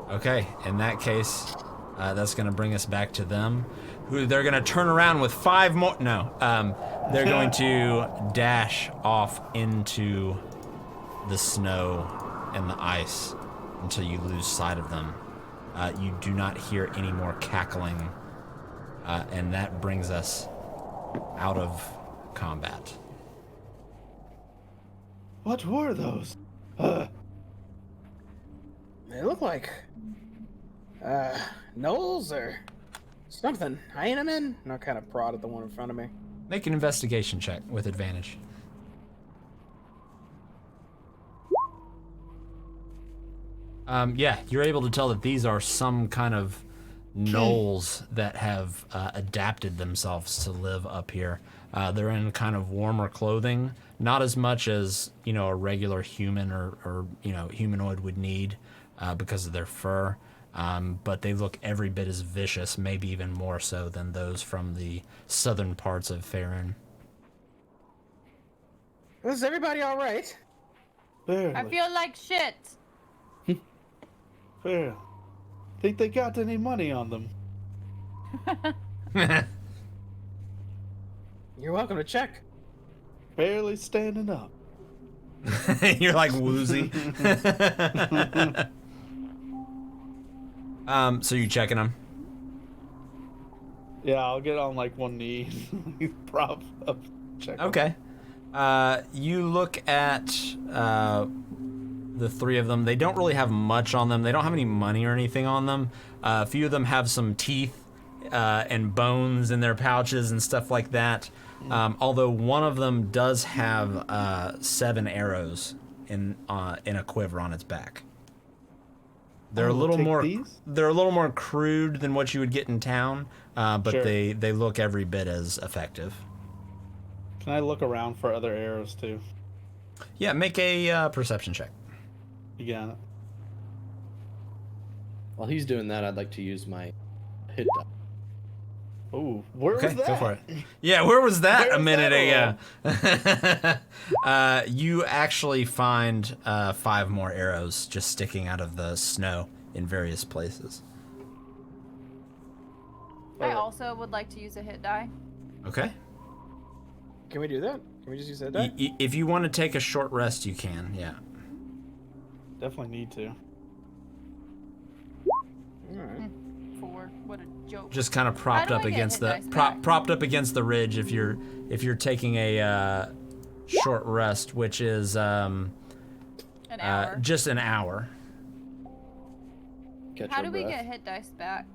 Okay, in that case, that's going to bring us back to them. Who they're going to turn around with 5 more. No, they're going to dash off into the snow and the ice until you lose sight of them. You do not hear any more cackling, and that brings us out of combat. What were those? They look like gnolls or something. Hyena men? And I kind of prod at the one in front of me. Make an investigation check with advantage. Yeah, you're able to tell that these are some kind of gnolls that have adapted themselves to live up here. They're in kind of warmer clothing, not as much as, you know, a regular human or you know, humanoid would need because of their fur. But they look every bit as vicious, maybe even more so than those from the southern parts of Faerun. Is everybody all right? Barely. I feel like shit. Barely. Think they got any money on them? You're welcome to check. Barely standing up. You're like woozy. So you checking them? Yeah, I'll get on like one knee. Prop up. Check 'em. Okay. You look at the three of them. They don't really have much on them. They don't have any money or anything on them. A few of them have some teeth and bones in their pouches and stuff like that. Although one of them does have 7 arrows in a quiver on its back. They're a little more. These? They're a little more crude than what you would get in town, but Sure. they look every bit as effective. Can I look around for other arrows too? Yeah, make a perception check. You got it. While he's doing that, I'd like to use my hit die. Ooh, where Okay, was that? go for it. Yeah, where was that Where a was minute that ago? You actually find 5 more arrows just sticking out of the snow in various places. I also would like to use a hit die. Okay. Can we do that? Can we just use that die? If you want to take a short rest, you can. Yeah. Definitely need to. Alright. 4. What a joke. Just kind of propped do up I get against hit the dice back? propped up against the ridge. If you're taking a short rest, which is An hour. just an hour. Catch How our do we breath. get hit dice back?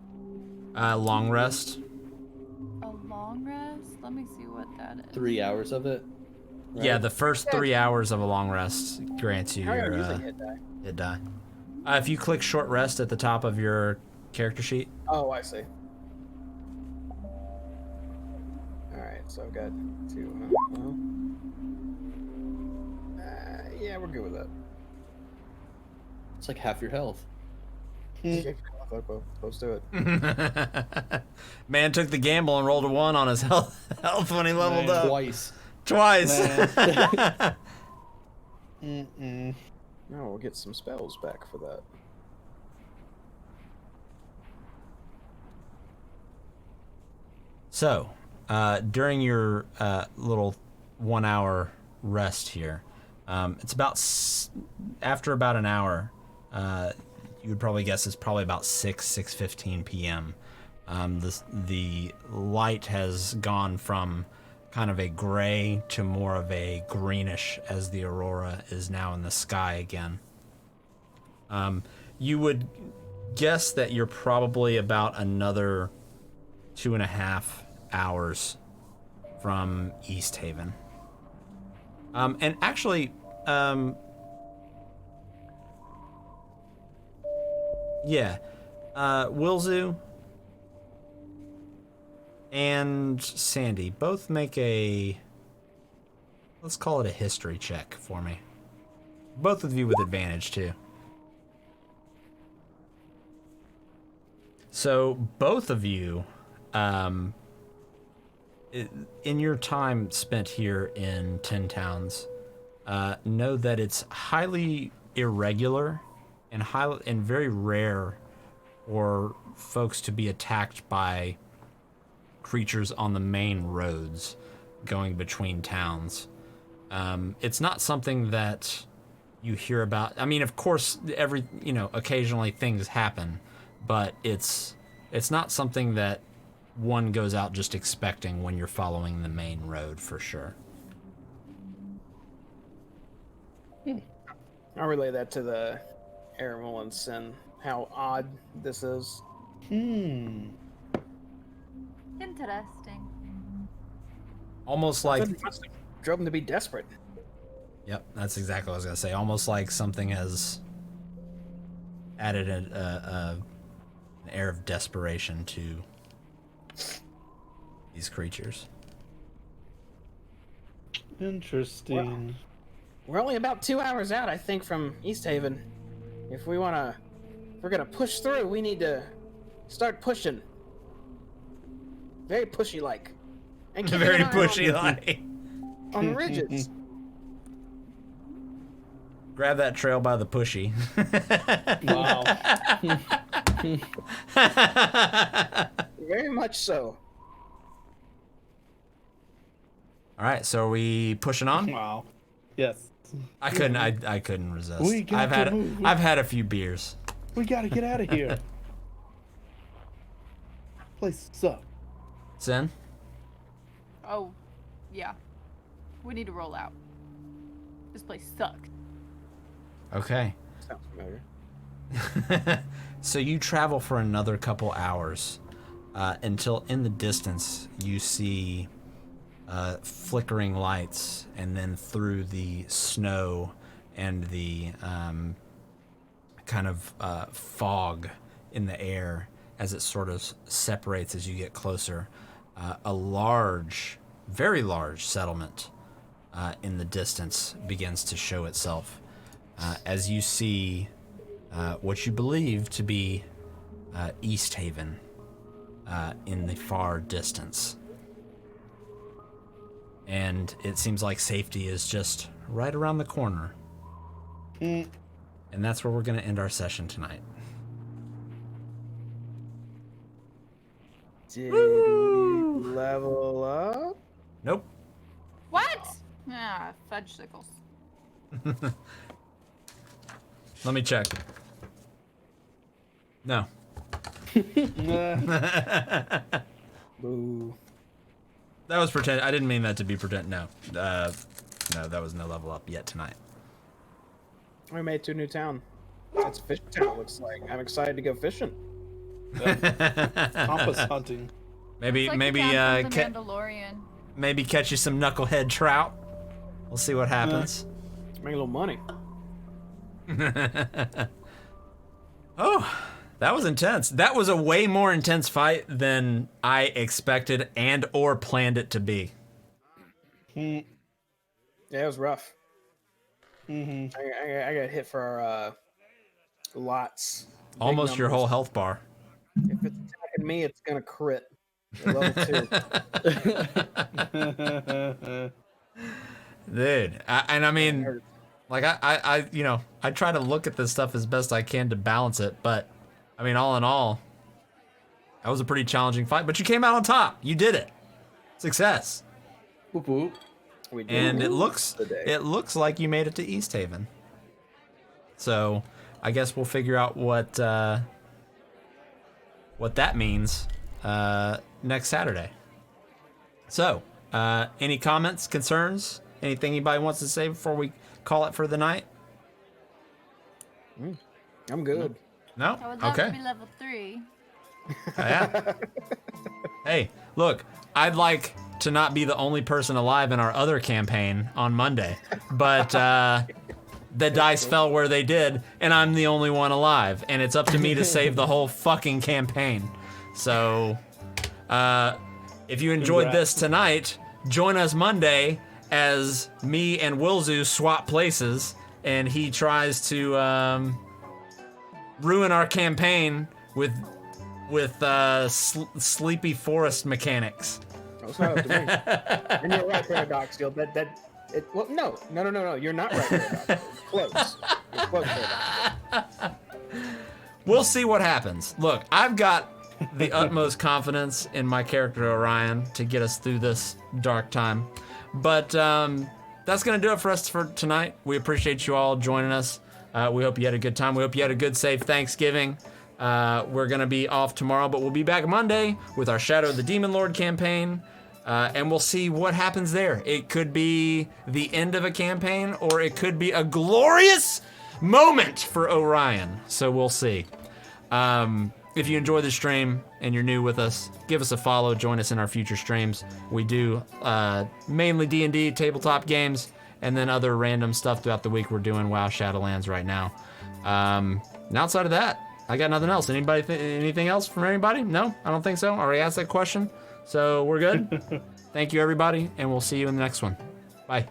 Long rest. A long rest? Let me see what that is. 3 hours of it? Yeah, the first 3 hours of a long rest grants you How are your you using hit die? hit die. If you click short rest at the top of your character sheet. Oh, I see. Alright, so I've got 2. Yeah, we're good with that. It's like half your health. Let's do it. Man took the gamble and rolled a 1 on his health when he leveled Man. up. Twice. Mm-mm. No, we'll get some spells back for that. So, during your little 1 hour rest here, it's about after about an hour. You would probably guess it's probably about 6:15 p.m. The light has gone from kind of a gray to more of a greenish as the aurora is now in the sky again. You would guess that you're probably about another 2.5 hours from Easthaven. And actually, Wilzu and Sandy both make a, let's call it a history check for me. Both of you with advantage too. So both of you, in your time spent here in Tin Towns, know that it's highly irregular and very rare for folks to be attacked by creatures on the main roads going between towns. It's not something that you hear about. I mean, of course, occasionally things happen, but it's not something that one goes out just expecting when you're following the main road for sure. I'll relay that to the Aramil and Sin, how odd this is. Interesting. Almost like, Must have drove them to be desperate. yep, that's exactly what I was gonna say. Almost like something has added an air of desperation to these creatures. Interesting. We're only about 2 hours out, I think, from Easthaven. If we're gonna push through, we need to start pushing. Very pushy-like. And keep Very an eye pushy, like. on the ridges. Grab that trail by the pushy. Wow. Very much so. All right, so are we pushing on? Wow. Yes. I couldn't resist. We got to move. I've had a few beers. We gotta get out of here. Place sucks. Sin? Oh, yeah. We need to roll out. This place sucks. Okay. Sounds familiar. So you travel for another couple hours until in the distance you see flickering lights, and then through the snow and the kind of fog in the air as it sort of separates as you get closer, a large, very large settlement in the distance begins to show itself as you see what you believe to be Easthaven in the far distance. And it seems like safety is just right around the corner. And that's where we're going to end our session tonight. Did we level up? Nope. What? Ah, fudge sickles. Let me check. No. Boo. That was pretend. I didn't mean that to be pretend. No. No, that was no level up yet tonight. We made it to a new town. That's a fishing town, looks like. I'm excited to go fishing. Compass hunting. Maybe, It's like maybe, the town from the ca- Mandalorian. maybe catch you some knucklehead trout. We'll see what happens. Make a little money. Oh, that was intense. That was a way more intense fight than I expected and or planned it to be. Yeah, it was rough. I got hit for lots. Big Almost your numbers. whole health bar. If it's attacking me, it's gonna crit. At level 2. Dude, I mean, like I I try to look at this stuff as best I can to balance it, but I mean, all in all, that was a pretty challenging fight, but you came out on top. You did it. Success. Whoop whoop. We did And it lose looks like you made it to Easthaven. So, I guess we'll figure out what that means next Saturday. So, any comments, concerns, anything anybody wants to say before we call it for the night? I'm good. No? I would love Okay. to be level 3. Yeah. Hey, look, I'd like to not be the only person alive in our other campaign on Monday, but the dice fell where they did, and I'm the only one alive, and it's up to me to save the whole fucking campaign. So, if you enjoyed this tonight, join us Monday as me and Wilzu swap places, and he tries to ruin our campaign with sleepy forest mechanics. That's not up to me. And you're right, Paradox. Well, no. You're not right, Paradox. You're close. You're close, Paradox. We'll see what happens. Look, I've got the utmost confidence in my character Orion to get us through this dark time. But that's going to do it for us for tonight. We appreciate you all joining us. We hope you had a good time. We hope you had a good, safe Thanksgiving. We're going to be off tomorrow, but we'll be back Monday with our Shadow of the Demon Lord campaign. And we'll see what happens there. It could be the end of a campaign, or it could be a glorious moment for Orion. So we'll see. If you enjoy the stream and you're new with us, give us a follow. Join us in our future streams. We do mainly D&D tabletop games, and then other random stuff throughout the week. We're doing WoW Shadowlands right now. And outside of that, I got nothing else. Anybody? Anything else from anybody? No, I don't think so. I already asked that question. So we're good. Thank you, everybody, and we'll see you in the next one. Bye.